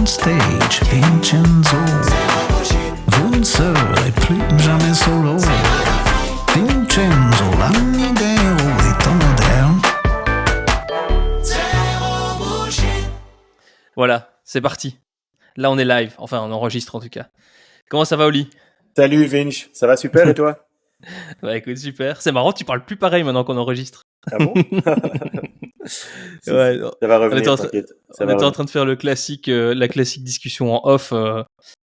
stage, Vincenzo. Vous ne serez plus jamais solo. Vincenzo, l'amigo est moderne. Voilà, c'est parti. Là, on est live. Enfin, on enregistre en tout cas. Comment ça va, Oli? Salut Vinch, ça va super et toi? Bah écoute, super. C'est marrant, tu parles plus pareil maintenant qu'on enregistre. Ah bon? Ouais, Ça va on était revenir, en, t'inquiète. Ça on va était en revenir. train de faire le classique, la classique discussion en off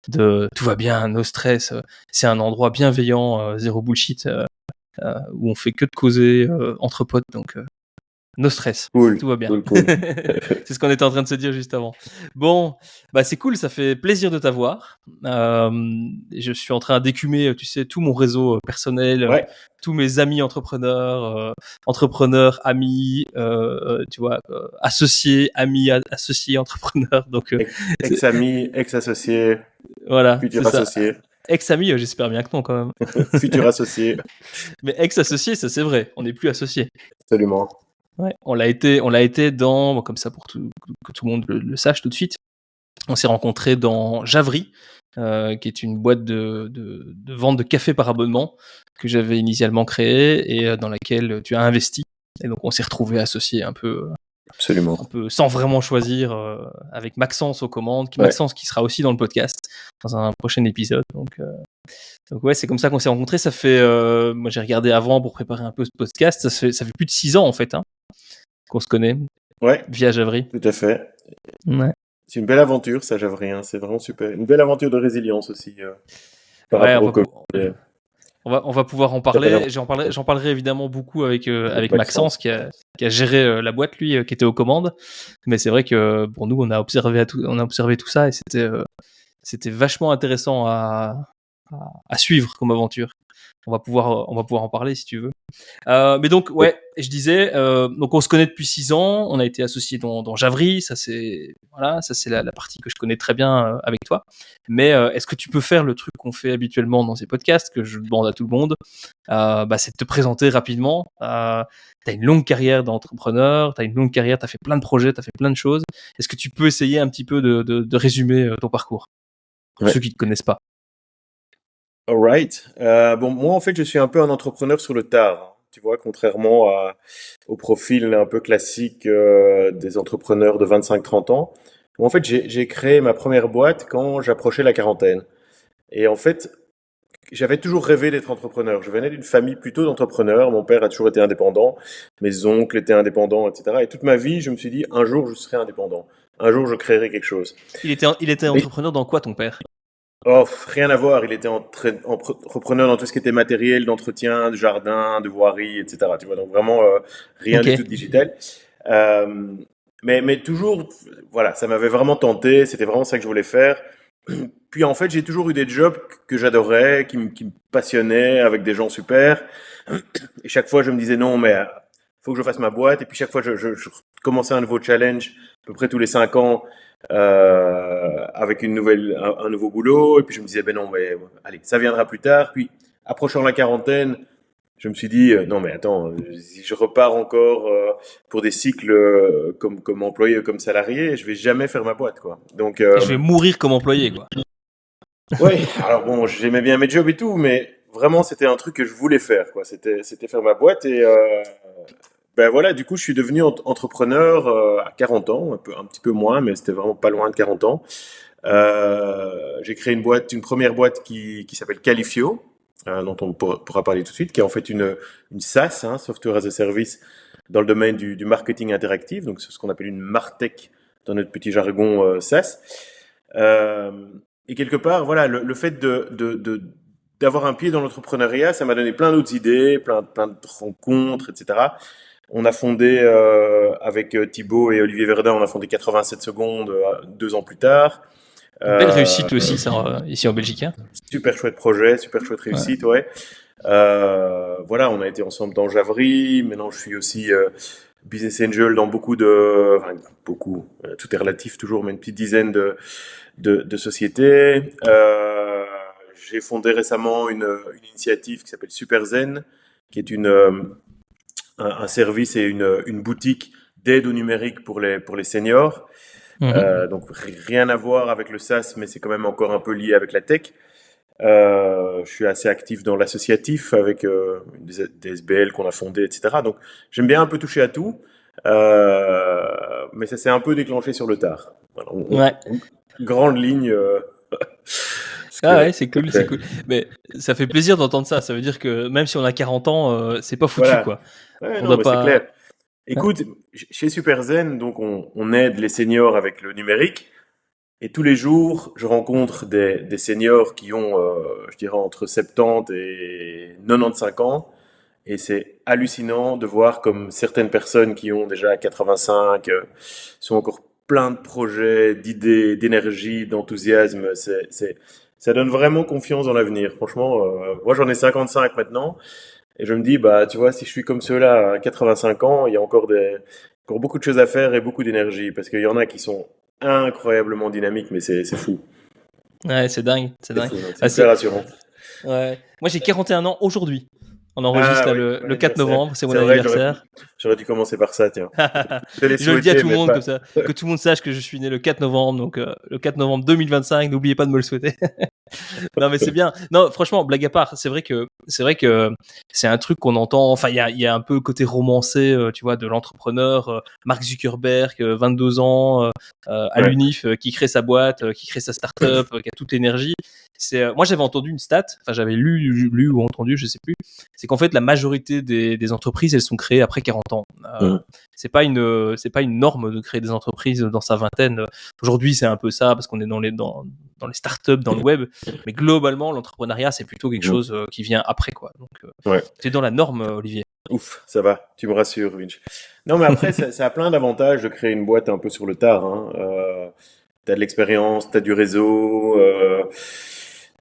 de tout va bien, no stress. C'est un endroit bienveillant, zéro bullshit, où on fait que de causer entre potes, donc no stress. Cool, Tout va bien. cool. C'est ce qu'on était en train de se dire juste avant. Bon, bah c'est cool, ça fait plaisir de t'avoir. Je suis en train d'écumer, tu sais, tout mon réseau personnel, Ouais, tous mes amis entrepreneurs, amis, tu vois, associés, amis, associés, entrepreneurs. Donc ex-ami, ex-associé, voilà, futur c'est ça. associé, Ex-ami, j'espère bien que non quand même. futur associé, Mais ex-associé, ça c'est vrai, on n'est plus associés. absolument. Ouais, on l'a été dans, bon, comme ça pour que tout le monde le sache tout de suite. On s'est rencontrés dans Javry, qui est une boîte de vente de café par abonnement que j'avais initialement créée et dans laquelle tu as investi. Et donc on s'est retrouvés associés un peu Absolument. sans vraiment choisir, avec Maxence aux commandes, Ouais. Maxence qui sera aussi dans le podcast dans un prochain épisode. Donc ouais, c'est comme ça qu'on s'est rencontrés. Ça fait, moi j'ai regardé avant pour préparer un peu ce podcast. Ça fait plus de 6 ans en fait, hein, qu'on se connaît Ouais, via Javry. tout à fait. Ouais. C'est une belle aventure, ça, Javry, hein. C'est vraiment super. Une belle aventure de résilience aussi par Ouais, rapport au Covid. on va pouvoir en parler. J'en parlerai évidemment beaucoup avec Maxence qui a géré la boîte, lui, qui était aux commandes. Mais c'est vrai que pour nous, on a observé tout ça et c'était vachement intéressant à suivre comme aventure. On va pouvoir en parler si tu veux. Mais donc, ouais, je disais, donc on se connaît depuis 6 ans, on a été associés dans Javry, ça c'est la partie que je connais très bien avec toi. Mais est-ce que tu peux faire le truc qu'on fait habituellement dans ces podcasts, que je demande à tout le monde, c'est de te présenter rapidement. T'as une longue carrière d'entrepreneur, t'as fait plein de projets, t'as fait plein de choses. Est-ce que tu peux essayer un petit peu de résumer ton parcours pour ceux qui te connaissent pas? Alright. Bon, moi, en fait, je suis un peu un entrepreneur sur le tard, hein. Tu vois, contrairement au profil un peu classique des entrepreneurs de 25-30 ans. Moi, en fait, j'ai créé ma première boîte quand j'approchais la quarantaine. Et en fait, j'avais toujours rêvé d'être entrepreneur. Je venais d'une famille plutôt d'entrepreneurs. Mon père a toujours été indépendant. Mes oncles étaient indépendants, etc. Et toute ma vie, je me suis dit, un jour, je serai indépendant. Un jour, je créerai quelque chose. Il était Mais entrepreneur dans quoi, ton père? Oh, rien à voir. Il était entrepreneur dans tout ce qui était matériel d'entretien, de jardin, de voirie, etc. Tu vois, donc vraiment rien Ok. du tout de digital. Euh, mais toujours, voilà, ça m'avait vraiment tenté. C'était vraiment ça que je voulais faire. Puis en fait, j'ai toujours eu des jobs que j'adorais, qui me passionnaient, avec des gens super. Et chaque fois, je me disais non, mais faut que je fasse ma boîte. Et puis chaque fois, je commençais un nouveau challenge, à peu près tous les 5 ans, avec un nouveau boulot. Et puis je me disais, ben non, mais allez, ça viendra plus tard. Puis approchant la quarantaine, je me suis dit, non, mais attends, si je repars encore pour des cycles comme employé ou comme salarié, je vais jamais faire ma boîte, quoi. Donc, Et je vais mourir comme employé, quoi. ouais, alors bon, j'aimais bien mes jobs et tout, mais vraiment, c'était un truc que je voulais faire, quoi. C'était faire ma boîte et ben voilà, du coup, je suis devenu entrepreneur à 40 ans, un petit peu moins, mais c'était vraiment pas loin de 40 ans. J'ai créé une première boîte qui s'appelle Qualifio, dont on pourra parler tout de suite, qui est en fait une SaaS, hein, Software as a Service, dans le domaine du marketing interactif, donc c'est ce qu'on appelle une MarTech dans notre petit jargon SaaS. Euh, et quelque part, voilà, le fait d'avoir un pied dans l'entrepreneuriat, ça m'a donné plein d'autres idées, plein de rencontres, etc. On a fondé, avec Thibaut et Olivier Verdun, on a fondé 87 secondes 2 ans plus tard. Belle Euh, réussite aussi, ça, ici en Belgique. Hein. Super chouette projet, super chouette Ouais. réussite, ouais. Voilà, on a été ensemble dans Javry. Maintenant, je suis aussi business angel dans enfin, beaucoup, tout est relatif toujours, mais une petite dizaine de sociétés. J'ai fondé récemment une initiative qui s'appelle SuperZen, qui est un service et une boutique d'aide au numérique pour les seniors. Donc rien à voir avec le SaaS, mais c'est quand même encore un peu lié avec la tech. Je suis assez actif dans l'associatif avec des SBL qu'on a fondé, etc. Donc j'aime bien un peu toucher à tout, mais ça s'est un peu déclenché sur le tard. Voilà, grande ligne. Ouais, c'est cool, c'est cool. Mais ça fait plaisir d'entendre ça. Ça veut dire que même si on a 40 ans, c'est pas foutu, voilà. quoi. Ouais, non, mais c'est clair. Écoute, chez SuperZen, donc on aide les seniors avec le numérique. Et tous les jours, je rencontre des seniors qui ont, je dirais, entre 70 et 95 ans. Et c'est hallucinant de voir comme certaines personnes qui ont déjà 85 sont encore plein de projets, d'idées, d'énergie, d'enthousiasme. Ça donne vraiment confiance dans l'avenir. Franchement, moi j'en ai 55 maintenant. Et je me dis, bah, tu vois, si je suis comme ceux-là à 85 ans, il y a encore beaucoup de choses à faire et beaucoup d'énergie. Parce qu'il y en a qui sont incroyablement dynamiques, mais c'est fou. Ouais, c'est dingue. C'est dingue. C'est super rassurant. Ouais. Moi, j'ai 41 ans aujourd'hui. On enregistre le 4 novembre, c'est mon anniversaire. J'aurais dû commencer par ça, tiens. Je le dis à tout le monde comme ça, que tout le monde sache que je suis né le 4 novembre, donc le 4 novembre 2025, n'oubliez pas de me le souhaiter. Non mais c'est bien. Non, franchement, blague à part, c'est vrai que c'est un truc qu'on entend. Enfin, il y a un peu le côté romancé, tu vois, de l'entrepreneur Mark Zuckerberg, 22 ans, à l'UNIF, qui crée sa boîte, qui crée sa start-up, qui a toute l'énergie. Moi j'avais entendu une stat, enfin j'avais lu ou entendu, je sais plus. C'est qu'en fait la majorité des entreprises, elles sont créées après 40 ans. C'est pas une norme de créer des entreprises dans sa vingtaine. Aujourd'hui, c'est un peu ça parce qu'on est dans les startups, dans le web, mais globalement l'entrepreneuriat c'est plutôt quelque chose qui vient après, quoi. Donc c'est dans la norme, Olivier. Ouf, ça va, tu me rassures, Vinch. Non, mais après, ça a plein d'avantages de créer une boîte un peu sur le tard. T'as de l'expérience, t'as du réseau,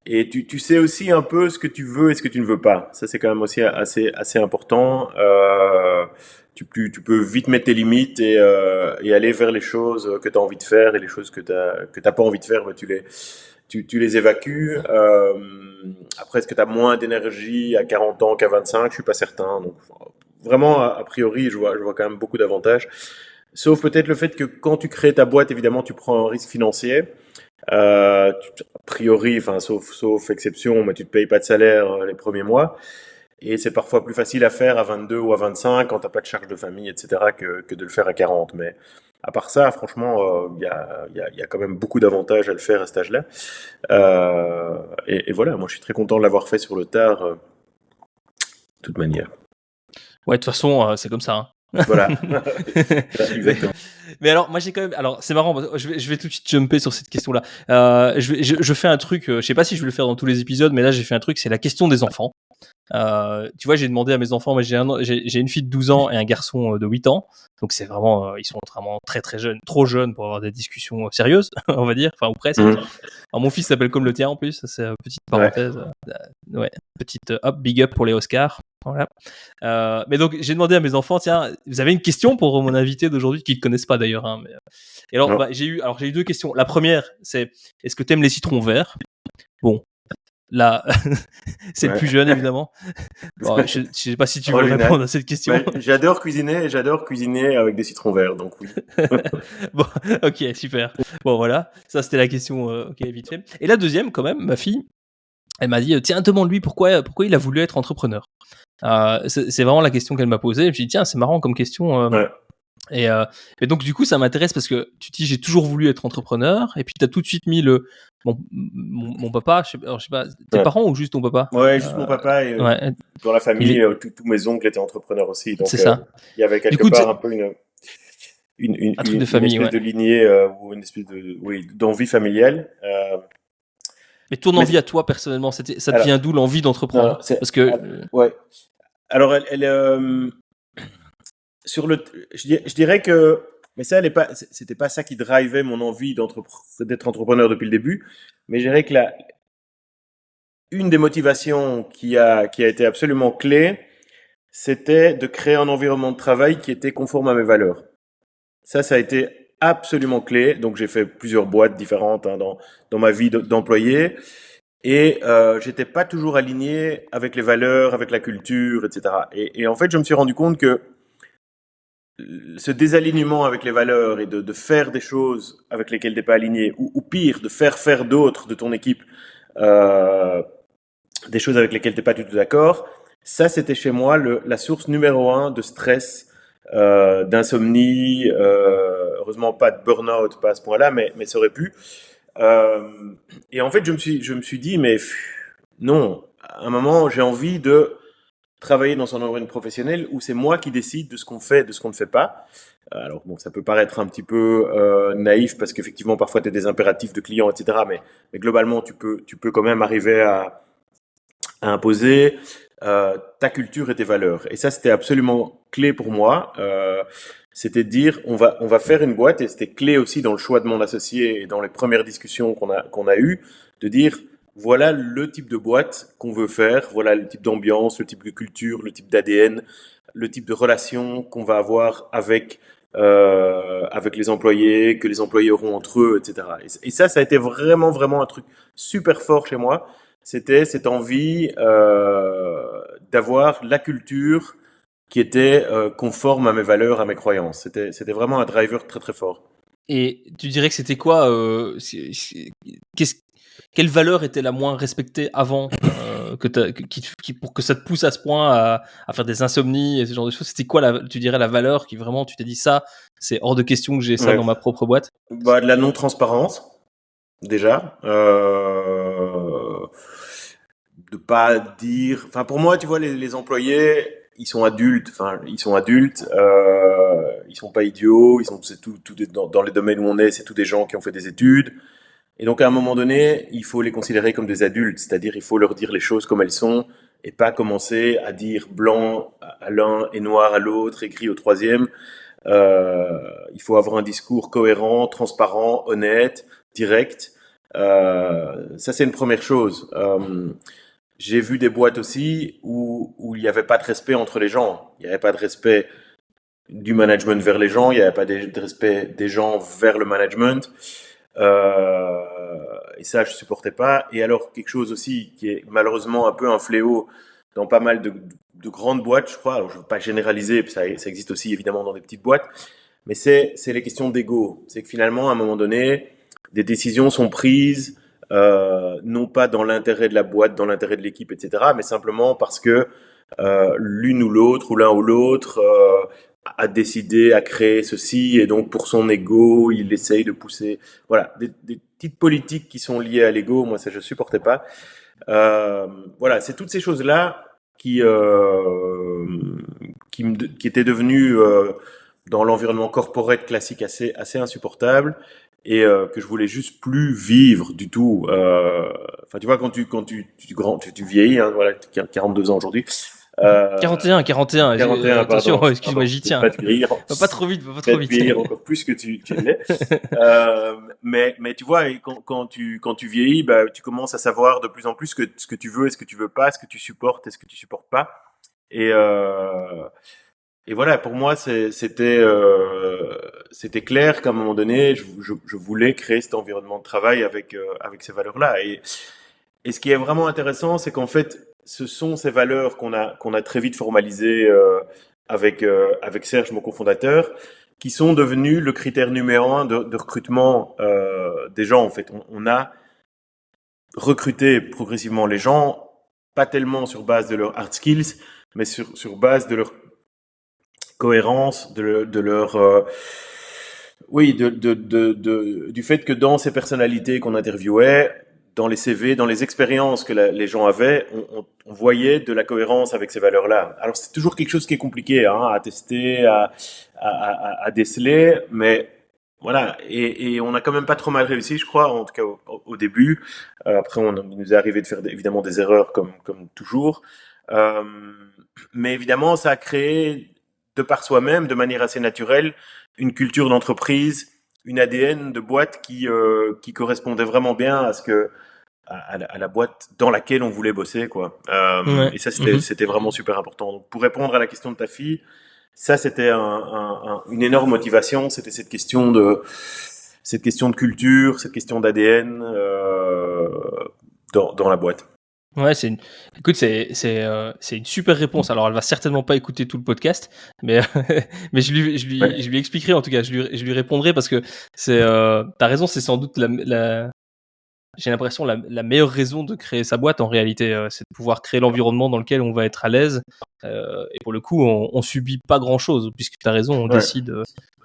et tu sais aussi un peu ce que tu veux et ce que tu ne veux pas. Ça, c'est quand même aussi assez important. Tu peux vite mettre tes limites et aller vers les choses que tu as envie de faire, et les choses que t'as pas envie de faire, bah, tu les évacues. Après, est-ce que tu as moins d'énergie à 40 ans qu'à 25? Je suis pas certain. Donc, vraiment, a priori, je vois quand même beaucoup d'avantages. Sauf peut-être le fait que quand tu crées ta boîte, évidemment, tu prends un risque financier. A priori, enfin, sauf exception, mais tu te payes pas de salaire les premiers mois. Et c'est parfois plus facile à faire à 22 ou à 25 quand t'as pas de charge de famille, etc., que de le faire à 40. Mais à part ça, franchement, il y a quand même beaucoup d'avantages à le faire à cet âge-là. Et voilà, moi je suis très content de l'avoir fait sur le tard, de toute manière. Ouais, de toute façon, c'est comme ça. Hein. Voilà. Exactement. Mais alors, moi j'ai quand même. Alors, c'est marrant. Je vais tout de suite jumper sur cette question-là. Je fais un truc. Je sais pas si je vais le faire dans tous les épisodes, mais là j'ai fait un truc. C'est la question des enfants. Tu vois, j'ai demandé à mes enfants. Moi, j'ai une fille de 12 ans et un garçon de 8 ans. Donc c'est vraiment, ils sont vraiment très très jeunes, trop jeunes pour avoir des discussions sérieuses, on va dire, enfin ou presque. Alors mon fils s'appelle comme le tien en plus. C'est une petite parenthèse. Ouais, petite big up pour les Oscars. Voilà. Mais donc j'ai demandé à mes enfants, tiens, vous avez une question pour mon invité d'aujourd'hui qu'ils ne connaissent pas d'ailleurs. Hein, mais... Et alors, j'ai eu deux questions. La première, c'est est-ce que tu aimes les citrons verts? Bon, là, c'est le plus jeune évidemment. Bon, je sais pas si tu veux répondre à cette question. Ouais, j'adore cuisiner avec des citrons verts, donc oui. Bon, ok, super. Bon voilà, ça c'était la question, ok, vite fait. Et la deuxième, quand même, ma fille, elle m'a dit, tiens, demande-lui pourquoi il a voulu être entrepreneur. C'est vraiment la question qu'elle m'a posée. Je me suis dit, tiens, c'est marrant comme question. Ouais. Et donc du coup ça m'intéresse parce que tu te dis j'ai toujours voulu être entrepreneur, et puis tu as tout de suite mis mon papa, je sais pas, tes parents ou juste ton papa? Ouais, juste mon papa, et dans la famille, tous mes oncles étaient entrepreneurs aussi, donc c'est ça. Il y avait quelque part un peu une truc de famille, espèce de lignée, ou une espèce d'envie familiale. Mais ton envie à toi personnellement, ça devient d'où l'envie d'entreprendre? Parce que ouais. Alors je dirais que, mais ça, c'était pas ça qui drivait mon envie d'être entrepreneur depuis le début. Mais je dirais que une des motivations qui a été absolument clé, c'était de créer un environnement de travail qui était conforme à mes valeurs. Ça a été absolument clé. Donc j'ai fait plusieurs boîtes différentes dans ma vie d'employé. Et j'étais pas toujours aligné avec les valeurs, avec la culture, etc. Et en fait, je me suis rendu compte que ce désalignement avec les valeurs et de faire des choses avec lesquelles t'es pas aligné, ou pire, de faire d'autres de ton équipe des choses avec lesquelles t'es pas du tout d'accord, ça c'était chez moi la source numéro un de stress, d'insomnie, heureusement pas de burn-out, pas à ce point-là, mais ça aurait pu. Euh, et en fait, je me suis dit, mais non, à un moment, j'ai envie de travailler dans un environnement professionnel où c'est moi qui décide de ce qu'on fait, de ce qu'on ne fait pas. Alors bon, ça peut paraître un petit peu naïf parce qu'effectivement, parfois, tu as des impératifs de clients, etc. Mais globalement, tu peux quand même arriver à imposer ta culture et tes valeurs. Et ça, c'était absolument clé pour moi. C'était de dire, on va faire une boîte, et c'était clé aussi dans le choix de mon associé et dans les premières discussions qu'on a eues, de dire, voilà le type de boîte qu'on veut faire, voilà le type d'ambiance, le type de culture, le type d'ADN, le type de relation qu'on va avoir avec les employés, que les employés auront entre eux, etc. Et ça a été vraiment, vraiment un truc super fort chez moi. C'était cette envie d'avoir la culture qui était conforme à mes valeurs, à mes croyances. C'était vraiment un driver très très fort. Et tu dirais que c'était quoi quelle valeur était la moins respectée avant pour que ça te pousse à ce point à faire des insomnies et ce genre de choses? C'était quoi, tu dirais, la valeur qui vraiment, tu t'es dit ça, c'est hors de question que j'ai ça dans ma propre boîte? Bah, de la non-transparence, déjà. De pas dire. Enfin, pour moi, tu vois, les employés, ils sont adultes. Enfin, ils sont adultes. Ils sont pas idiots. C'est tout dans les domaines où on est, c'est tous des gens qui ont fait des études. Et donc, à un moment donné, il faut les considérer comme des adultes. C'est-à-dire, il faut leur dire les choses comme elles sont et pas commencer à dire blanc à l'un et noir à l'autre et gris au troisième. Il faut avoir un discours cohérent, transparent, honnête, direct. Ça, c'est une première chose. J'ai vu des boîtes aussi où il n'y avait pas de respect entre les gens. Il n'y avait pas de respect du management vers les gens. Il n'y avait pas de respect des gens vers le management. Et ça, je supportais pas. Et alors, quelque chose aussi qui est malheureusement un peu un fléau dans pas mal de grandes boîtes, je crois. Alors, je ne veux pas généraliser, ça existe aussi évidemment dans des petites boîtes. Mais c'est les questions d'ego. C'est que finalement, à un moment donné, des décisions sont prises non pas dans l'intérêt de la boîte, dans l'intérêt de l'équipe, etc., mais simplement parce que l'une ou l'autre, ou l'un ou l'autre, a décidé, a créé ceci, et donc pour son ego, il essaye de pousser. Voilà, des petites politiques qui sont liées à l'ego, moi ça je supportais pas. Voilà, c'est toutes ces choses-là qui étaient devenues dans l'environnement corporate classique assez insupportable, et que je voulais juste plus vivre du tout. Enfin, tu vois, quand tu vieillis, hein, voilà, 42 ans aujourd'hui. 41, 41. Attention, pardon, excuse-moi, j'y tiens. Pas te vieillir. Pas trop vite, pas trop vite. Vieillir encore plus que tu l'es. Mais tu vois, quand tu vieillis, bah, tu commences à savoir de plus en plus ce que tu veux et ce que tu veux pas, ce que tu supportes et ce que tu supportes pas. Et voilà, pour moi, c'était clair qu'à un moment donné, je voulais créer cet environnement de travail avec ces valeurs-là. Et ce qui est vraiment intéressant, c'est qu'en fait, ce sont ces valeurs qu'on a très vite formalisées avec Serge, mon cofondateur, qui sont devenues le critère numéro un de recrutement des gens. En fait, on a recruté progressivement les gens, pas tellement sur base de leurs hard skills, mais sur base de leur cohérence, de leur oui, du fait que dans ces personnalités qu'on interviewait, dans les CV, dans les expériences que les gens avaient, on voyait de la cohérence avec ces valeurs-là. Alors c'est toujours quelque chose qui est compliqué à tester, à déceler, mais voilà. Et on a quand même pas trop mal réussi, je crois, en tout cas au début. Après, il nous est arrivé de faire évidemment des erreurs comme toujours. Mais évidemment, ça a créé de par soi-même, de manière assez naturelle, une culture d'entreprise, une ADN de boîte qui correspondait vraiment bien à la boîte dans laquelle on voulait bosser, quoi. Ouais. Et ça, c'était vraiment super important. Donc, pour répondre à la question de ta fille, ça, c'était une énorme motivation. C'était cette question de culture, cette question d'ADN dans la boîte. Ouais, écoute, c'est une super réponse. Alors, elle va certainement pas écouter tout le podcast, mais mais je lui expliquerai en tout cas, je lui répondrai parce que t'as raison, c'est sans doute j'ai l'impression la meilleure raison de créer sa boîte en réalité, c'est de pouvoir créer l'environnement dans lequel on va être à l'aise. Et pour le coup, on subit pas grand chose puisque t'as raison,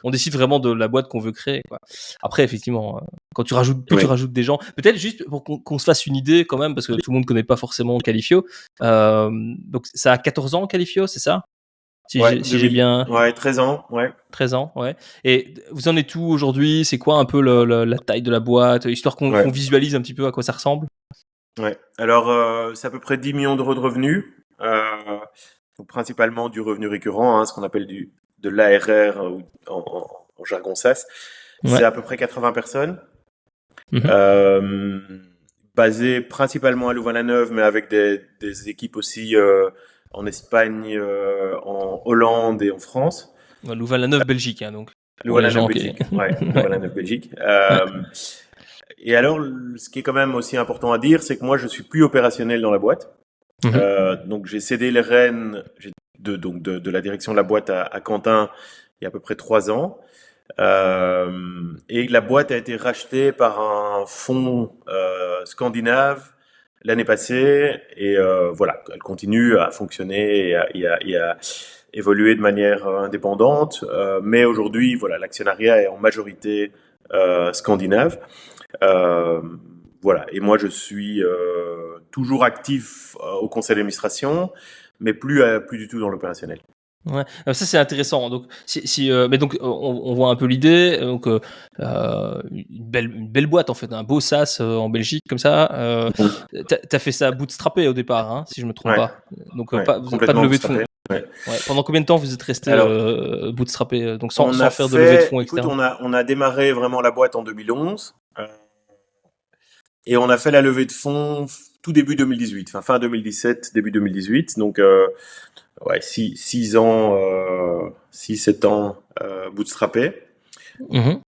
on décide vraiment de la boîte qu'on veut créer, quoi. Après, effectivement, quand tu rajoutes des gens, peut-être juste pour qu'on se fasse une idée quand même, parce que tout le monde connaît pas forcément Qualifio. Donc ça a 14 ans Qualifio, c'est ça? Si j'ai bien. Ouais, 13 ans, ouais. 13 ans, ouais. Et vous en êtes où aujourd'hui? C'est quoi un peu la taille de la boîte, histoire qu'on visualise un petit peu à quoi ça ressemble? Ouais. Alors, c'est à peu près 10 millions d'euros de revenus, donc principalement du revenu récurrent, ce qu'on appelle de l'ARR en jargon SaaS. Ouais. C'est à peu près 80 personnes, basées principalement à Louvain-la-Neuve, mais avec des équipes aussi en Espagne, en Hollande et en France. Louvain-la-Neuve, Belgique, donc. Louvain-la-Neuve, Belgique. Ouais, Louvain-la-Neuve, Belgique. Et alors, ce qui est quand même aussi important à dire, c'est que moi, je suis plus opérationnel dans la boîte. Donc, j'ai cédé les rênes de la direction de la boîte à Quentin il y a à peu près 3 ans. Et la boîte a été rachetée par un fonds scandinave l'année passée. Et voilà, elle continue à fonctionner et à évoluer de manière indépendante. Mais aujourd'hui, voilà, l'actionnariat est en majorité scandinave. Voilà. Et moi, je suis toujours actif au conseil d'administration, mais plus du tout dans l'opérationnel. Ouais, ça c'est intéressant. Donc, mais donc on voit un peu l'idée. Donc, une belle boîte en fait, un beau SaaS en Belgique comme ça. T'as fait ça bootstrappé au départ, si je me trompe pas. Donc pas de levée de fonds. Ouais. Pendant combien de temps vous êtes resté bootstrappé, donc sans faire de levée de fonds externe? Écoute, on a démarré vraiment la boîte en 2011 et on a fait la levée de fonds tout début 2018, fin 2017, début 2018. Donc 6 ans, 6-7 ans bootstrappé.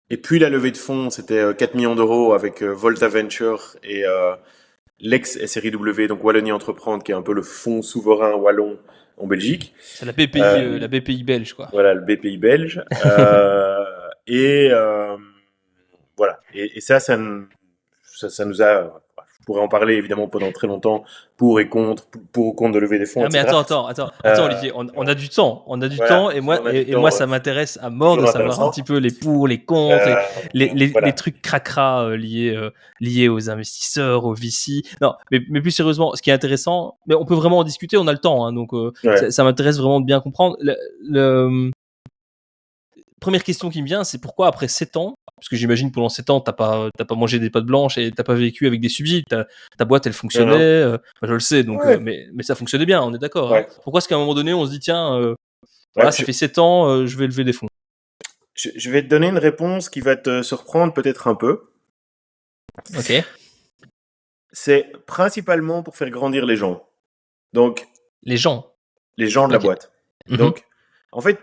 Et puis la levée de fonds, c'était 4 millions d'euros avec Volta Venture et l'ex-SRIW, donc Wallonie Entreprendre, qui est un peu le fonds souverain wallon en Belgique. C'est la BPI, la BPI belge, quoi. Voilà, le BPI belge. Et voilà. Et ça nous a... Je pourrais en parler évidemment pendant très longtemps, pour ou contre de lever des fonds. Ah, mais attends, Olivier, on a du temps, temps, et moi ça m'intéresse à mort de savoir un petit peu les pour, les contre, les trucs cracra liés aux investisseurs, aux VC. Non, mais plus sérieusement, ce qui est intéressant, mais on peut vraiment en discuter, on a le temps, donc ça m'intéresse vraiment de bien comprendre. Première question qui me vient, c'est pourquoi après 7 ans, parce que j'imagine pendant 7 ans, t'as pas mangé des pâtes blanches et t'as pas vécu avec des subsides, ta boîte elle fonctionnait, je le sais, donc, mais ça fonctionnait bien, on est d'accord. Pourquoi est-ce qu'à un moment donné on se dit tiens, ça fait 7 ans, je vais lever des fonds? Je vais te donner une réponse qui va te surprendre peut-être un peu. Ok. C'est principalement pour faire grandir les gens. Donc, les gens de la boîte. Donc, en fait,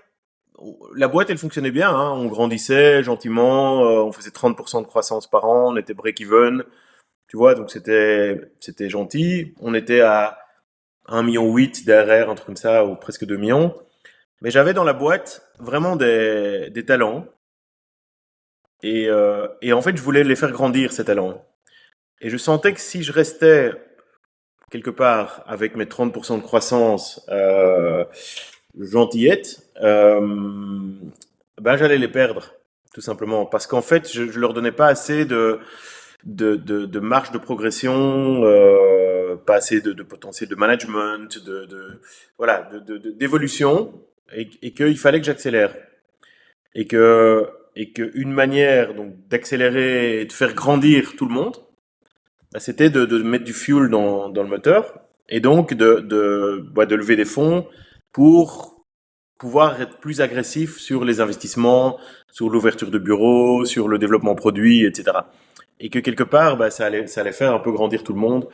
la boîte, elle fonctionnait bien. On grandissait gentiment. On faisait 30% de croissance par an. On était break-even. Tu vois, donc c'était gentil. On était à 1,8 million d'ARR, un truc comme ça, ou presque 2 millions. Mais j'avais dans la boîte vraiment des talents. Et en fait, je voulais les faire grandir, ces talents. Et je sentais que si je restais quelque part avec mes 30% de croissance gentillette, j'allais les perdre, tout simplement. Parce qu'en fait, je leur donnais pas assez de marge de progression, pas assez de potentiel de management, d'évolution, et qu'il fallait que j'accélère. Et que une manière donc d'accélérer et de faire grandir tout le monde, c'était de mettre du fuel dans le moteur, et donc de lever des fonds pour pouvoir être plus agressif sur les investissements, sur l'ouverture de bureaux, sur le développement produit, etc. Et que quelque part, ça allait faire un peu grandir tout le monde.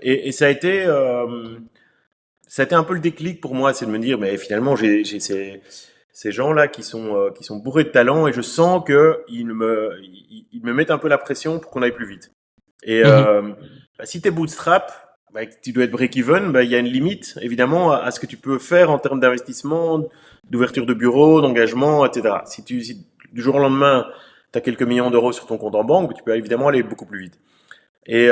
Et ça a été un peu le déclic pour moi, c'est de me dire, mais finalement, j'ai ces gens-là qui sont bourrés de talent, et je sens que ils me mettent un peu la pression pour qu'on aille plus vite. Et bah, si tu es bootstrap, bah, que tu dois être break-even, bah, il y a une limite, évidemment, à ce que tu peux faire en termes d'investissement, d'ouverture de bureau, d'engagement, etc. Si du jour au lendemain, tu as quelques millions d'euros sur ton compte en banque, tu peux évidemment aller beaucoup plus vite. Et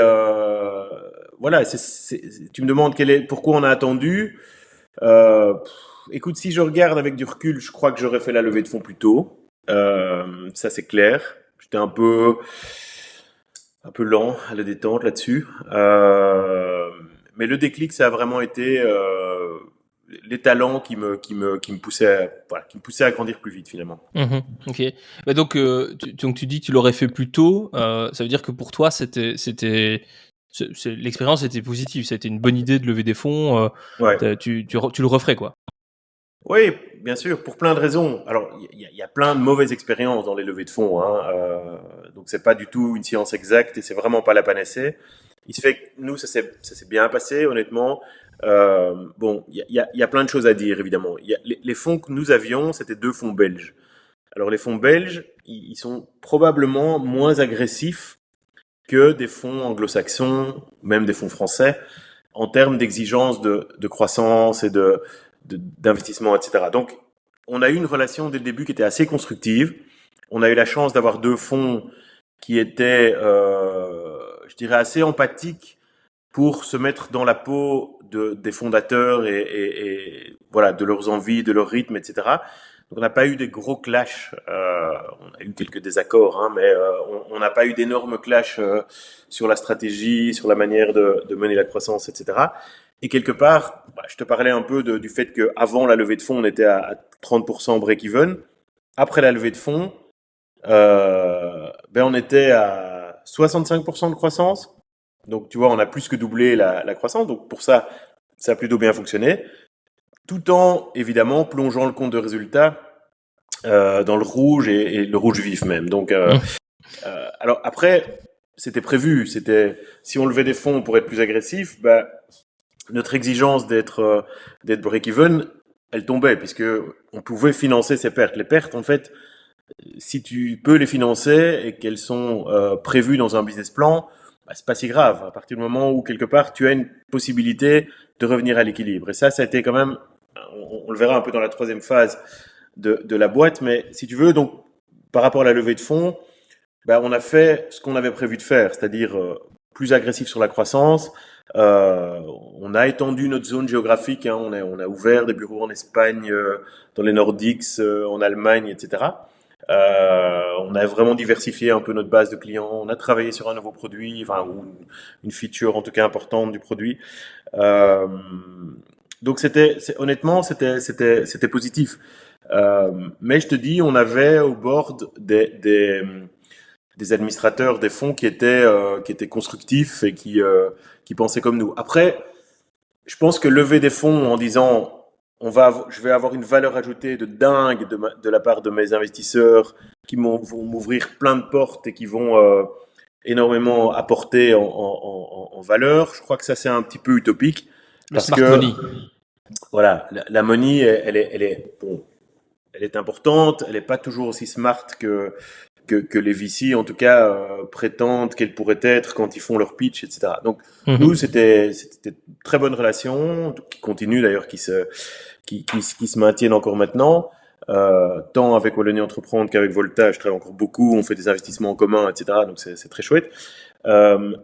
voilà, tu me demandes pourquoi on a attendu. Pff, Écoute, si je regarde avec du recul, je crois que j'aurais fait la levée de fonds plus tôt. Ça, c'est clair. J'étais un peu lent à la détente là-dessus. Mais le déclic, ça a vraiment été les talents qui me poussaient à grandir plus vite finalement. Ok. Bah donc, donc tu dis que tu l'aurais fait plus tôt. Ça veut dire que pour toi, l'expérience était positive. C'était une bonne idée de lever des fonds. Ouais. Tu le referais, quoi. Oui, bien sûr, pour plein de raisons. Alors, il y a plein de mauvaises expériences dans les levées de fonds, hein. Donc, c'est pas du tout une science exacte et c'est vraiment pas la panacée. Il se fait que nous, ça s'est bien passé, honnêtement. Bon, il y a plein de choses à dire, évidemment. Les fonds que nous avions, c'était 2 fonds belges. Alors, les fonds belges, ils sont probablement moins agressifs que des fonds anglo-saxons, même des fonds français, en termes d'exigence de croissance et d'investissement, etc. Donc, on a eu une relation dès le début qui était assez constructive. On a eu la chance d'avoir 2 fonds qui étaient, je dirais, assez empathiques pour se mettre dans la peau des fondateurs et voilà, de leurs envies, de leur rythme, etc. Donc, on n'a pas eu des gros clashs. On a eu quelques désaccords, hein, mais on n'a pas eu d'énormes clashs sur la stratégie, sur la manière de mener la croissance, etc. Et quelque part, je te parlais un peu du fait qu'avant la levée de fonds, on était à 30% break-even. Après la levée de fonds, on était à 65% de croissance. Donc, tu vois, on a plus que doublé la croissance. Donc, pour ça, ça a plutôt bien fonctionné. Tout en, évidemment, plongeant le compte de résultat dans le rouge et le rouge vif même. Donc, alors après, c'était prévu. Si on levait des fonds pour être plus agressif, notre exigence d'être break-even, elle tombait puisque on pouvait financer ces pertes. Les pertes, en fait, si tu peux les financer et qu'elles sont prévues dans un business plan, c'est pas si grave. À partir du moment où quelque part tu as une possibilité de revenir à l'équilibre. Et ça a été quand même, on le verra un peu dans la 3e phase de la boîte. Mais si tu veux, donc par rapport à la levée de fonds, on a fait ce qu'on avait prévu de faire, c'est-à-dire plus agressif sur la croissance. On a étendu notre zone géographique, hein. On a ouvert des bureaux en Espagne, dans les Nordiques, en Allemagne, etc. On a vraiment diversifié un peu notre base de clients. On a travaillé sur un nouveau produit, enfin, ou une feature en tout cas importante du produit. Donc honnêtement, c'était positif. Mais je te dis, on avait au board des administrateurs des fonds qui étaient constructifs et qui pensaient comme nous. Après, je pense que lever des fonds en disant je vais avoir une valeur ajoutée de dingue de la part de mes investisseurs qui vont m'ouvrir plein de portes et qui vont énormément apporter en valeur. Je crois que ça c'est un petit peu utopique. Le smart money. Voilà, la money, elle est importante. Elle n'est pas toujours aussi smart que les VC, en tout cas, prétendent qu'elle pourrait être quand ils font leur pitch, etc. Donc, nous, c'était une très bonne relation, qui continue d'ailleurs, qui se maintiennent encore maintenant. Tant avec Wallonie Entreprendre qu'avec Volta, je travaille encore beaucoup, on fait des investissements en commun, etc. Donc, c'est très chouette.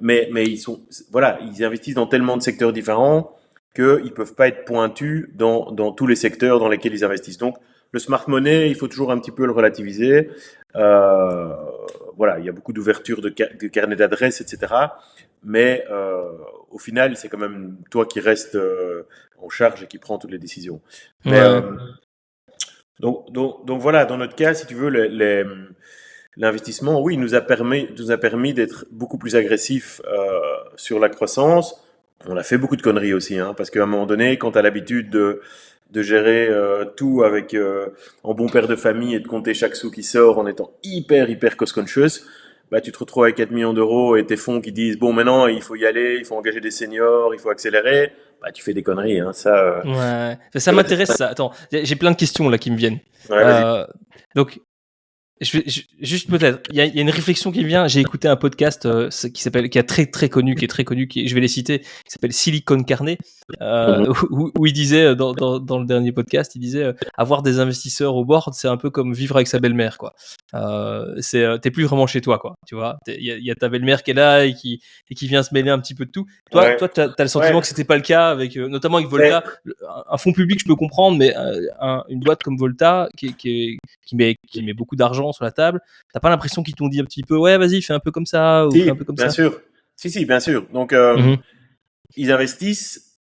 Mais ils investissent dans tellement de secteurs différents qu'ils peuvent pas être pointus dans tous les secteurs dans lesquels ils investissent. Donc, le smart money, il faut toujours un petit peu le relativiser. Voilà, il y a beaucoup d'ouverture de carnet d'adresses, etc. Mais au final, c'est quand même toi qui restes en charge et qui prends toutes les décisions. Mais, donc voilà, dans notre cas, si tu veux, l'investissement, oui, nous a permis d'être beaucoup plus agressif sur la croissance. On a fait beaucoup de conneries aussi, hein, parce qu'à un moment donné, quand tu as l'habitude de gérer tout avec en bon père de famille et de compter chaque sou qui sort en étant hyper cost conscious, tu te retrouves avec 4 millions d'euros et tes fonds qui disent bon, maintenant il faut y aller, il faut engager des seniors, il faut accélérer. Tu fais des conneries, hein, ça. Ouais, ça m'intéresse ça. Attends, j'ai plein de questions là qui me viennent. Ouais, donc Juste peut-être, il y a une réflexion qui vient. J'ai écouté un podcast qui est très très connu, je vais les citer, qui s'appelle Silicon Carnet, où il disait dans le dernier podcast, il disait avoir des investisseurs au board, c'est un peu comme vivre avec sa belle-mère, quoi. T'es plus vraiment chez toi, quoi. Tu vois, il y a ta belle-mère qui est là et qui vient se mêler un petit peu de tout. Toi, t'as le sentiment que c'était pas le cas avec, notamment avec Volta. Un fonds public, je peux comprendre, mais une boîte comme Volta qui met beaucoup d'argent sur la table, t'as pas l'impression qu'ils t'ont dit un petit peu ouais vas-y fais un peu comme ça ou Si, fais un peu comme bien ça. sûr. Si, bien sûr. Donc ils investissent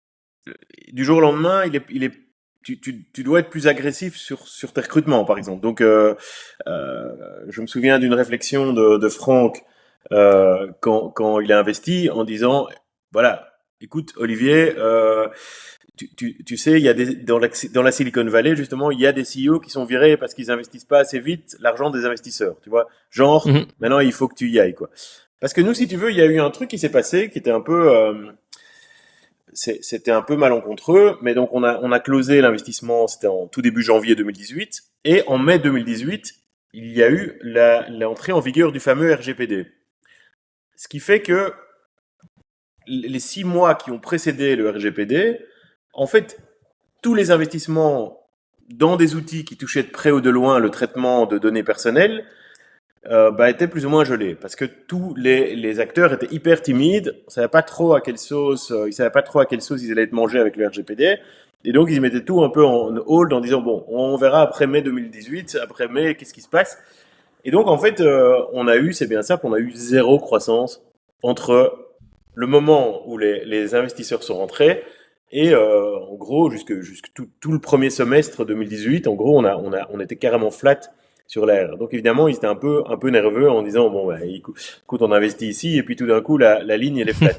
du jour au lendemain. Tu dois être plus agressif sur tes recrutements, par exemple. Donc je me souviens d'une réflexion de Franck quand il a investi en disant voilà, écoute Olivier, tu sais, il y a dans la Silicon Valley, justement, il y a des CEO qui sont virés parce qu'ils investissent pas assez vite l'argent des investisseurs, tu vois. Genre, maintenant, il faut que tu y ailles, quoi. Parce que nous, si tu veux, il y a eu un truc qui s'est passé qui était un peu, c'était un peu malencontreux, mais donc on a closé l'investissement, c'était en tout début janvier 2018, et en mai 2018, il y a eu l'entrée en vigueur du fameux RGPD. Ce qui fait que les 6 mois qui ont précédé le RGPD, en fait, tous les investissements dans des outils qui touchaient de près ou de loin le traitement de données personnelles étaient plus ou moins gelés, parce que tous les acteurs étaient hyper timides, ils savaient pas trop à quelle sauce ils allaient être mangés avec le RGPD, et donc ils mettaient tout un peu en hold en disant bon, on verra après mai 2018, après mai, qu'est-ce qui se passe. Et donc en fait, on a eu zéro croissance entre le moment où les investisseurs sont rentrés et en gros jusque tout le premier semestre 2018, en gros on était carrément flat sur l'air. Donc évidemment ils étaient un peu nerveux en disant bon écoute, on investit ici et puis tout d'un coup la ligne elle est flat.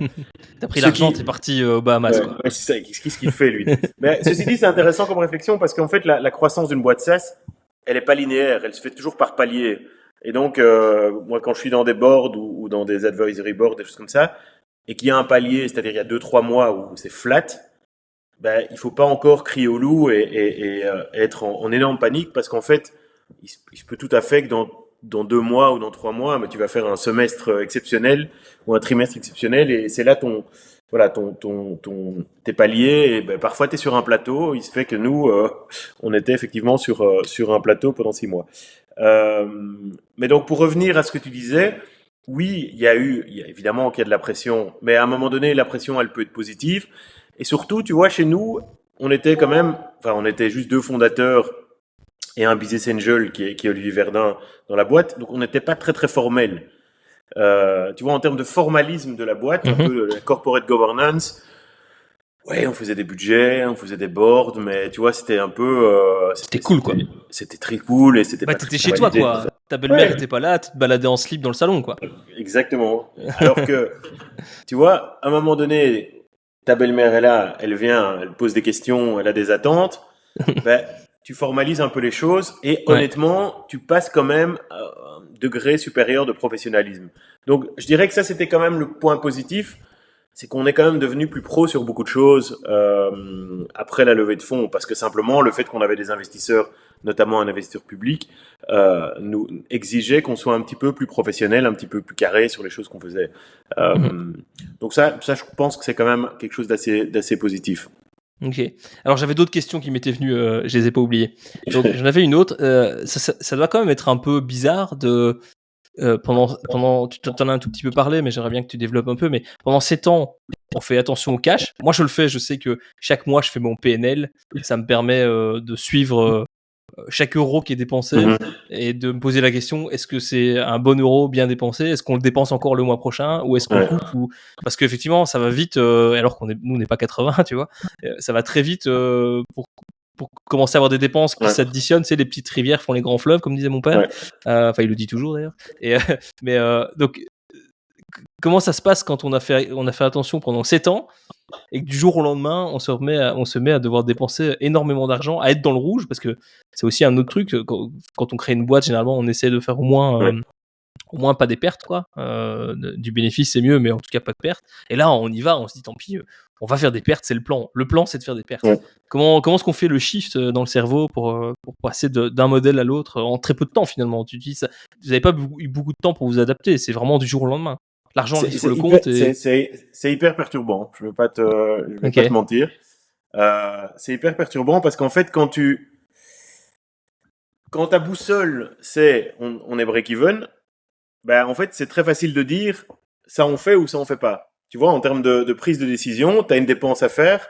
T'as pris l'argent, t'es parti aux Bahamas. Quoi. Ouais, c'est ça. Qu'est-ce qu'il fait lui? Mais ceci dit c'est intéressant comme réflexion parce qu'en fait la croissance d'une boîte SaaS elle est pas linéaire, elle se fait toujours par palier. Et donc moi quand je suis dans des boards ou dans des advisory boards des choses comme ça et qu'il y a un palier, c'est-à-dire il y a 2-3 mois où c'est flat, il faut pas encore crier au loup et être en énorme panique parce qu'en fait, il se peut tout à fait que dans 2 mois ou dans 3 mois, mais tu vas faire un semestre exceptionnel ou un trimestre exceptionnel et c'est là tes paliers et parfois tu es sur un plateau. Il se fait que nous, on était effectivement sur un plateau pendant 6 mois. Mais donc pour revenir à ce que tu disais, oui, il y a évidemment qu'il y a de la pression, mais à un moment donné, la pression, elle peut être positive. Et surtout, tu vois, chez nous, on était juste 2 fondateurs et un business angel qui est Olivier Verdun dans la boîte, donc on n'était pas très très formel. Tu vois, en termes de formalisme de la boîte, un peu la corporate governance, ouais, on faisait des budgets, on faisait des boards, mais tu vois, c'était un peu... c'était cool, quoi. C'était très cool et c'était pas t'étais chez toi, quoi. Ta belle-mère était pas là, tu te baladais en slip dans le salon, quoi. Exactement. Alors que, tu vois, à un moment donné, ta belle-mère est là, elle vient, elle pose des questions, elle a des attentes, tu formalises un peu les choses et honnêtement, tu passes quand même à un degré supérieur de professionnalisme. Donc, je dirais que ça, c'était quand même le point positif. C'est qu'on est quand même devenu plus pro sur beaucoup de choses après la levée de fonds, parce que simplement le fait qu'on avait des investisseurs, notamment un investisseur public, nous exigeait qu'on soit un petit peu plus professionnel, un petit peu plus carré sur les choses qu'on faisait. Donc ça, je pense que c'est quand même quelque chose d'assez positif. Ok. Alors j'avais d'autres questions qui m'étaient venues, je les ai pas oubliées. Donc j'en avais une autre. Ça doit quand même être un peu bizarre de pendant tu t'en as un tout petit peu parlé, mais j'aimerais bien que tu développes un peu. Mais pendant 7 ans, on fait attention au cash. Moi, je le fais. Je sais que chaque mois, je fais mon PNL. Ça me permet de suivre chaque euro qui est dépensé et de me poser la question, est-ce que c'est un bon euro bien dépensé? Est-ce qu'on le dépense encore le mois prochain? Ou est-ce qu'on le coupe Parce qu'effectivement, ça va vite, alors nous, on n'est pas 80, tu vois. Ça va très vite pour commencer à avoir des dépenses qui s'additionnent. C'est les petites rivières font les grands fleuves, comme disait mon père. Enfin, il le dit toujours d'ailleurs. Donc, comment ça se passe quand on a fait attention pendant 7 ans et que du jour au lendemain, on se met à devoir dépenser énormément d'argent, à être dans le rouge, parce que c'est aussi un autre truc. Quand on crée une boîte, généralement, on essaie de faire au moins au moins pas des pertes, quoi. Du bénéfice, c'est mieux, mais en tout cas pas de pertes. Et là, on y va, on se dit tant pis, on va faire des pertes, c'est le plan. Le plan, c'est de faire des pertes. Ouais. Comment est-ce qu'on fait le shift dans le cerveau pour passer d'un modèle à l'autre en très peu de temps finalement? Tu dis ça, vous n'avez pas eu beaucoup de temps pour vous adapter, c'est vraiment du jour au lendemain. L'argent arrive sur le compte et C'est hyper perturbant. Je vais pas te ok. mentir. C'est hyper perturbant parce qu'en fait, quand ta boussole c'est on est break-even, ben en fait c'est très facile de dire ça on fait ou ça on fait pas. Tu vois, en termes de prise de décision, tu as une dépense à faire.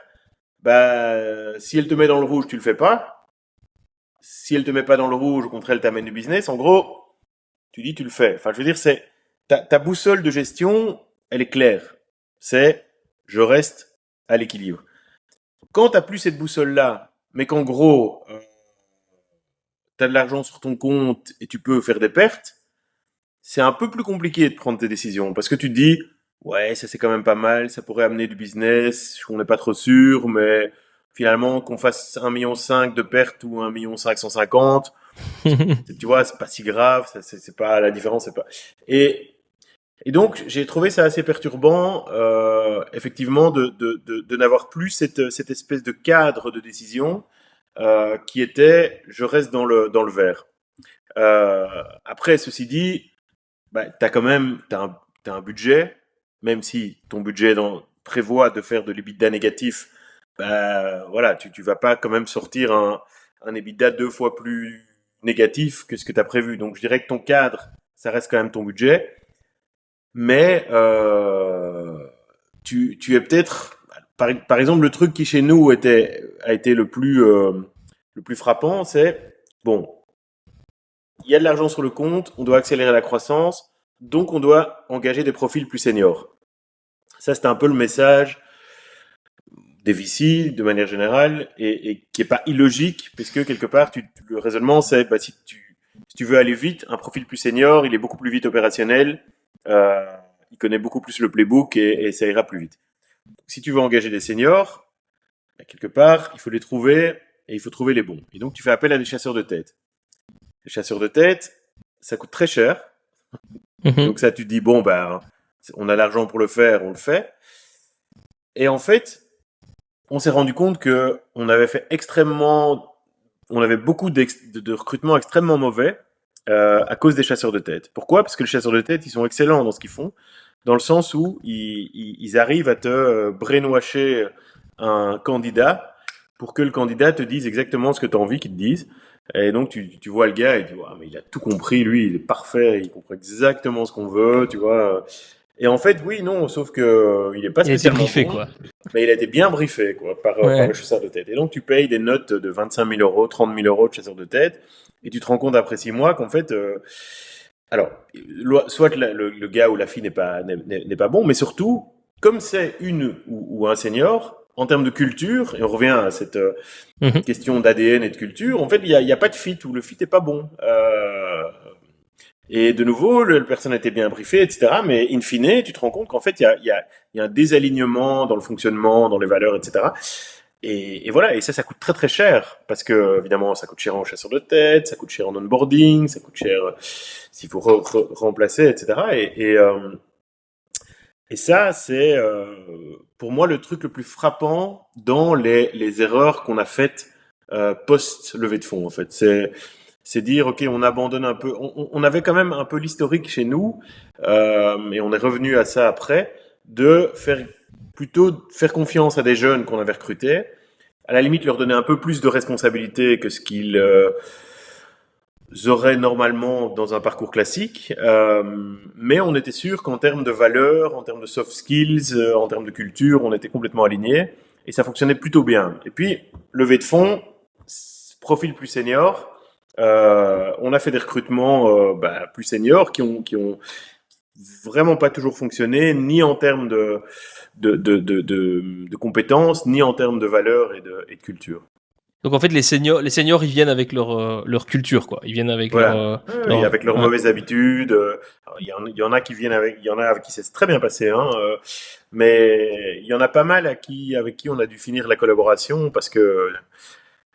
Bah, si elle te met dans le rouge, tu le fais pas. Si elle te met pas dans le rouge, au contraire, elle t'amène du business. En gros, tu dis, tu le fais. Enfin, je veux dire, c'est ta boussole de gestion, elle est claire. C'est je reste à l'équilibre. Quand t'as plus cette boussole-là, mais qu'en gros, t'as de l'argent sur ton compte et tu peux faire des pertes, c'est un peu plus compliqué de prendre tes décisions parce que tu te dis, ouais, ça c'est quand même pas mal, ça pourrait amener du business, on n'est pas trop sûr, mais finalement, qu'on fasse 1,5 million de pertes ou 1,5 million, tu vois, c'est pas si grave, c'est pas la différence, c'est pas. Et donc, j'ai trouvé ça assez perturbant, effectivement, de n'avoir plus cette espèce de cadre de décision qui était, je reste dans le vert. Après, ceci dit, bah, t'as un budget, même si ton budget prévoit de faire de l'EBITDA négatif, bah, voilà, tu vas pas quand même sortir un EBITDA 2 fois plus négatif que ce que tu as prévu. Donc, je dirais que ton cadre, ça reste quand même ton budget, mais tu es peut-être, par exemple, le truc qui chez nous a été le plus frappant, c'est, bon, il y a de l'argent sur le compte, on doit accélérer la croissance, donc on doit engager des profils plus seniors. Ça, c'était un peu le message des VC de manière générale et qui est pas illogique, puisque quelque part, le raisonnement, c'est bah, si tu veux aller vite, un profil plus senior, il est beaucoup plus vite opérationnel, il connaît beaucoup plus le playbook et ça ira plus vite. Donc, si tu veux engager des seniors, bah, quelque part, il faut les trouver et il faut trouver les bons. Et donc, tu fais appel à des chasseurs de tête. Les chasseurs de tête, ça coûte très cher. Donc ça, tu te dis, bon, ben, on a l'argent pour le faire, on le fait. Et en fait, on s'est rendu compte que on avait beaucoup de recrutements extrêmement mauvais à cause des chasseurs de tête. Pourquoi? Parce que les chasseurs de tête, ils sont excellents dans ce qu'ils font, dans le sens où ils arrivent à te brainwasher un candidat pour que le candidat te dise exactement ce que tu as envie qu'il te dise. Et donc, tu vois le gars et tu vois, mais il a tout compris, lui, il est parfait, il comprend exactement ce qu'on veut, tu vois. Et en fait, oui, non, sauf que il est pas Il a été spécialement briefé, bon, quoi. mais il a été bien briefé, quoi, par Ouais. le chasseur de tête. Et donc, tu payes des notes de 25 000 euros, 30 000 euros de chasseur de tête, et tu te rends compte après 6 mois qu'en fait, alors, soit le gars ou la fille n'est pas bon, mais surtout, comme c'est une ou un senior, en termes de culture, et on revient à cette question d'ADN et de culture, en fait, il y a pas de fit, ou le fit est pas bon. Et de nouveau, la personne a été bien briefée, etc. Mais in fine, tu te rends compte qu'en fait, il y a un désalignement dans le fonctionnement, dans les valeurs, etc. Et voilà, et ça coûte très très cher, parce que évidemment, ça coûte cher en chasseur de tête, ça coûte cher en onboarding, ça coûte cher s'il faut remplacer, etc. Et ça, c'est pour moi le truc le plus frappant dans les erreurs qu'on a faites post-levée de fonds, en fait. C'est dire, ok, on abandonne un peu. On avait quand même un peu l'historique chez nous, et on est revenu à ça après, de plutôt faire confiance à des jeunes qu'on avait recrutés, à la limite leur donner un peu plus de responsabilité que ce qu'ils auraient normalement dans un parcours classique, mais on était sûr qu'en termes de valeurs, en termes de soft skills, en termes de culture, on était complètement alignés, et ça fonctionnait plutôt bien. Et puis, levée de fonds, profil plus senior, on a fait des recrutements plus seniors qui ont vraiment pas toujours fonctionné, ni en termes de compétences, ni en termes de valeurs et de culture. Donc en fait, les seniors, ils viennent avec leur culture, quoi. Ils viennent avec Voilà. Et avec leurs ouais. mauvaises habitudes. Il y en a qui viennent avec, il y en a avec qui c'est très bien passé, hein, mais il y en a pas mal avec qui on a dû finir la collaboration parce que,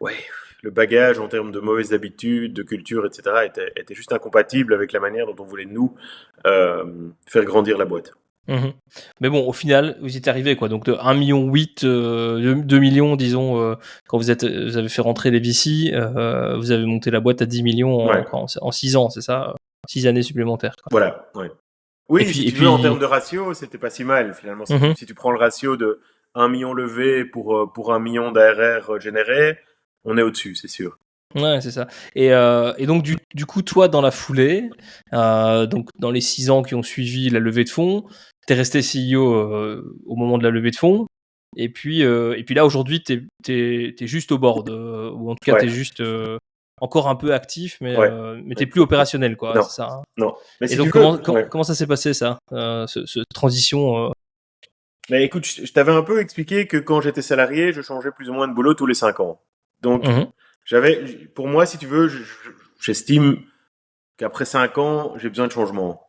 ouais, le bagage en termes de mauvaises habitudes, de culture, etc., était juste incompatible avec la manière dont on voulait, nous, faire grandir la boîte. Mhm. Mais bon, au final, vous y êtes arrivé, quoi. Donc, de 1,8 million, 2 millions, disons, quand vous avez fait rentrer les VC, vous avez monté la boîte à 10 millions en 6 ans, c'est ça? 6 années supplémentaires, quoi. Voilà, ouais. Oui, si tu veux, en termes de ratio, c'était pas si mal, finalement. Si tu prends le ratio de 1 million levé pour 1 million d'ARR généré, on est au-dessus, c'est sûr. Ouais, c'est ça. Et donc, du coup, toi, dans la foulée, donc dans les 6 ans qui ont suivi la levée de fonds, t'es resté CEO au moment de la levée de fonds. Et puis là, aujourd'hui, t'es juste au board, ou en tout cas, t'es juste encore un peu actif, mais t'es plus opérationnel, quoi. Non, c'est ça, hein. non. Mais et donc, comment ça s'est passé, ça, cette transition Mais écoute, je t'avais un peu expliqué que quand j'étais salarié, je changeais plus ou moins de boulot tous les 5 ans. Donc, pour moi, si tu veux, j'estime qu'après 5 ans, j'ai besoin de changement.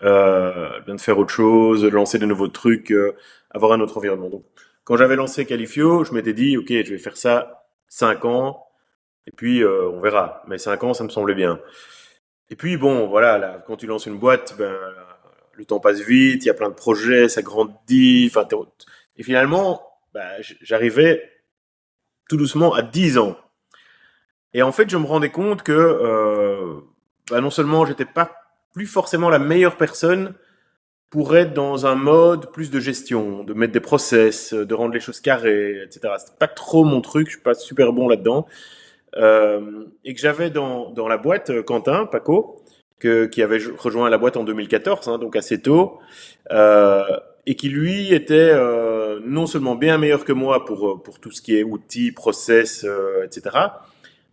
Besoin de faire autre chose, de lancer de nouveaux trucs, avoir un autre environnement. Donc, quand j'avais lancé Qualifio, je m'étais dit, ok, je vais faire ça 5 ans, et puis on verra. Mais 5 ans, ça me semblait bien. Et puis bon, voilà, là, quand tu lances une boîte, ben, le temps passe vite, il y a plein de projets, ça grandit. Et finalement, ben, j'arrivais tout doucement à 10 ans. Et en fait, je me rendais compte que ben, non seulement j'étais pas plus forcément la meilleure personne pour être dans un mode plus de gestion, de mettre des process, de rendre les choses carrées, etc. C'était pas trop mon truc, je suis pas super bon là-dedans. Et que j'avais dans la boîte Quentin Paco, qui avait rejoint la boîte en 2014, hein, donc assez tôt, et qui lui était non seulement bien meilleur que moi pour tout ce qui est outils, process, etc.,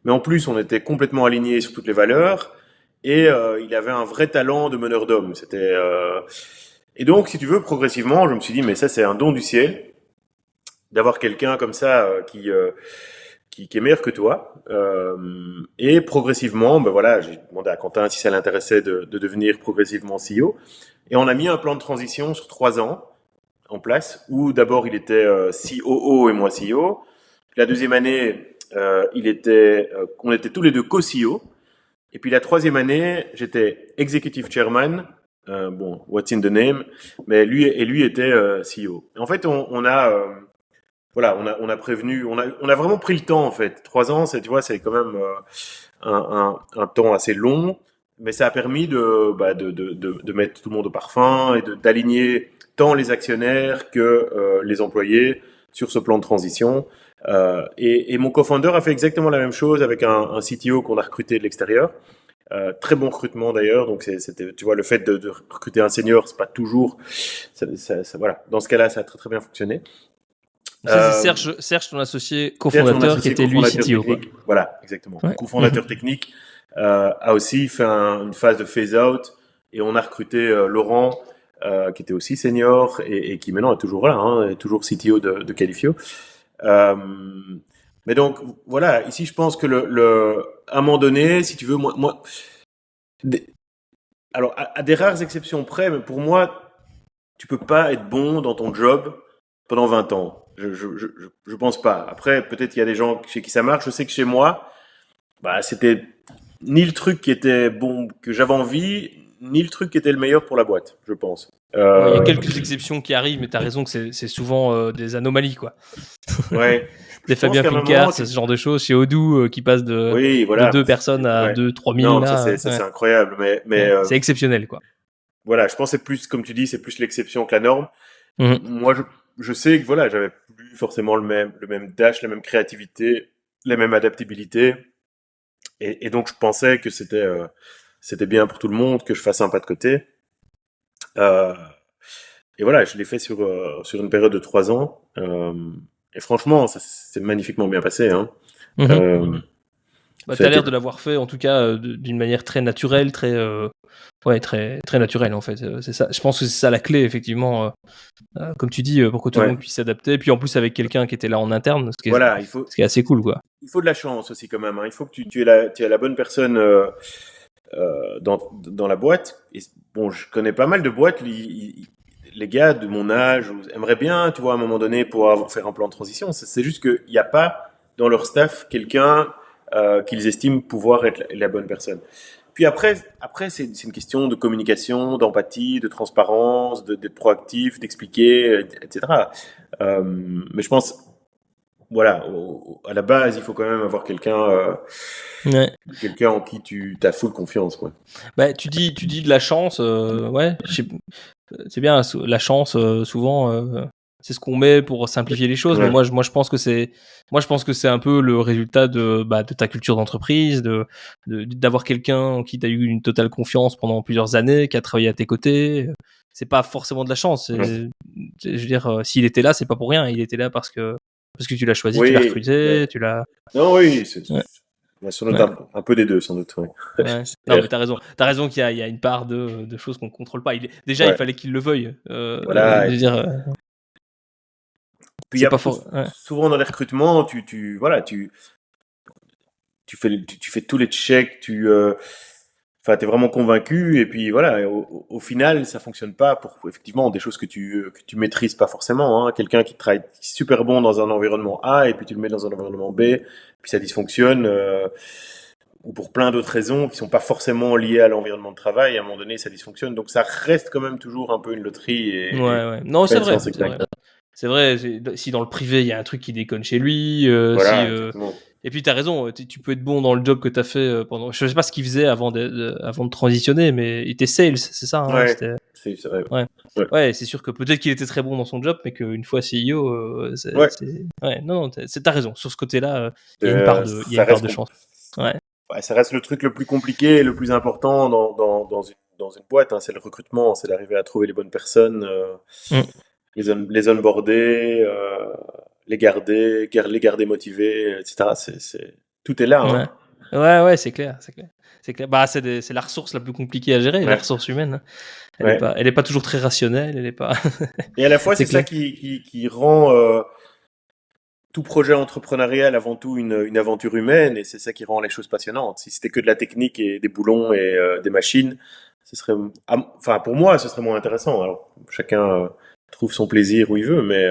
mais en plus on était complètement alignés sur toutes les valeurs, et il avait un vrai talent de meneur d'hommes. Et donc, si tu veux, progressivement, je me suis dit, mais ça c'est un don du ciel, d'avoir quelqu'un comme ça qui est meilleur que toi. Et progressivement, ben voilà, j'ai demandé à Quentin si ça l'intéressait de devenir progressivement CEO. Et on a mis un plan de transition sur 3 ans en place, où d'abord il était COO et moi CEO. La deuxième année, on était tous les deux co-CEO. Et puis la troisième année, j'étais executive chairman. Bon, what's in the name, mais lui était CEO. En fait, on a prévenu, on a vraiment pris le temps en fait. 3 ans, tu vois, c'est quand même un temps assez long, mais ça a permis de mettre tout le monde au parfum et d'aligner tant les actionnaires que les employés sur ce plan de transition. Et mon co-founder a fait exactement la même chose avec un CTO qu'on a recruté de l'extérieur. Très bon recrutement d'ailleurs, donc c'était, tu vois, le fait de recruter un senior, c'est pas toujours, voilà. Dans ce cas-là, ça a très très bien fonctionné. C'est Serge, ton associé cofondateur, qui était lui CTO. Voilà, exactement. Ouais. Cofondateur technique a aussi fait une phase de phase-out, et on a recruté Laurent, qui était aussi senior et qui maintenant est toujours là, hein, est toujours CTO de Qualifio. Mais donc voilà, ici je pense que à un moment donné, si tu veux, moi alors à des rares exceptions près, mais pour moi, tu peux pas être bon dans ton job pendant 20 ans. Je pense pas. Après, peut-être qu'il y a des gens chez qui ça marche. Je sais que chez moi, bah, c'était ni le truc qui était bon, que j'avais envie, ni le truc qui était le meilleur pour la boîte, je pense. Il y a quelques exceptions qui arrivent, mais tu as raison que c'est souvent des anomalies, quoi. Ouais. Des Fabien Pincard, ce genre de choses. Chez Odoo, qui passe de 2 personnes à 2-3 000. Non, ça c'est incroyable. Mais c'est exceptionnel, quoi. Voilà, je pense que c'est plus, comme tu dis, c'est plus l'exception que la norme. Moi, je sais que voilà, j'avais plus forcément le même dash, la même créativité, la même adaptabilité. Et donc, je pensais que c'était bien pour tout le monde que je fasse un pas de côté. Et voilà, je l'ai fait sur une période de 3 ans. Et franchement, ça s'est magnifiquement bien passé. Hein. T'as l'air de l'avoir fait, en tout cas, d'une manière très naturelle, très très naturelle, en fait. C'est ça. Je pense que c'est ça la clé, effectivement. Comme tu dis, pour que tout le monde puisse s'adapter. Et puis en plus, avec quelqu'un qui était là en interne, ce qui est assez cool, quoi. Il faut de la chance aussi, quand même. Hein. Il faut que tu aies la bonne personne dans la boîte. Et bon, je connais pas mal de boîtes. Les gars de mon âge aimeraient bien, tu vois, à un moment donné, faire un plan de transition. C'est juste qu'il n'y a pas dans leur staff quelqu'un qu'ils estiment pouvoir être la bonne personne. Puis après c'est une question de communication, d'empathie, de transparence, d'être proactif, d'expliquer, etc. Mais je pense, voilà, à la base, il faut quand même avoir Ouais. quelqu'un en qui tu as full confiance, quoi. Bah, tu dis de la chance, ouais, c'est bien, la chance, souvent, c'est ce qu'on met pour simplifier les choses, mais Ouais. moi je pense que c'est un peu le résultat de ta culture d'entreprise, d'avoir quelqu'un en qui tu as eu une totale confiance pendant plusieurs années, qui a travaillé à tes côtés. C'est pas forcément de la chance. Ouais. Je veux dire, s'il était là, c'est pas pour rien. Il était là parce que tu l'as choisi, tu l'as Oui, recruté, ouais. tu l'as. Non, oui, Ouais, il y a sans doute ouais. un peu des deux, sans doute, ouais. Ouais. C'est Non, mais clair. t'as raison. T'as raison qu'il y a une part de choses qu'on contrôle pas. Déjà, il Ouais. fallait qu'il le veuille. Voilà. Je veux dire, Puis il y c'est a pas fort. Ouais. souvent dans les recrutements, voilà, tu fais tous les checks, enfin, t'es vraiment convaincu, et puis voilà, au final, ça fonctionne pas pour effectivement des choses que tu maîtrises pas forcément, hein. Quelqu'un qui travaille super bon dans un environnement A, et puis tu le mets dans un environnement B, puis ça dysfonctionne, ou pour plein d'autres raisons qui sont pas forcément liées à l'environnement de travail, à un moment donné, ça dysfonctionne. Donc ça reste quand même toujours un peu une loterie Ouais, et ouais. Non, pas c'est une vrai. science C'est vrai. exacte. C'est vrai. Si dans le privé, il y a un truc qui déconne chez lui, si. Voilà, exactement. Et puis, t'as raison. Tu peux être bon dans le job que t'as fait pendant. Je sais pas ce qu'il faisait avant de transitionner, mais il était sales, c'est ça, hein, Ouais, c'était. c'est vrai. Ouais. Ouais. Ouais, c'est sûr que peut-être qu'il était très bon dans son job, mais qu'une fois CEO, Ouais. ouais, non, t'as raison. Sur ce côté-là, il y a une part il y a Ça une part reste de chance. Ouais. ouais, ça reste le truc le plus compliqué et le plus important dans une boîte, hein, c'est le recrutement, c'est d'arriver à trouver les bonnes personnes, Mm. les onboarder, les garder motivés, etc. Tout est là, hein. Ouais. Ouais, c'est clair, c'est clair. C'est clair. Bah, c'est la ressource la plus compliquée à gérer, la Ouais, ressource humaine, hein. ouais. Elle est pas toujours très rationnelle, elle est pas. Et à la fois, C'est c'est ça clair. qui rend tout projet entrepreneurial avant tout une aventure humaine, et c'est ça qui rend les choses passionnantes. Si c'était que de la technique et des boulons et des machines, ce serait, enfin pour moi, ce serait moins intéressant. Alors chacun trouve son plaisir où il veut, mais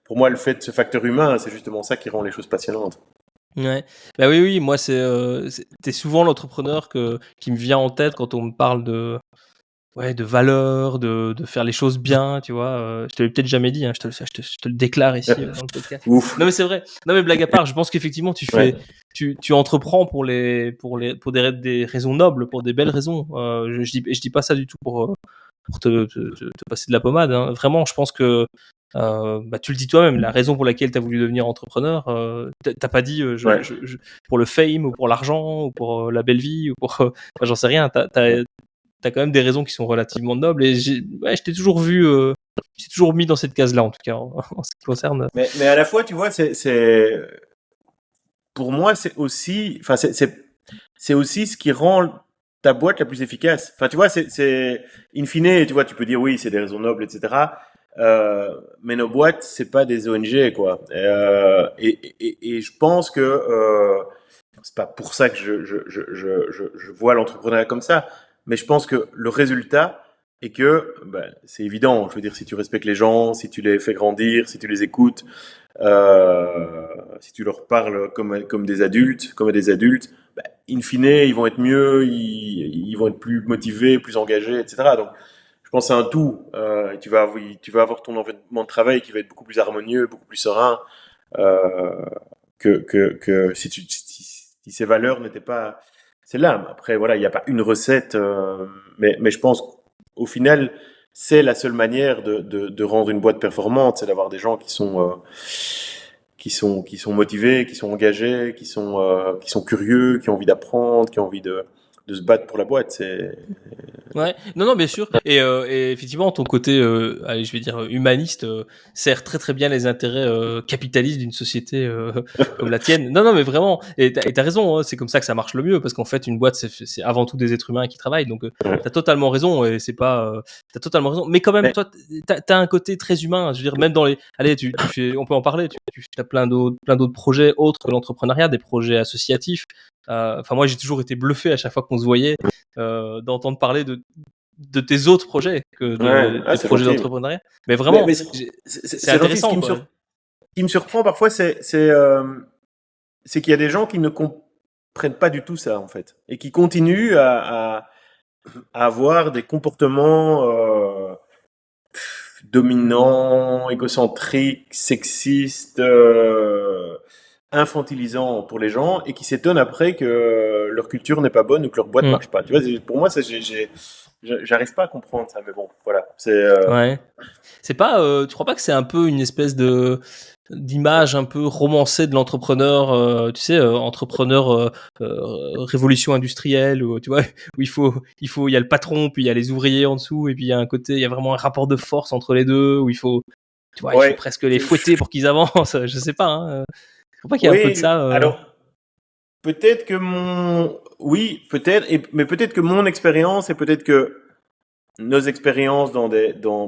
pour moi, le fait de ce facteur humain, c'est justement ça qui rend les choses passionnantes. Ouais. Bah oui, moi t'es souvent l'entrepreneur qui me vient en tête quand on me parle de valeurs, de faire les choses bien, tu vois. Je te l'ai peut-être jamais dit, hein, je te le déclare ici dans le podcast. Ouf. Non mais c'est vrai. Non mais blague à part, je pense qu'effectivement Ouais. tu entreprends pour des raisons nobles, pour des belles raisons. Je dis pas ça du tout pour te passer de la pommade, hein. Vraiment, je pense que bah, tu le dis toi-même, la raison pour laquelle tu as voulu devenir entrepreneur, t'as pas dit Ouais. pour le fame ou pour l'argent ou pour la belle vie ou pour enfin, j'en sais rien. T'as quand même des raisons qui sont relativement nobles et je t'ai toujours vu, j'ai toujours mis dans cette case-là en tout cas en ce qui concerne. Mais à la fois, tu vois, pour moi, c'est aussi, enfin, c'est aussi ce qui rend ta boîte la plus efficace. Enfin, tu vois, in fine, tu vois, tu peux dire oui, c'est des raisons nobles, etc. Mais nos boîtes, c'est pas des ONG, quoi. Et je pense que c'est pas pour ça que je vois l'entrepreneuriat comme ça, mais je pense que le résultat est que, ben, c'est évident. Je veux dire, si tu respectes les gens, si tu les fais grandir, si tu les écoutes, si tu leur parles comme à des adultes, bah, in fine, ils vont être mieux, ils vont être plus motivés, plus engagés, etc. Donc, je pense que c'est un tout. Tu vas avoir ton environnement de travail qui va être beaucoup plus harmonieux, beaucoup plus serein, euh, que si ces valeurs n'étaient pas. C'est là. Après, voilà, il n'y a pas une recette, mais je pense qu'au final, c'est la seule manière de rendre une boîte performante, c'est d'avoir des gens qui sont motivés, qui sont engagés, qui sont curieux, qui ont envie d'apprendre, qui ont envie de se battre pour la boîte. Ouais, non, bien sûr. Et effectivement, ton côté, allez, je vais dire humaniste, sert très très bien les intérêts capitalistes d'une société comme la tienne. Non, mais vraiment. Et t'as raison. Hein, c'est comme ça que ça marche le mieux, parce qu'en fait, une boîte, c'est avant tout des êtres humains qui travaillent. Donc, Ouais. t'as totalement raison. Et c'est pas, t'as totalement raison. Mais quand même, Mais, toi, t'as un côté très humain. Je veux dire, même dans les, allez, on peut en parler. Tu as plein d'autres projets autres que l'entrepreneuriat, des projets associatifs. Enfin, moi, j'ai toujours été bluffé à chaque fois qu'on se voyait d'entendre parler de tes autres projets que ouais, des c'est projets gentil. d'entrepreneuriat. Mais vraiment, Mais c'est c'est gentil. intéressant, quoi. Ce qui me surprend parfois, c'est qu'il y a des gens qui ne prennent pas du tout ça en fait et qui continuent à avoir des comportements dominants, égocentriques, sexistes, infantilisants pour les gens et qui s'étonnent après que leur culture n'est pas bonne ou que leur boîte marche pas. Tu vois, pour moi, j'arrive pas à comprendre ça, mais bon, voilà. Ouais. C'est pas, tu crois pas que c'est un peu une espèce d'image un peu romancée de l'entrepreneur, tu sais, entrepreneur révolution industrielle, où tu vois, où il y a le patron, puis il y a les ouvriers en dessous, et puis il y a vraiment un rapport de force entre les deux, où il faut presque les fouetter pour qu'ils avancent. Je sais pas. Je crois pas qu'il y a un peu de ça. Alors, peut-être que oui, peut-être, mais peut-être que mon expérience et peut-être que nos expériences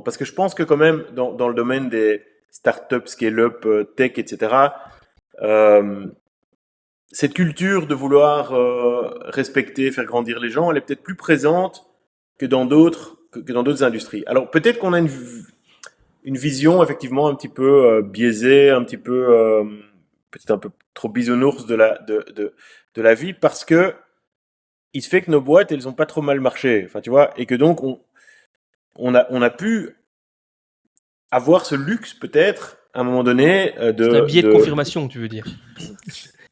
parce que je pense que quand même dans le domaine des startups, scale-up, tech, etc. Cette culture de vouloir respecter, faire grandir les gens, elle est peut-être plus présente que dans d'autres industries. Alors peut-être qu'on a une vision effectivement un petit peu biaisée, un petit peu peut-être un peu trop bisounours de la vie parce que il se fait que nos boîtes elles ont pas trop mal marché, enfin tu vois, et que donc on a pu avoir ce luxe peut-être à un moment donné c'est un biais de confirmation, tu veux dire.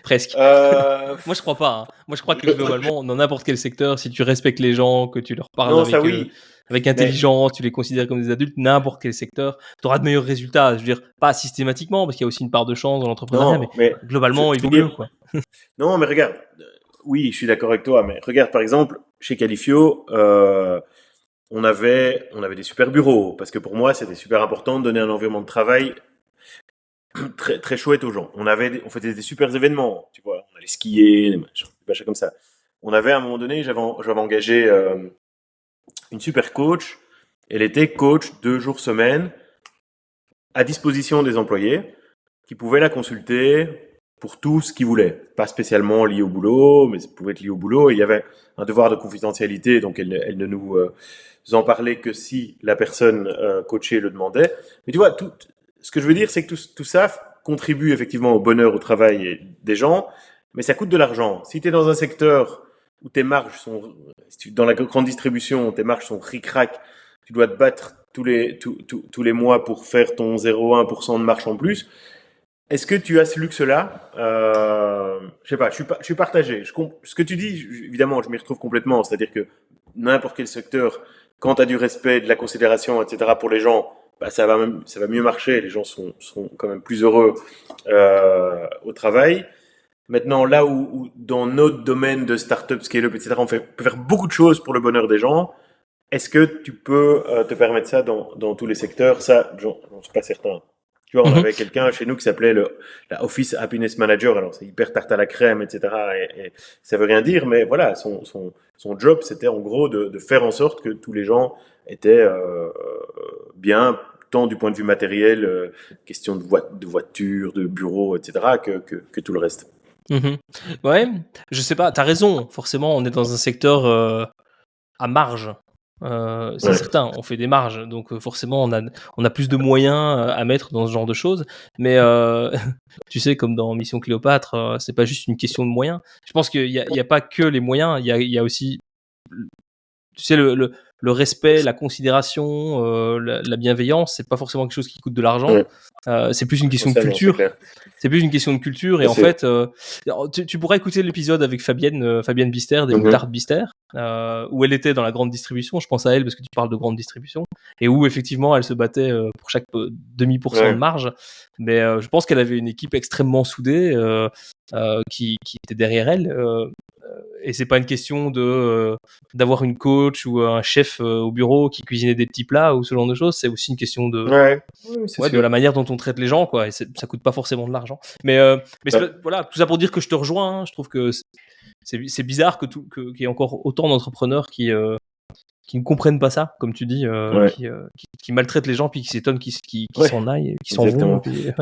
Presque. Moi, je crois pas. Hein. Moi, je crois que globalement, dans n'importe quel secteur, si tu respectes les gens, que tu leur parles avec intelligence, tu les considères comme des adultes, n'importe quel secteur, tu auras de meilleurs résultats. Je veux dire, pas systématiquement, parce qu'il y a aussi une part de chance dans l'entrepreneuriat, mais globalement, il vaut mieux, quoi. Non, mais regarde, oui, je suis d'accord avec toi, mais regarde, par exemple, chez Qualifio, on avait des super bureaux, parce que pour moi, c'était super important de donner un environnement de travail très, très chouette aux gens. On faisait des super événements, tu vois, on allait skier, des machins comme ça. On avait à un moment donné, j'avais engagé une super coach. Elle était coach 2 jours semaine à disposition des employés qui pouvaient la consulter pour tout ce qu'ils voulaient. Pas spécialement lié au boulot, mais ça pouvait être lié au boulot. Et il y avait un devoir de confidentialité, donc elle ne nous en parlait que si la personne coachée le demandait. Mais tu vois, ce que je veux dire, c'est que tout ça contribue effectivement au bonheur au travail des gens, mais ça coûte de l'argent. Si tu es dans un secteur où tes marges sont, dans la grande distribution, tes marges sont ric-rac, tu dois te battre tous les mois pour faire ton 0,1% de marge en plus. Est-ce que tu as ce luxe-là? Je sais pas, je suis partagé. Ce que tu dis, évidemment, je m'y retrouve complètement. C'est-à-dire que n'importe quel secteur, quand tu as du respect, de la considération, etc. pour les gens, bah, ça va mieux marcher. Les gens sont quand même plus heureux au travail. Maintenant, là où dans notre domaine de start-up, scale-up, etc., on peut faire beaucoup de choses pour le bonheur des gens. Est-ce que tu peux te permettre ça dans tous les secteurs? Ça, j'en suis pas certain. Tu vois, on avait quelqu'un chez nous qui s'appelait la Office Happiness Manager. Alors, c'est hyper tarte à la crème, etc. Et ça veut rien dire, mais voilà, son job, c'était en gros de faire en sorte que tous les gens étaient bien, tant du point de vue matériel, question de voiture, de bureau, etc., que tout le reste. Ouais, je sais pas, t'as raison. Forcément, on est dans un secteur à marge. C'est certain, on fait des marges, donc forcément on a plus de moyens à mettre dans ce genre de choses. Mais tu sais, comme dans Mission Cléopâtre, c'est pas juste une question de moyens. Je pense qu'il y a pas que les moyens, il y a aussi, tu sais, le respect, la considération, la bienveillance. C'est pas forcément quelque chose qui coûte de l'argent. C'est plus une question de culture. C'est plus une question de culture. Et en fait, tu pourrais écouter l'épisode avec Fabienne Bister des Moutardes Bister, où elle était dans la grande distribution. Je pense à elle parce que tu parles de grande distribution, et où effectivement elle se battait pour chaque demi% de marge. Mais je pense qu'elle avait une équipe extrêmement soudée qui était derrière elle. Et c'est pas une question d'avoir une coach ou un chef au bureau qui cuisinait des petits plats ou ce genre de choses. C'est aussi une question de la manière dont on traite les gens, quoi. Et ça coûte pas forcément de l'argent. Mais voilà, tout ça pour dire que je te rejoins. Hein. Je trouve que c'est bizarre qu'il y ait encore autant d'entrepreneurs qui ne comprennent pas ça, comme tu dis, qui maltraitent les gens puis qui s'étonnent qu'ils s'en aillent, qu'ils s'en vont. Puis,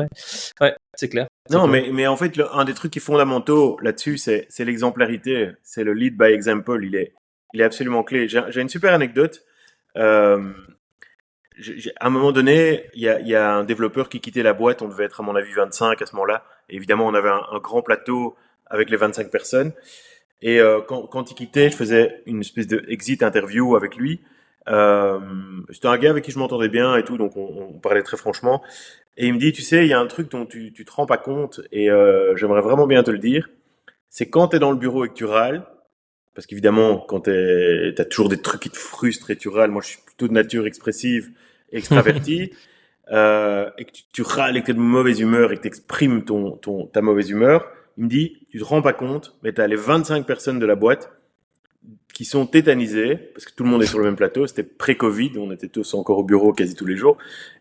c'est clair. Non, mais en fait, un des trucs qui est fondamentaux là-dessus, c'est l'exemplarité, c'est le lead by example. Il est absolument clé. J'ai une super anecdote. À un moment donné, il y a un développeur qui quittait la boîte. On devait être à mon avis 25 à ce moment-là. Et évidemment, on avait un grand plateau avec les 25 personnes. Et quand il quittait, je faisais une espèce de exit interview avec lui. C'était un gars avec qui je m'entendais bien et tout, donc on parlait très franchement. Et il me dit, tu sais, il y a un truc dont tu te rends pas compte, et j'aimerais vraiment bien te le dire. C'est quand tu es dans le bureau et que tu râles, parce qu'évidemment, quand t'as toujours des trucs qui te frustrent et tu râles, moi je suis plutôt de nature expressive et extravertie, et que tu râles et que tu es de mauvaise humeur et que tu exprimes ta mauvaise humeur, il me dit, tu te rends pas compte, mais tu as les 25 personnes de la boîte qui sont tétanisées, parce que tout le monde est sur le même plateau, c'était pré-Covid, on était tous encore au bureau quasi tous les jours,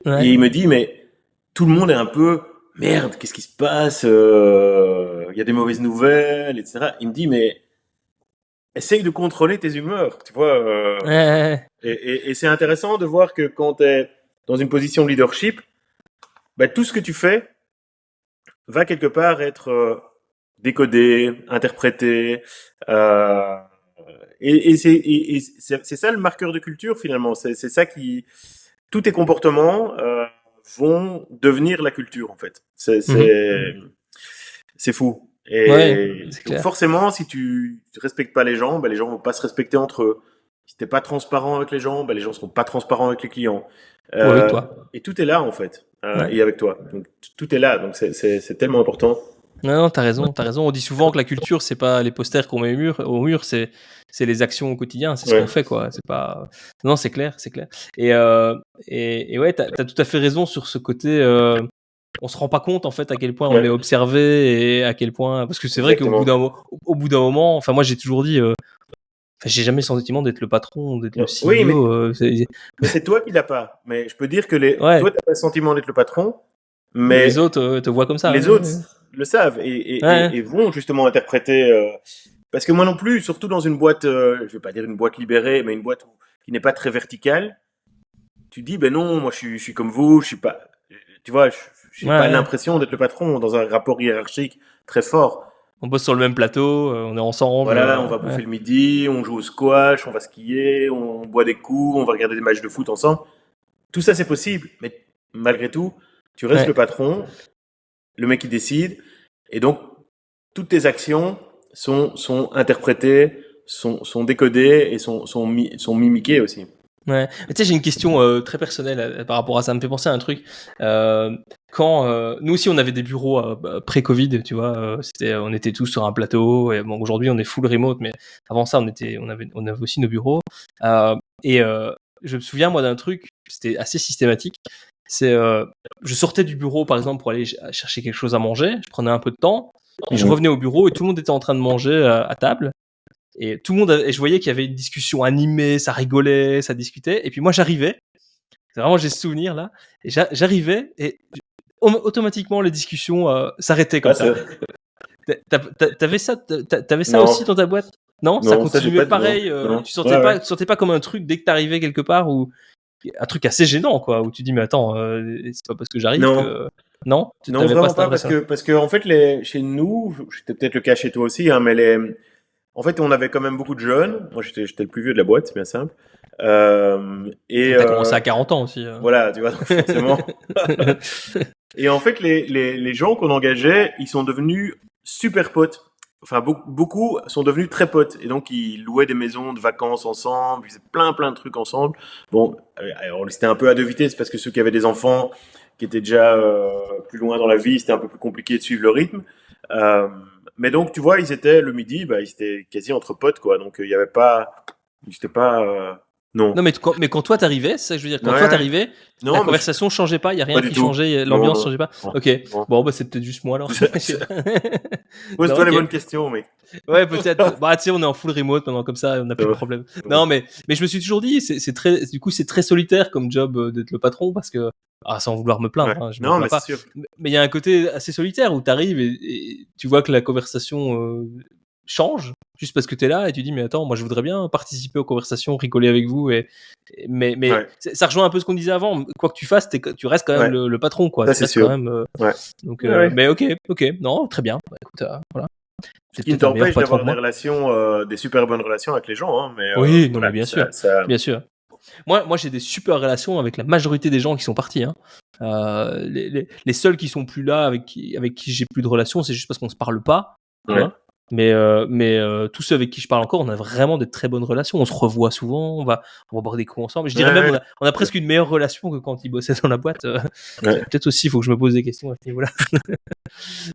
Ouais. et il me dit, mais tout le monde est un peu, merde, qu'est-ce qui se passe, il y a des mauvaises nouvelles, etc. Il me dit, mais essaye de contrôler tes humeurs, tu vois. Ouais. Et c'est intéressant de voir que quand tu es dans une position de leadership, bah, tout ce que tu fais va quelque part être décodé, interprété. Euh, c'est ça le marqueur de culture finalement. C'est ça qui... Tous tes comportements vont devenir la culture en fait. C'est fou. Ouais, c'est Donc clair. forcément, si tu respectes pas les gens, bah, les gens vont pas se respecter entre eux. Si t'es pas transparent avec les gens, bah, les gens seront pas transparents avec les clients. Ou avec toi. Et tout est là en fait, Ouais. et avec toi. Donc tout est là. Donc c'est tellement important. Non, non, t'as raison, t'as raison. On dit souvent que la culture, c'est pas les posters qu'on met au mur, c'est les actions au quotidien, c'est ce Ouais. qu'on fait, quoi. C'est pas. Non, c'est clair, c'est clair. Et ouais, t'as tout à fait raison sur ce côté. On se rend pas compte en fait à quel point on Ouais. est observé et à quel point. Parce que c'est vrai qu'au Exactement. bout d'un moment, enfin moi j'ai toujours dit. Enfin, j'ai jamais le sentiment d'être le patron, d'être le Non. Oui, mais, CEO. mais c'est toi qui l'as pas. Mais je peux dire que Ouais, toi, t'as pas le sentiment d'être le patron, mais les mais autres te voient comme ça. les autres le savent Ouais. et vont justement interpréter. Parce que moi non plus, surtout dans une boîte, je vais pas dire une boîte libérée, mais une boîte qui n'est pas très verticale, tu dis, ben non, moi je suis comme vous, je suis pas, tu vois, j'ai Ouais, pas ouais. l'impression d'être le patron dans un rapport hiérarchique très fort. On bosse sur le même plateau, on est ensemble. Voilà, on va Ouais. bouffer le midi, on joue au squash, on va skier, on boit des coups, on va regarder des matchs de foot ensemble. Tout ça c'est possible, mais malgré tout, tu restes Ouais. le patron, le mec qui décide, et donc toutes tes actions sont interprétées, sont décodées et sont mimiquées aussi. Ouais. Mais tu sais, j'ai une question très personnelle par rapport à ça. Ça me fait penser à un truc. Quand nous aussi, on avait des bureaux pré-Covid, tu vois. On était tous sur un plateau. Et bon, aujourd'hui, on est full remote, mais avant ça, on avait aussi nos bureaux. Et je me souviens moi d'un truc. C'était assez systématique. C'est, je sortais du bureau, par exemple, pour aller chercher quelque chose à manger. Je prenais un peu de temps. Et je revenais au bureau et tout le monde était en train de manger à table. Et tout le monde, et je voyais qu'il y avait une discussion animée, ça rigolait, ça discutait. Et puis moi, j'arrivais. C'est vraiment, j'ai ce souvenir là. Et j'arrivais et automatiquement, les discussions s'arrêtaient comme Ah, ça. c'est... T'avais ça, t'avais ça Non, aussi dans ta boîte? Non, ça non, ça j'ai continuait pas de... Non, pareil. non. Tu Ouais, ouais. sentais pas comme un truc dès que t'arrivais quelque part ou un truc assez gênant quoi, où tu dis mais attends, c'est pas parce que j'arrive Non, que non, non, t'avais pas vraiment cette pas, impression. parce que en fait, chez nous, c'était peut-être le cas chez toi aussi, hein, mais en fait, on avait quand même beaucoup de jeunes. Moi, j'étais le plus vieux de la boîte, c'est bien simple. Et T'as commencé à 40 ans aussi. voilà, tu vois, donc forcément. Et en fait, les gens qu'on engageait, ils sont devenus super potes. Enfin, beaucoup sont devenus très potes. Et donc, ils louaient des maisons de vacances ensemble, ils faisaient plein de trucs ensemble. Bon, alors, c'était un peu à deux vitesses parce que ceux qui avaient des enfants qui étaient déjà plus loin dans la vie, c'était un peu plus compliqué de suivre le rythme. Euh, mais donc, tu vois, ils étaient le midi, bah, ils étaient quasi entre potes, quoi. Donc, il y avait pas, j'étais pas, non. Non, mais quand toi t'arrivais, c'est ça que je veux dire. Quand toi Ouais, t'arrivais, la non, mais conversation changeait pas, il y a pas rien du qui tout. changeait, Non, l'ambiance non, changeait pas. non, Ok, non. bon, bah c'est peut-être juste moi alors. Non, Pose-toi les ok. bonnes questions, mec. Ouais, peut-être. Bah, tu sais, on est en full remote maintenant, comme ça, on n'a plus de problème. Non, mais je me suis toujours dit, du coup, c'est très solitaire comme job d'être le patron parce que, sans vouloir me plaindre, Ouais. hein, je me Non, plains mais c'est pas. sûr. Mais il y a un côté assez solitaire où t'arrives et tu vois que la conversation change juste parce que t'es là et tu dis, mais attends, moi je voudrais bien participer aux conversations, rigoler avec vous mais Ouais, ça rejoint un peu ce qu'on disait avant. Quoi que tu fasses, tu restes quand même ouais, le patron, quoi. ça Tu c'est restes quand sûr. même. Ouais. Donc, Ouais, ouais. mais ok, non, très bien. Bah, écoute, voilà. Ce C'est qui ne peut-être un meilleur t'empêche patron d'avoir que des moi. relations, des super bonnes relations avec les gens, hein, mais Oui, non, mais voilà, bien sûr, bien sûr. Moi, j'ai des super relations avec la majorité des gens qui sont partis. Hein. Les seuls qui sont plus là, avec qui j'ai plus de relations, c'est juste parce qu'on se parle pas. tu vois. Mais tous ceux avec qui je parle encore, on a vraiment de très bonnes relations. On se revoit souvent, on va boire des coups ensemble. Je dirais même, on a presque une meilleure relation que quand ils bossaient dans la boîte. Peut-être aussi, il faut que je me pose des questions à ce niveau-là.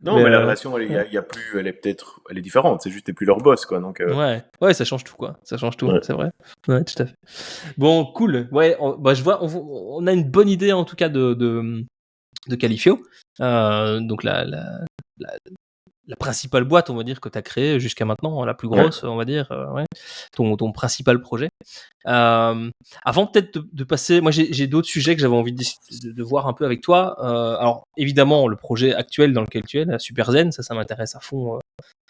Non, mais la relation, elle est différente. C'est juste, t'es plus leur boss, quoi. Donc, ouais, ça change tout, quoi. Ça change tout, c'est vrai. Ouais, tout à fait. Bon, cool. Ouais, je vois, on a une bonne idée en tout cas de Qualifio. Donc la principale boîte, on va dire, que tu as créée jusqu'à maintenant, la plus grosse, on va dire, ton principal projet. Avant peut-être de passer, moi j'ai d'autres sujets que j'avais envie de voir un peu avec toi. Alors évidemment, le projet actuel dans lequel tu es, la Super Zen, ça m'intéresse à fond.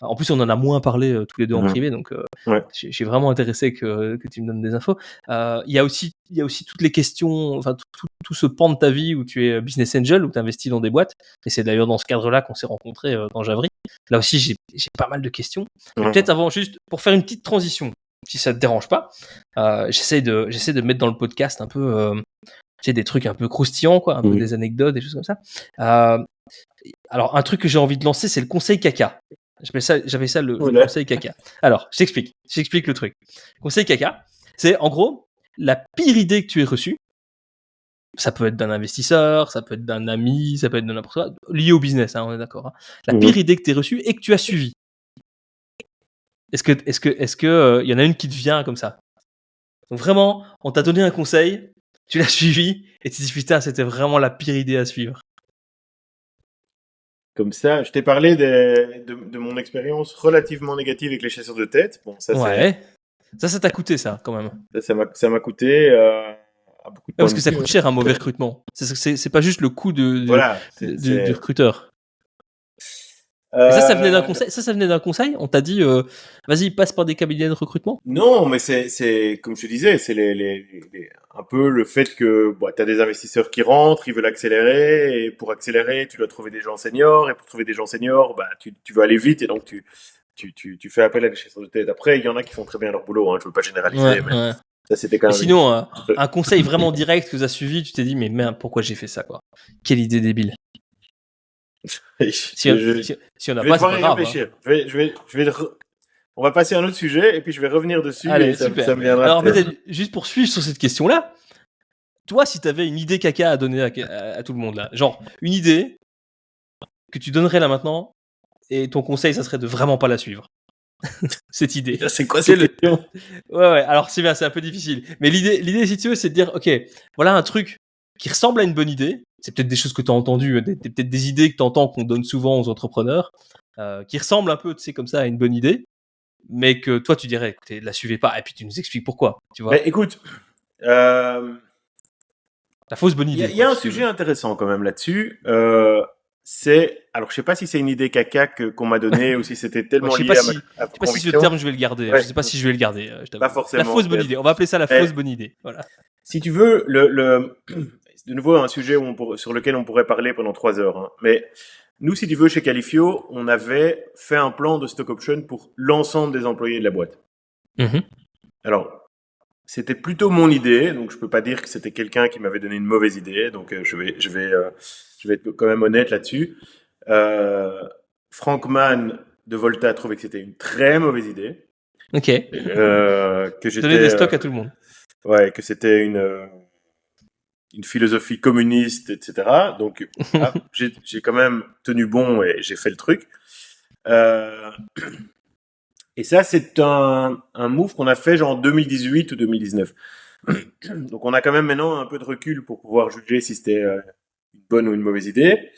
En plus, on en a moins parlé tous les deux en privé, donc je suis vraiment intéressé que tu me donnes des infos. Il y a aussi toutes les questions, enfin tout ce pan de ta vie où tu es business angel, où tu investis dans des boîtes. Et c'est d'ailleurs dans ce cadre-là qu'on s'est rencontrés dans Javry. Là aussi, j'ai pas mal de questions. Mais peut-être avant, juste pour faire une petite transition, si ça te dérange pas, j'essaie de mettre dans le podcast un peu, des trucs un peu croustillants, quoi, un peu des anecdotes, des choses comme ça. Alors, un truc que j'ai envie de lancer, c'est le conseil caca. J'avais ça le conseil caca. Alors, je t'explique le truc. Conseil caca, c'est en gros la pire idée que tu aies reçue. Ça peut être d'un investisseur, ça peut être d'un ami, ça peut être de n'importe quoi, lié au business, on est d'accord. La pire idée que tu as reçue et que tu as suivie. Est-ce que y en a une qui te vient comme ça? Donc vraiment, on t'a donné un conseil, tu l'as suivi et tu te dis putain, c'était vraiment la pire idée à suivre. Comme ça, je t'ai parlé de mon expérience relativement négative avec les chasseurs de tête. Bon, ça ça t'a coûté ça quand même. Ça m'a coûté. Parce que ça coûte cher un mauvais recrutement. C'est pas juste le coût du recruteur. Et ça venait d'un conseil. Ça venait d'un conseil. On t'a dit, vas-y, passe par des cabinets de recrutement. Non, mais c'est comme je te disais, c'est un peu le fait que t'as des investisseurs qui rentrent, ils veulent accélérer, et pour accélérer, tu dois trouver des gens seniors, et pour trouver des gens seniors, tu veux aller vite, et donc tu fais appel à des chasseurs de tête. Après, il y en a qui font très bien leur boulot. Je veux pas généraliser, mais ça c'était quand même. Sinon, un conseil vraiment direct que tu as suivi, tu t'es dit, mais merde, pourquoi j'ai fait ça, quoi? Quelle idée débile. Si on n'a pas, c'est pas grave. On va passer à un autre sujet et puis je vais revenir dessus. Allez, et ça me viendra. Alors peut-être juste pour suivre sur cette question-là, toi, si tu avais une idée caca à donner à tout le monde là, genre une idée que tu donnerais là maintenant, et ton conseil, ça serait de vraiment pas la suivre. Cette idée. C'est quoi cette question? Ouais. Alors c'est bien, c'est un peu difficile. Mais l'idée, si tu veux, c'est de dire, ok, voilà un truc qui ressemble à une bonne idée. C'est peut-être des choses que tu as entendues, peut-être des idées que tu entends qu'on donne souvent aux entrepreneurs, qui ressemblent un peu, tu sais, comme ça à une bonne idée, mais que toi tu dirais, écoutez, la suivez pas, et puis tu nous expliques pourquoi, tu vois. Mais écoute, la fausse bonne idée. Il y a un sujet intéressant quand même là-dessus. Alors je sais pas si c'est une idée caca qu'on m'a donnée ou si c'était tellement lié à ma conviction. Je sais pas si ce terme je vais le garder. Je sais pas si je vais le garder. Pas forcément. La fausse bonne idée. On va appeler ça la fausse bonne idée. Voilà. Si tu veux, de nouveau un sujet sur lequel on pourrait parler pendant 3 heures. Mais nous, si tu veux, chez Qualifio, on avait fait un plan de stock option pour l'ensemble des employés de la boîte. Alors, c'était plutôt mon idée, donc je peux pas dire que c'était quelqu'un qui m'avait donné une mauvaise idée. Donc je vais être quand même honnête là-dessus. Frank Mann de Volta a trouvé que c'était une très mauvaise idée. Ok. Que j'étais donner des stocks à tout le monde. Ouais, que c'était une philosophie communiste, etc. Donc, j'ai quand même tenu bon et j'ai fait le truc. Et ça, c'est un move qu'on a fait genre en 2018 ou 2019. Donc, on a quand même maintenant un peu de recul pour pouvoir juger si c'était une bonne ou une mauvaise idée.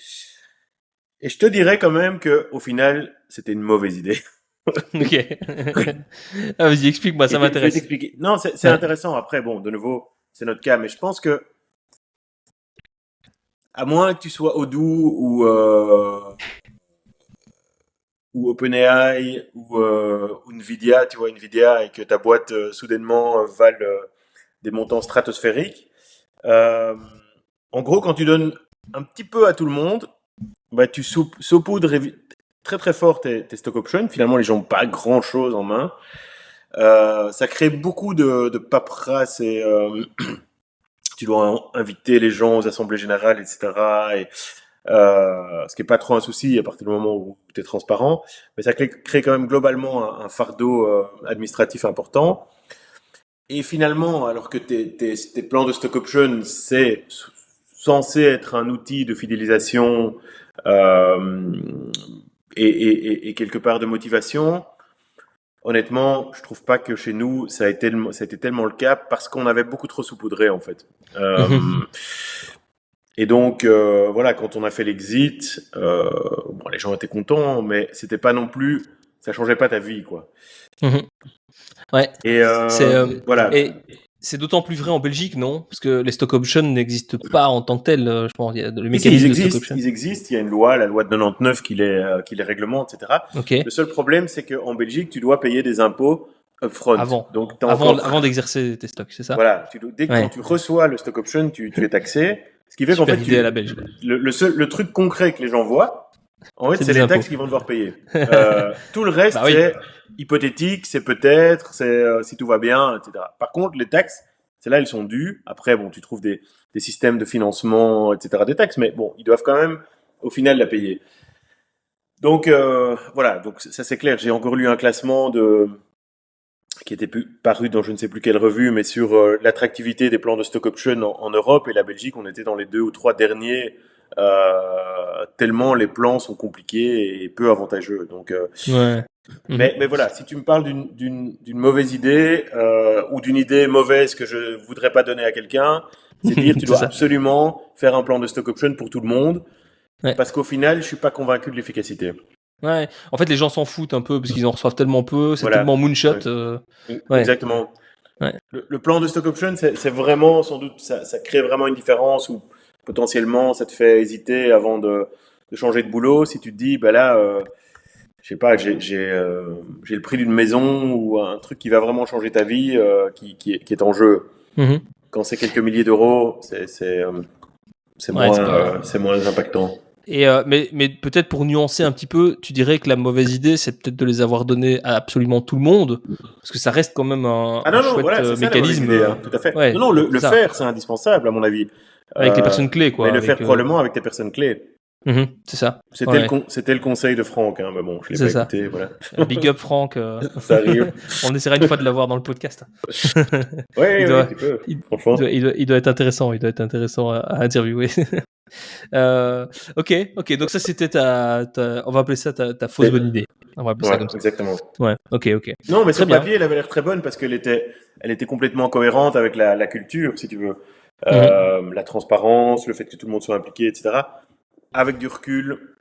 Et je te dirais quand même que au final, c'était une mauvaise idée. Ok. Vas-y, explique-moi, ça m'intéresse. Je vais t'expliquer. Non, c'est intéressant. Après, bon, de nouveau, c'est notre cas, mais je pense que à moins que tu sois Odoo ou OpenAI ou Nvidia, tu vois Nvidia, et que ta boîte soudainement vale des montants stratosphériques. En gros, quand tu donnes un petit peu à tout le monde, tu saupoudres très très fort tes stock options. Finalement, les gens n'ont pas grand chose en main. Ça crée beaucoup de paperasse et tu dois inviter les gens aux assemblées générales, etc. Et ce qui est pas trop un souci à partir du moment où tu es transparent, mais ça crée quand même globalement un fardeau administratif important. Et finalement, alors que tes plans de stock option, c'est censé être un outil de fidélisation euh, et quelque part de motivation, honnêtement, je trouve pas que chez nous, ça a été tellement le cas parce qu'on avait beaucoup trop saupoudré en fait. Et donc, voilà, quand on a fait l'exit, bon, les gens étaient contents, mais c'était pas non plus, ça changeait pas ta vie, quoi. Ouais. Et voilà. Et c'est d'autant plus vrai en Belgique, non? Parce que les stock options n'existent pas en tant que tels, je pense. Il y a le mécanisme de stock option. Ils existent. Il y a une loi, la loi de 99 qui les réglemente, etc. Okay. Le seul problème, c'est qu'en Belgique, tu dois payer des impôts upfront. Donc, avant d'exercer tes stocks, c'est ça? Voilà. Quand tu reçois le stock option, tu es taxé. Ce qui fait qu'en fait, à la Belgique. Le truc concret que les gens voient, en fait, c'est les taxes qu'ils vont devoir payer. Tout le reste, c'est hypothétique, c'est peut-être, c'est si tout va bien, etc. Par contre, les taxes, celles-là, elles sont dues. Après, bon, tu trouves des systèmes de financement, etc. des taxes, mais bon, ils doivent quand même, au final, la payer. Donc, voilà. Donc, ça, c'est clair. J'ai encore lu un classement qui était paru dans je ne sais plus quelle revue, mais sur l'attractivité des plans de stock option en Europe, et la Belgique, on était dans les 2 ou 3 derniers, tellement les plans sont compliqués et peu avantageux. Donc, mais voilà, si tu me parles d'une mauvaise idée ou d'une idée mauvaise que je voudrais pas donner à quelqu'un, c'est dire tu dois absolument faire un plan de stock option pour tout le monde, parce qu'au final, je suis pas convaincu de l'efficacité. Ouais, en fait, les gens s'en foutent un peu parce qu'ils en reçoivent tellement peu, c'est tellement moonshot. Exactement. Ouais. Le plan de stock option, c'est vraiment, sans doute, ça crée vraiment une différence où potentiellement ça te fait hésiter avant de changer de boulot. Si tu te dis, bah là, je sais pas, j'ai le prix d'une maison ou un truc qui va vraiment changer ta vie qui est en jeu. Quand c'est quelques milliers d'euros, c'est moins impactant. Et mais peut-être pour nuancer un petit peu, tu dirais que la mauvaise idée, c'est peut-être de les avoir donnés à absolument tout le monde, parce que ça reste quand même un chouette mécanisme. Ça, idée, tout à fait. Ouais, non, le faire, c'est indispensable à mon avis. Avec les personnes clés, quoi. Mais le faire probablement avec tes personnes clés. C'est ça. C'était le conseil de Franck, hein, mais bon, je l'ai pas écouté. Voilà. Big up Franck. Ça arrive. On essaiera une fois de l'avoir dans le podcast. Ouais, tu peux. Franchement. Il doit être intéressant. Il doit être intéressant à interviewer. Ok. Donc ça, c'était on va appeler ça ta fausse bonne idée. On va appeler ça comme ça. Exactement. Ouais. Ok. Non, mais sur le papier, elle avait l'air très bonne parce qu'elle était complètement cohérente avec la culture, si tu veux. La transparence, le fait que tout le monde soit impliqué, etc. Avec du recul,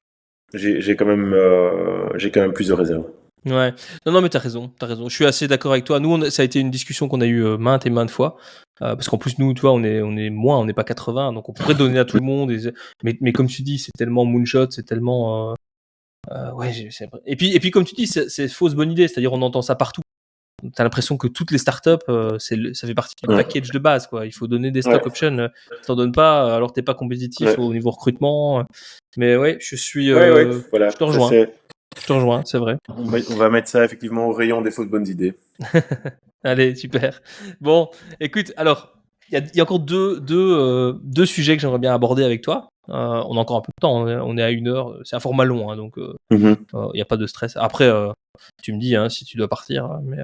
j'ai quand même plus de réserves. Ouais. Non, mais t'as raison. Je suis assez d'accord avec toi. Nous, ça a été une discussion qu'on a eue maintes et maintes fois. Parce qu'en plus, nous, tu vois, on est moins, on n'est pas 80, donc on pourrait donner à tout le monde. Mais comme tu dis, c'est tellement moonshot, c'est tellement. Et puis, comme tu dis, c'est fausse bonne idée. C'est-à-dire, on entend ça partout. T'as l'impression que toutes les startups, ça fait partie du package de base, quoi. Il faut donner des stock options. Si t'en donnes pas, alors t'es pas compétitif au niveau recrutement. Mais ouais, je suis. Voilà, je te rejoins. Je te rejoins, c'est vrai. On va mettre ça effectivement au rayon des fausses bonnes idées. Allez, super. Bon, écoute, alors, il y a encore deux sujets que j'aimerais bien aborder avec toi. On a encore un peu de temps, on est à 1 heure. C'est un format long, hein, donc il n'y a pas de stress. Après, tu me dis si tu dois partir, mais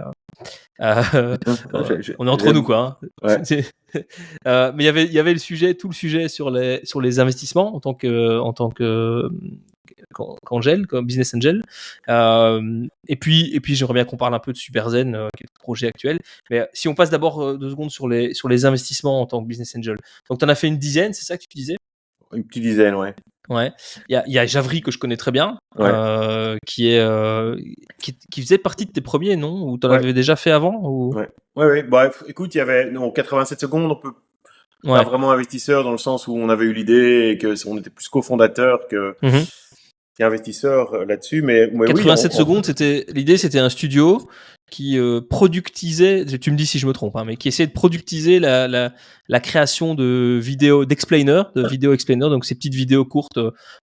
on est entre nous, quoi. Hein. Ouais. Mais il y avait tout le sujet sur les investissements en tant que Angel, comme business angel. Et puis j'aimerais bien qu'on parle un peu de Superzen, qui est le projet actuel. Mais si on passe d'abord 2 secondes sur les investissements en tant que business angel. Donc tu en as fait une dizaine, c'est ça que tu disais? Une petite dizaine, ouais. Ouais. Il y a Javri que je connais très bien, qui faisait partie de tes premiers, non? Ou tu en avais déjà fait avant ou... Ouais. Bref, écoute, il y avait 87 secondes, on peut pas vraiment investisseur dans le sens où on avait eu l'idée et que on était plus cofondateur qu'investisseur là-dessus, mais 87 secondes, l'idée c'était un studio productisait, tu me dis si je me trompe, mais qui essayait de productiser la création de vidéos d'explainer, de vidéo explainer, donc ces petites vidéos courtes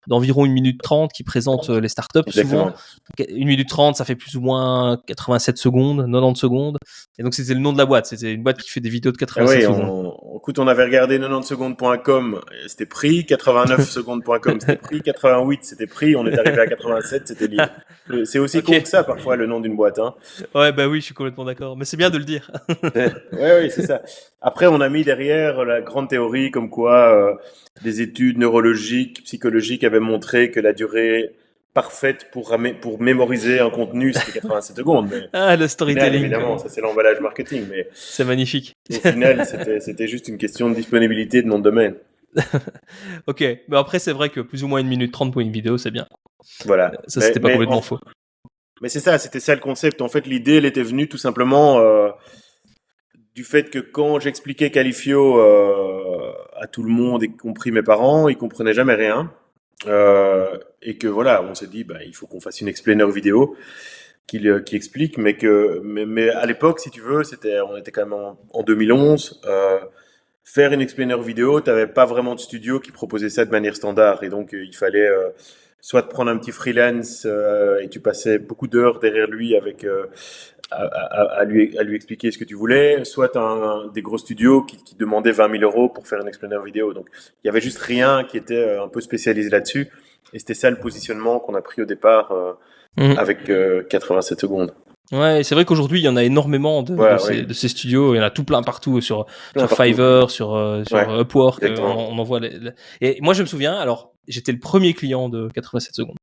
d'environ 1 minute 30 qui présentent les startups. Exactement. Souvent 1 minute 30, ça fait plus ou moins 87 secondes, 90 secondes. Et donc c'était le nom de la boîte, c'était une boîte qui fait des vidéos de 87 secondes. Écoute, on avait regardé 90secondes.com, c'était pris, 89secondes.com, c'était pris, 88, c'était pris, on est arrivé à 87, c'était libre. C'est aussi con que ça, parfois, le nom d'une boîte. Hein. Ouais, bah oui, je suis complètement d'accord. Mais c'est bien de le dire. Oui, c'est ça. Après, on a mis derrière la grande théorie comme quoi des études neurologiques, psychologiques avaient montré que la durée parfaite pour mémoriser un contenu, c'était 87 secondes. Mais le storytelling. Évidemment, ça c'est l'emballage marketing. Mais c'est magnifique. Au final, c'était juste une question de disponibilité de nom de domaine. Ok, mais après, c'est vrai que plus ou moins 1 minute 30 pour une vidéo, c'est bien. Voilà. Ça, c'était pas complètement faux. Mais c'est ça, c'était ça le concept. En fait, l'idée, elle était venue tout simplement du fait que quand j'expliquais Qualifio à tout le monde, y compris mes parents, ils comprenaient jamais rien. Et que voilà, on s'est dit, il faut qu'on fasse une explainer vidéo qui explique, mais à l'époque, si tu veux, on était quand même en 2011. Faire une explainer vidéo, t'avais pas vraiment de studio qui proposait ça de manière standard, et donc il fallait soit prendre un petit freelance et tu passais beaucoup d'heures derrière lui avec à lui expliquer ce que tu voulais, soit des gros studios qui demandaient 20 000 euros pour faire une explainer vidéo. Donc il y avait juste rien qui était un peu spécialisé là-dessus, et c'était ça le positionnement qu'on a pris au départ avec 87 secondes. Ouais, c'est vrai qu'aujourd'hui il y en a énormément de ces studios, il y en a tout plein partout sur Fiverr, sur Upwork, on en voit et moi je me souviens, alors j'étais le premier client de 87 secondes.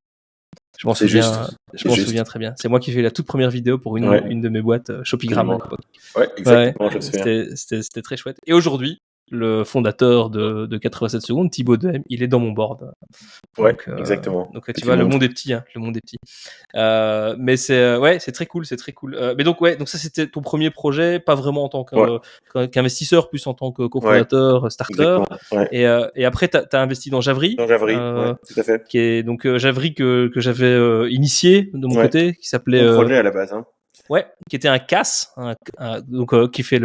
Je m'en souviens très bien. C'est moi qui ai fait la toute première vidéo pour une de mes boîtes, Shopigram à l'époque. Ouais, exactement, je me souviens. C'était très chouette. Et aujourd'hui, le fondateur de 87 secondes, Thibaut Dehem, il est dans mon board. Donc, exactement. Donc tu vois, le monde est petit, le monde est petit. Mais c'est très cool, c'est très cool. Mais donc ça c'était ton premier projet, pas vraiment en tant qu'investisseur, plus en tant que cofondateur, starter. Et après t'as investi dans Javry. Dans Javry, tout à fait. Qui est donc Javry que j'avais initié de mon côté, qui s'appelait. Un projet à la base, hein. Ouais, qui était un CAS, donc qui fait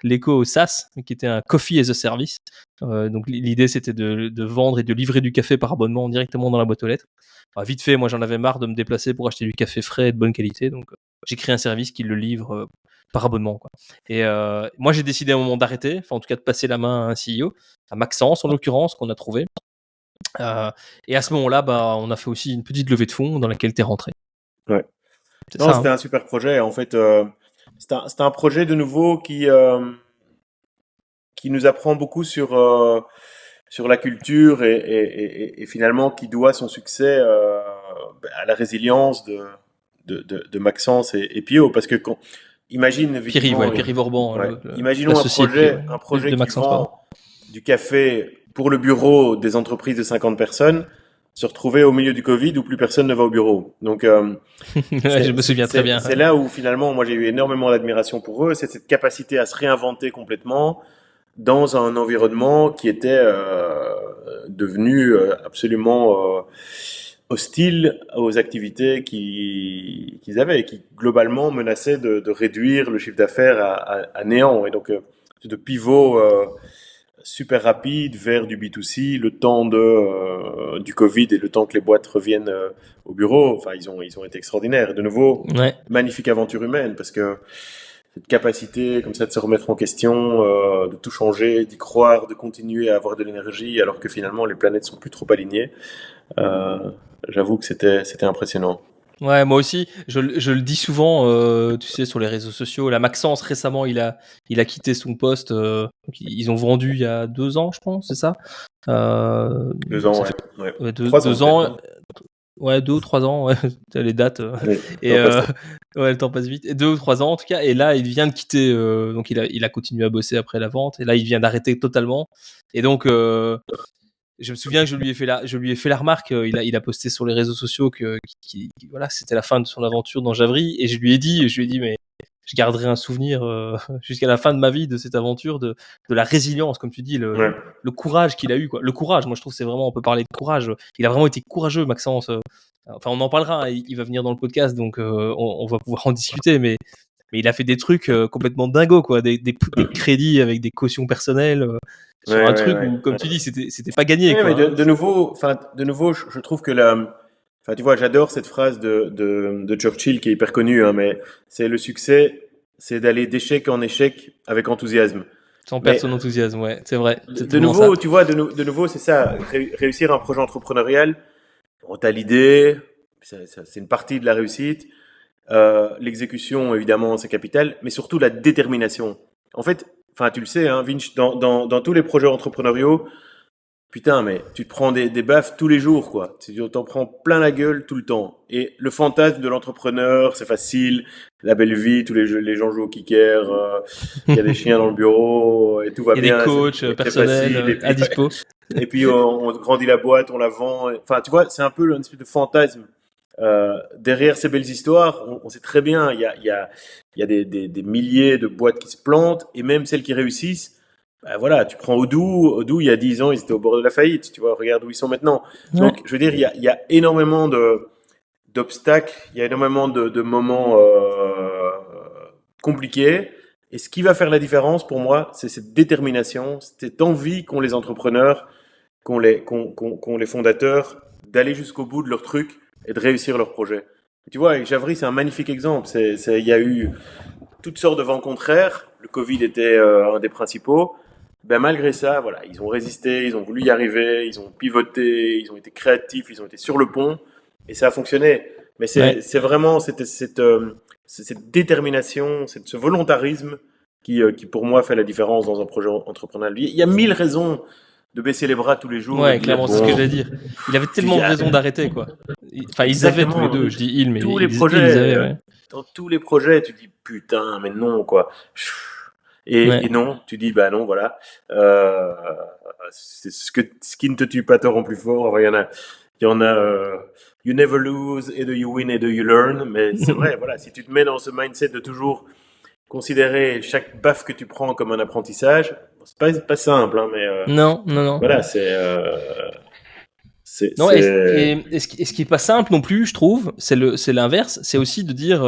l'écho au SaaS, qui était un Coffee as a Service. Donc l'idée c'était de vendre et de livrer du café par abonnement directement dans la boîte aux lettres. Vite fait, moi j'en avais marre de me déplacer pour acheter du café frais et de bonne qualité, donc j'ai créé un service qui le livre par abonnement, quoi. Et moi j'ai décidé à un moment d'arrêter, enfin en tout cas de passer la main à un CEO, à Maxence en l'occurrence, qu'on a trouvé. Et à ce moment-là, on a fait aussi une petite levée de fonds dans laquelle t'es rentré. Ouais. Non, c'était un super projet. En fait, c'était un projet de nouveau qui nous apprend beaucoup sur la culture et finalement qui doit son succès à la résilience de Maxence et Pio. Parce que imagine Pierre-Yves Orban. Imaginons un projet qui vend du café pour le bureau des entreprises de 50 personnes. Se retrouver au milieu du Covid où plus personne ne va au bureau. Donc, je me souviens très bien. C'est là où finalement, moi, j'ai eu énormément d'admiration pour eux. C'est cette capacité à se réinventer complètement dans un environnement qui était devenu absolument hostile aux activités qu'ils avaient et qui globalement menaçaient de réduire le chiffre d'affaires à néant. Et donc, de pivot super rapide vers du B2C, le temps du Covid et le temps que les boîtes reviennent au bureau. Enfin, ils ont été extraordinaires. Et de nouveau, magnifique aventure humaine, parce que cette capacité comme ça de se remettre en question, de tout changer, d'y croire, de continuer à avoir de l'énergie, alors que finalement les planètes sont plus trop alignées. J'avoue que c'était impressionnant. Ouais, moi aussi, je le dis souvent, tu sais, sur les réseaux sociaux. La Maxence, récemment, il a quitté son poste. Ils ont vendu il y a 2 ans, je pense, c'est ça 2 ans, ouais. 2 ans. Ouais, 2 ou 3 ans, ouais, les dates. Et le temps passe vite. Et 2 ou 3 ans en tout cas. Et là, il vient de quitter. Donc, il a continué à bosser après la vente. Et là, il vient d'arrêter totalement. Et donc, je me souviens que je lui ai fait la remarque. Il a posté sur les réseaux sociaux que voilà, c'était la fin de son aventure dans Javry. Et je lui ai dit, mais je garderai un souvenir jusqu'à la fin de ma vie de cette aventure, de la résilience, comme tu dis, le courage qu'il a eu, quoi. Le courage, moi je trouve c'est vraiment, on peut parler de courage. Il a vraiment été courageux, Maxence. Enfin, on en parlera. Hein, il va venir dans le podcast, donc on va pouvoir en discuter. Mais il a fait des trucs complètement dingos, quoi. Des crédits avec des cautions personnelles sur un truc où, comme tu dis, c'était pas gagné. Quoi, mais de nouveau, je trouve que tu vois, j'adore cette phrase de Churchill qui est hyper connue, hein, mais c'est le succès, c'est d'aller d'échec en échec avec enthousiasme. Sans perdre son enthousiasme, ouais, c'est vrai. De nouveau, tu vois, de nouveau, c'est ça. Réussir un projet entrepreneurial, bon, t'as l'idée, c'est une partie de la réussite. L'exécution, évidemment, c'est capital, mais surtout la détermination. En fait, enfin, tu le sais, hein, Vinch, dans tous les projets entrepreneuriaux, putain, mais tu te prends des baffes tous les jours, quoi. Tu t'en prends plein la gueule tout le temps. Et le fantasme de l'entrepreneur, c'est facile, la belle vie, les gens jouent au kicker, il y a des chiens dans le bureau, et tout va bien. Il y a des coachs personnels à dispo. Et puis on grandit la boîte, on la vend. Enfin, tu vois, c'est un peu une espèce de fantasme. Derrière ces belles histoires, on sait très bien, il y a des milliers de boîtes qui se plantent, et même celles qui réussissent. Bah voilà, tu prends Odoo, il y a 10 ans, ils étaient au bord de la faillite. Tu vois, regarde où ils sont maintenant. Ouais. Donc, je veux dire, il y a énormément d'obstacles, il y a énormément de moments compliqués. Et ce qui va faire la différence pour moi, c'est cette détermination, cette envie qu'ont les entrepreneurs, qu'ont les fondateurs, d'aller jusqu'au bout de leur truc et de réussir leur projet. Et tu vois, avec Javry, c'est un magnifique exemple. Il y a eu toutes sortes de vents contraires. Le Covid était un des principaux. Ben malgré ça, voilà, ils ont résisté, ils ont voulu y arriver, ils ont pivoté, ils ont été créatifs, ils ont été sur le pont, et ça a fonctionné. Mais c'est vraiment cette détermination, ce volontarisme qui pour moi fait la différence dans un projet entrepreneurial. Il y a 1000 raisons de baisser les bras tous les jours. Ouais, clairement, c'est ce que j'allais dire. Il avait tellement de raisons d'arrêter, quoi. Enfin, ils avaient tous les deux, je dis ils, mais tous les projets, ils avaient, ouais. Dans tous les projets, tu dis putain, mais non, quoi. Et non, tu dis bah non, voilà. C'est ce qui ne te tue pas te rend plus fort. Enfin, il y en a. You never lose, either you win, either you learn. Mais c'est vrai, voilà. Si tu te mets dans ce mindset de toujours considérer chaque baffe que tu prends comme un apprentissage, c'est pas simple, hein, mais. Non. Voilà, c'est. Non, et ce qui est pas simple non plus, je trouve, c'est l'inverse. C'est aussi de dire,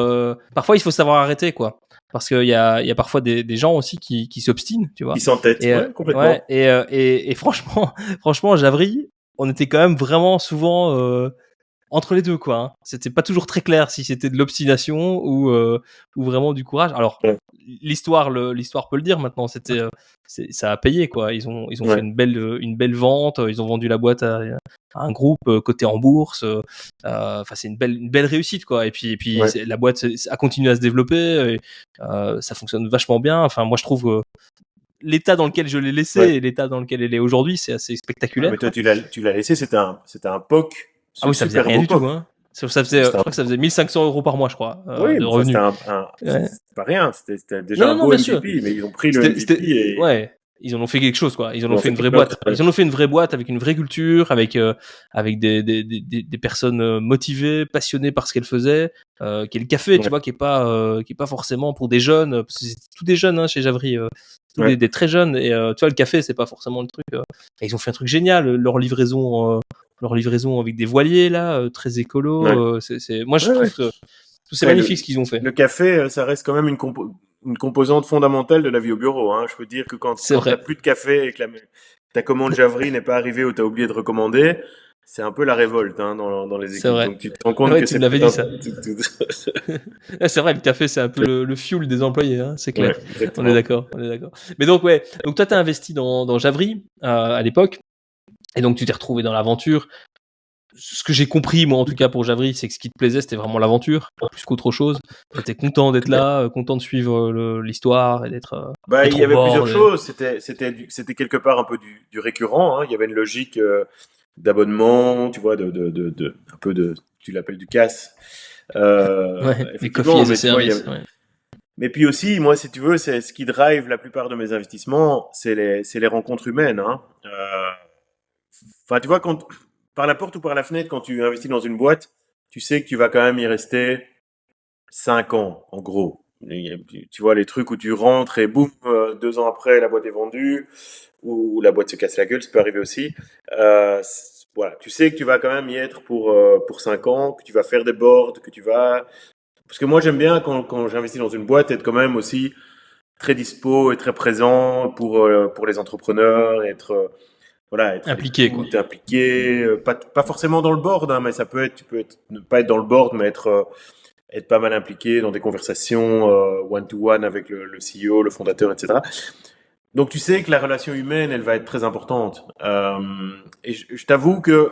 parfois il faut savoir arrêter, quoi. Parce qu'il y a parfois des gens aussi qui s'obstinent, tu vois. Qui s'entêtent, complètement. Ouais, et franchement, Javry, on était quand même vraiment souvent entre les deux, quoi. Hein. C'était pas toujours très clair si c'était de l'obstination ou vraiment du courage. Alors, l'histoire peut le dire maintenant. Ça a payé, quoi. Ils ont fait une belle vente. Ils ont vendu la boîte à un groupe coté en bourse. Enfin, c'est une belle réussite, quoi. Et puis la boîte a continué à se développer. Et, ça fonctionne vachement bien. Enfin, moi, je trouve l'état dans lequel je l'ai laissé et l'état dans lequel elle est aujourd'hui, c'est assez spectaculaire. Mais toi, tu l'as laissé. C'était un POC. Ah oui, ça faisait rien du tout, hein. Je crois que ça faisait 1500 € par mois, je crois, de revenus. C'est pas rien. C'était déjà un beau MVP, mais ils ont pris le MVP et... Ouais. Ils en ont fait quelque chose, quoi. Ils en ont fait une vraie boîte. Ils en ont fait une vraie boîte avec une vraie culture, avec des personnes motivées, passionnées par ce qu'elles faisaient, qui est le café, tu vois, qui est pas forcément pour des jeunes, parce que c'est tous des jeunes, hein, chez Javry, des très jeunes, et tu vois, le café, c'est pas forcément le truc. Et ils ont fait un truc génial, leur livraison avec des voiliers, là, très écolo. Moi, je trouve que c'est magnifique ce qu'ils ont fait. Le café, ça reste quand même une composante fondamentale de la vie au bureau. Hein. Je peux dire que quand t'as plus de café et que ta commande Javry n'est pas arrivée ou t'as oublié de recommander, c'est un peu la révolte, hein, dans les équipes. C'est vrai. Donc tu te rends compte que tu m'avais dit ça. C'est vrai, le café, c'est un peu le fuel des employés, hein, c'est clair. Ouais, on est d'accord. Mais donc, donc toi, t'as investi dans Javry à l'époque, et donc tu t'es retrouvé dans l'aventure. Ce que j'ai compris, moi en tout cas pour Javry, c'est que ce qui te plaisait, c'était vraiment l'aventure, plus qu'autre chose. T'étais content d'être là, content de suivre l'histoire et d'être. Il y avait plusieurs choses. C'était quelque part un peu du récurrent. Hein. Il y avait une logique d'abonnement, tu vois, un peu tu l'appelles du casse. Les coffee as a service. Mais puis aussi, moi, si tu veux, c'est ce qui drive la plupart de mes investissements, c'est les rencontres humaines. Hein. Enfin, tu vois, par la porte ou par la fenêtre, quand tu investis dans une boîte, tu sais que tu vas quand même y rester 5 ans, en gros. Tu vois les trucs où tu rentres et boum, 2 ans après, la boîte est vendue, ou la boîte se casse la gueule, ça peut arriver aussi. Voilà, tu sais que tu vas quand même y être pour 5 ans, que tu vas faire des boards, que tu vas... Parce que moi, j'aime bien quand j'investis dans une boîte, être quand même aussi très dispo et très présent pour les entrepreneurs, voilà, être à Impliqué, quoi. l'écoute, impliqué, pas forcément dans le board, hein, mais ça peut être, tu peux être, ne pas être dans le board, mais être pas mal impliqué dans des conversations one-to-one avec le CEO, le fondateur, etc. Donc tu sais que la relation humaine, elle va être très importante. Et je t'avoue que,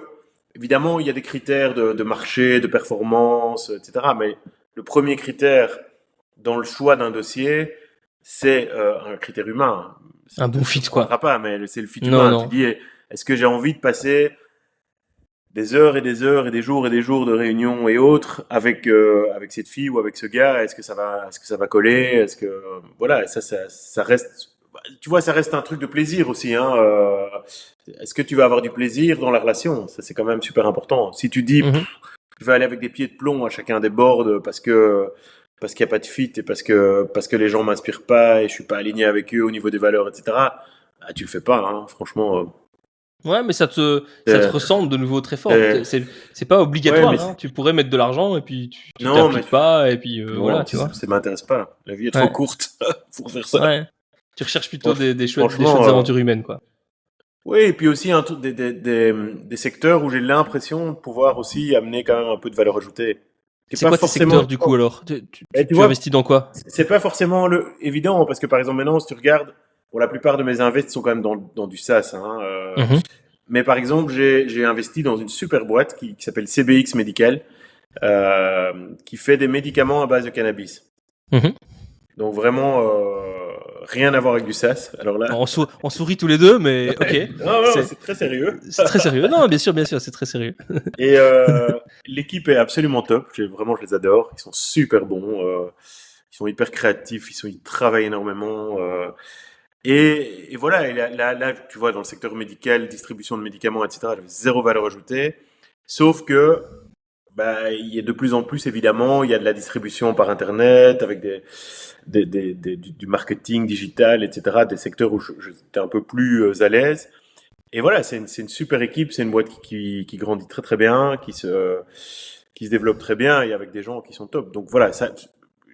évidemment, il y a des critères de marché, de performance, etc. Mais le premier critère dans le choix d'un dossier, c'est un critère humain. Ça Un ne te bon fit, quoi. surprendra pas, mais c'est le fit Non, humain. Tu non. dis, est-ce que j'ai envie de passer des heures et des heures et des jours de réunions et autres avec cette fille ou avec ce gars? Est-ce que ça va coller? Est-ce que voilà, ça reste, tu vois, ça reste un truc de plaisir aussi, hein. Est-ce que tu vas avoir du plaisir dans la relation? Ça, c'est quand même super important. Si tu dis, Mhm. je vais aller avec des pieds de plomb à chacun des boards parce qu'il n'y a pas de fit et parce que les gens m'inspirent pas et je suis pas aligné avec eux au niveau des valeurs, etc. Ah, tu le fais pas, hein, franchement. Ouais, mais ça te Euh, ressemble de nouveau très fort. euh, C'est pas ouais, mais obligatoire, hein. Tu pourrais mettre de l'argent et puis tu non, mais t'impliques pas et puis voilà, non, tu vois. ça m'intéresse pas. La vie est trop Ouais, courte pour faire ça. ouais. Tu recherches plutôt des chouettes Franchement, aventures humaines, quoi. oui, et puis aussi des secteurs où j'ai l'impression de pouvoir aussi amener quand même un peu de valeur ajoutée. C'est C'est pas quoi tes forcément, secteurs, du coup, alors? et tu Tu vois, investis dans quoi? c'est pas forcément évident parce que par exemple maintenant, si tu regardes, pour la plupart de mes invests sont quand même dans du SaaS, hein, Mhm, mais par exemple, j'ai investi dans une super boîte qui s'appelle CBX Medical, qui fait des médicaments à base de cannabis. mhm. Donc vraiment, rien à voir avec du SaaS. Alors là, On sourit tous les deux, mais ok. non, non, C'est c'est très sérieux. c'est très sérieux. Non, bien sûr, c'est très sérieux. Et l'équipe est absolument top. Vraiment, je les adore. Ils sont super bons. Ils sont hyper créatifs. Ils travaillent énormément. Et voilà. Et là, tu vois, dans le secteur médical, distribution de médicaments, etc., j'avais zéro valeur ajoutée. Sauf que, bah, il y a de plus en plus, évidemment, il y a de la distribution par Internet avec du marketing digital, etc., des secteurs où j'étais un peu plus à l'aise. Et voilà, c'est une super équipe, c'est une boîte qui grandit très très bien, qui se développe très bien et avec des gens qui sont top. Donc voilà,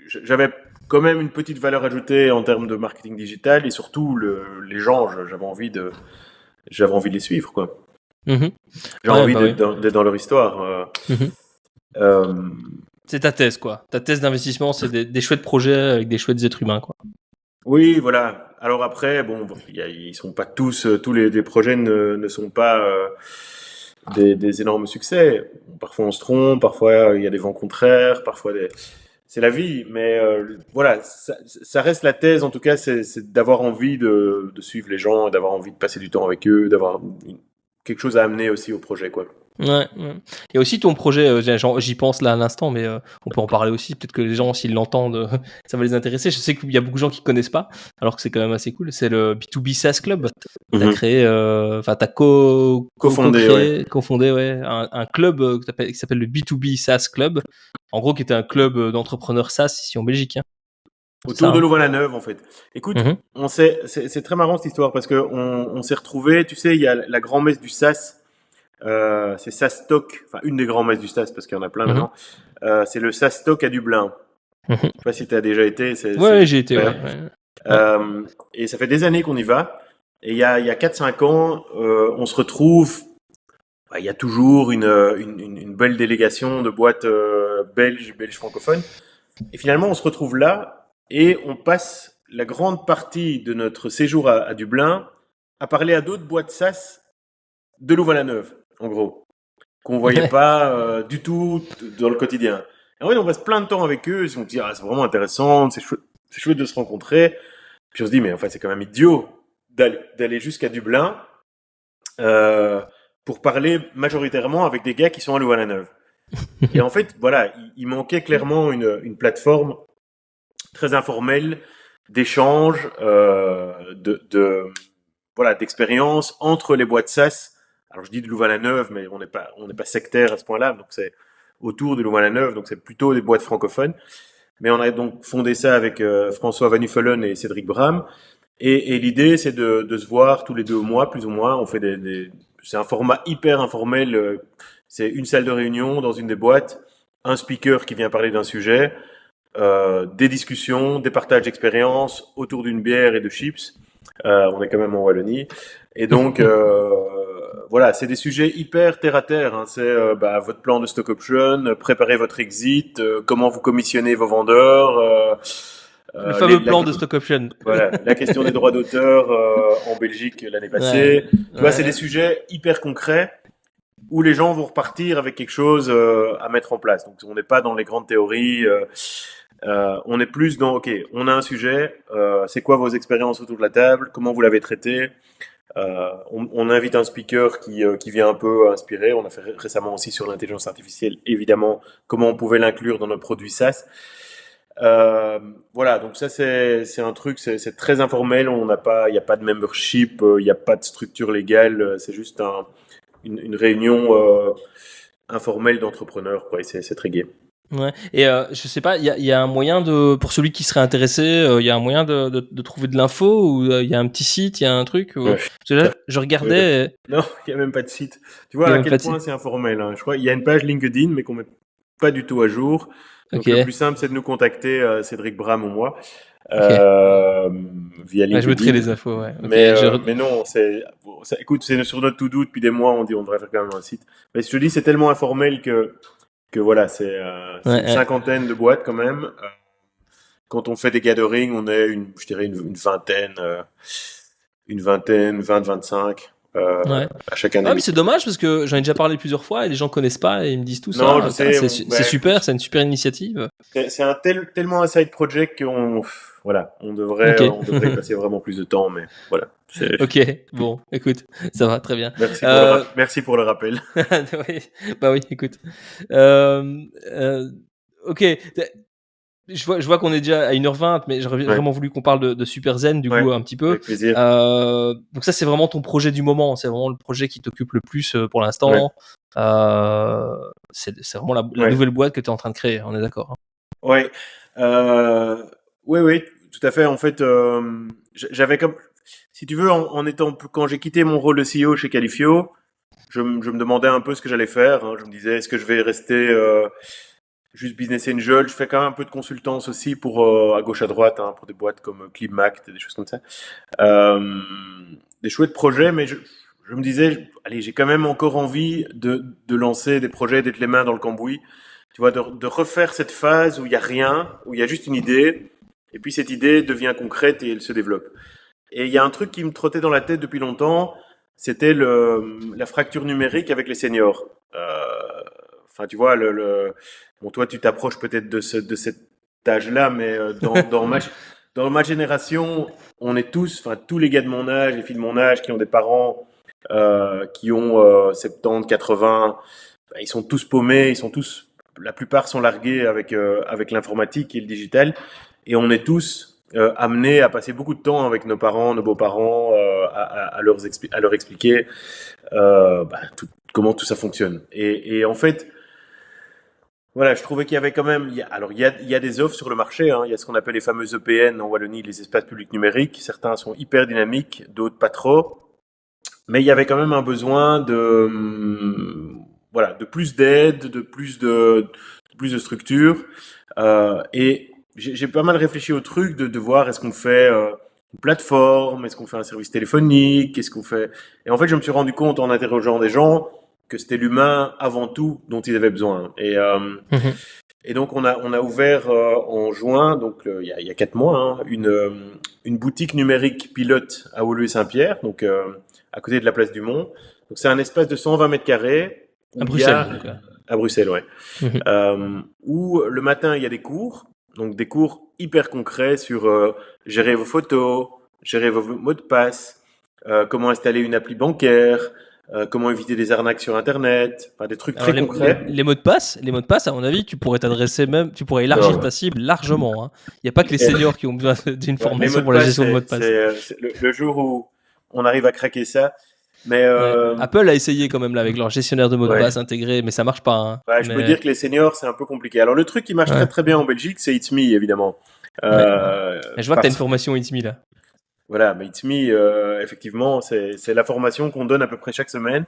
j'avais quand même une petite valeur ajoutée en termes de marketing digital et surtout les gens, j'avais envie de les suivre quoi. Mhm. J'ai Ouais, envie bah oui. d'être dans leur histoire. Mhm. Euh, C'est ta thèse, quoi. Ta thèse d'investissement, c'est des chouettes projets avec des chouettes êtres humains, quoi. oui, voilà. Alors après, bon, ils sont pas tous les projets ne sont pas des énormes succès. Parfois on se trompe, parfois il y a des vents contraires, c'est la vie. Mais voilà, ça reste la thèse. En tout cas, c'est d'avoir envie de suivre les gens, d'avoir envie de passer du temps avec eux, d'avoir quelque chose à amener aussi au projet, quoi. Ouais, ouais. Il y a aussi ton projet, j'y pense là à l'instant, mais on peut en parler aussi. Peut-être que les gens, s'ils l'entendent, ça va les intéresser. Je sais qu'il y a beaucoup de gens qui connaissent pas, alors que c'est quand même assez cool. C'est le B2B SaaS Club. T'as Mhm. créé, enfin, t'as Cofondé, ouais. co-créé, cofondé, ouais, un club qui s'appelle le B2B SaaS Club. En gros, qui était un club d'entrepreneurs SaaS ici en Belgique, hein. C'est ça, Autour de hein. Louvain-la-Neuve, en fait. Écoute, Mhm. c'est très marrant cette histoire parce que on s'est retrouvés, tu sais, il y a la grand-messe du SaaS. C'est SaaStock, enfin une des grands messes du SaaS parce qu'il y en a plein Mhm. maintenant. C'est le SaaStock à Dublin. Mhm. Je sais pas si tu as déjà été, Ouais, c'est j'ai été, super. ouais, ouais. Ouais. Et ça fait des années qu'on y va. Et il y a 4-5 ans, on se retrouve. Il y a toujours une belle délégation de boîtes belges francophones. Et finalement, on se retrouve là et on passe la grande partie de notre séjour à Dublin à parler à d'autres boîtes SaaS de Louvain-la-Neuve, en gros, qu'on voyait Ouais. pas du tout dans le quotidien. Et en fait, on passe plein de temps avec eux, on se dit, ah, c'est vraiment intéressant, c'est chouette de se rencontrer. Puis on se dit, mais en fait, c'est quand même idiot d'aller jusqu'à Dublin pour parler majoritairement avec des gars qui sont à Louvain-la-Neuve. Et en fait, voilà, il manquait clairement une plateforme très informelle d'échange, voilà, d'expérience entre les boîtes SaaS. Alors je dis de Louvain-la-Neuve, mais on n'est pas sectaire à ce point-là, donc c'est autour de Louvain-la-Neuve, donc c'est plutôt des boîtes francophones. Mais on a donc fondé ça avec François Van Uffelen et Cédric Bram. Et l'idée, c'est de se voir tous les 2 mois, plus ou moins. On fait c'est un format hyper informel. C'est une salle de réunion dans une des boîtes, un speaker qui vient parler d'un sujet, des discussions, des partages d'expériences autour d'une bière et de chips. On est quand même en Wallonie. Et donc, voilà, c'est des sujets hyper terre à terre. Hein. C'est votre plan de stock option, préparer votre exit, comment vous commissionnez vos vendeurs. Le fameux plan de stock option. Voilà, la question des droits d'auteur en Belgique l'année passée. Tu vois, c'est des sujets hyper concrets où les gens vont repartir avec quelque chose à mettre en place. Donc, on n'est pas dans les grandes théories. On est plus dans, OK, on a un sujet. C'est quoi vos expériences autour de la table? Comment vous l'avez traité? On invite un speaker qui vient un peu inspirer. On a fait récemment aussi sur l'intelligence artificielle, évidemment, comment on pouvait l'inclure dans nos produits SaaS. Voilà, donc ça c'est un truc, c'est très informel. Il n'y a pas de membership, il n'y a pas de structure légale. C'est juste une réunion informelle d'entrepreneurs, quoi. Et c'est très gai. Ouais. Et je sais pas, il y a un moyen pour celui qui serait intéressé, il y a un moyen de trouver de l'info, ou il y a un petit site, il y a un truc. Ouais. Parce que là, je regardais. Non, il y a même pas de site. Tu vois à quel point c'est informel. Hein. Je crois il y a une page LinkedIn, mais qu'on met pas du tout à jour. Donc le plus simple, c'est de nous contacter, Cédric Bram ou moi, via LinkedIn. Je mettrai les infos, ouais. Mais non, écoute, c'est sur notre to-do depuis des mois, on dit on devrait faire quand même un site. Mais je te dis, c'est tellement informel que voilà, c'est une cinquantaine de boîtes quand même. Quand on fait des gatherings, on est je dirais une vingtaine, 20-25. À chaque année. Ah, mais c'est dommage parce que j'en ai déjà parlé plusieurs fois et les gens connaissent pas et ils me disent tout ça. Non, je sais, c'est super, c'est une super initiative. C'est tellement un side project qu'on on devrait passer vraiment plus de temps, mais voilà. Ok, bon, écoute, ça va très bien. Merci pour le rappel. Oui, bah oui, écoute. Ok. Je vois qu'on est déjà à 1h20, mais j'aurais vraiment voulu qu'on parle de Super Zen, du coup, un petit peu. Avec plaisir. Donc ça, c'est vraiment ton projet du moment. C'est vraiment le projet qui t'occupe le plus pour l'instant. Ouais. C'est vraiment la nouvelle boîte que tu es en train de créer, on est d'accord. Hein. Oui, tout à fait. En fait, j'avais comme... Si tu veux, quand j'ai quitté mon rôle de CEO chez Qualifio, je me demandais un peu ce que j'allais faire. Hein. Je me disais, est-ce que je vais rester... juste business angel, je fais quand même un peu de consultance aussi pour à gauche à droite, hein, pour des boîtes comme Climact, des choses comme ça. Des chouettes projets, mais je me disais, allez, j'ai quand même encore envie de lancer des projets, d'être les mains dans le cambouis. Tu vois, de refaire cette phase où il y a rien, où il y a juste une idée, et puis cette idée devient concrète et elle se développe. Et il y a un truc qui me trottait dans la tête depuis longtemps, c'était la fracture numérique avec les seniors. Enfin, tu vois, bon, toi, tu t'approches peut-être de cet âge-là, mais dans ma génération, on est tous les gars de mon âge, les filles de mon âge, qui ont des parents qui ont 70, 80, ils sont tous paumés, la plupart sont largués avec l'informatique et le digital, et on est tous amenés à passer beaucoup de temps avec nos parents, nos beaux-parents, à leur expliquer comment tout ça fonctionne. Et en fait, voilà, je trouvais qu'il y avait quand même... il y a des offres sur le marché. Hein. Il y a ce qu'on appelle les fameuses EPN en Wallonie, les espaces publics numériques. Certains sont hyper dynamiques, d'autres pas trop. Mais il y avait quand même un besoin de plus d'aide, de plus de structure. Et j'ai pas mal réfléchi au truc de voir est-ce qu'on fait une plateforme, est-ce qu'on fait un service téléphonique, qu'est-ce qu'on fait... Et en fait, je me suis rendu compte en interrogeant des gens que c'était l'humain avant tout dont ils avaient besoin. Et donc on a ouvert en juin, donc il y a 4 mois, hein, une boutique numérique pilote à Woluwe-Saint-Pierre, donc à côté de la place du Mont. Donc c'est un espace de 120 mètres carrés. À Bruxelles. À Bruxelles, ouais. Où le matin il y a des cours, donc des cours hyper concrets sur gérer vos photos, gérer vos mots de passe, comment installer une appli bancaire. Comment éviter des arnaques sur Internet, des trucs très concrets. Les mots de passe, à mon avis, tu pourrais élargir ta cible largement. Hein. Il n'y a pas que les seniors qui ont besoin d'une formation pour la gestion de mots de passe. C'est le jour où on arrive à craquer ça. Mais Apple a essayé quand même là avec leur gestionnaire de mots de passe intégré, mais ça marche pas. Hein. Ouais, je peux dire que les seniors, c'est un peu compliqué. Alors, le truc qui marche très très bien en Belgique, c'est It's Me, évidemment. Je vois que tu as une formation It's Me là. Voilà, mais It's Me, effectivement, c'est la formation qu'on donne à peu près chaque semaine.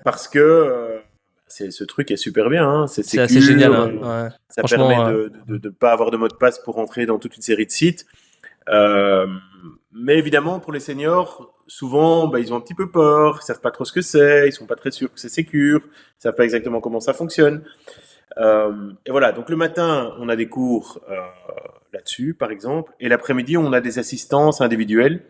Parce que ce truc est super bien. Hein. C'est assez génial. Hein. Ça permet de ne pas avoir de mot de passe pour entrer dans toute une série de sites. Mais évidemment, pour les seniors, souvent, ils ont un petit peu peur, ils savent pas trop ce que c'est, ils sont pas très sûrs que c'est sécure, ils savent pas exactement comment ça fonctionne. Et voilà, donc le matin, on a des cours là-dessus, par exemple, et l'après-midi, on a des assistances individuelles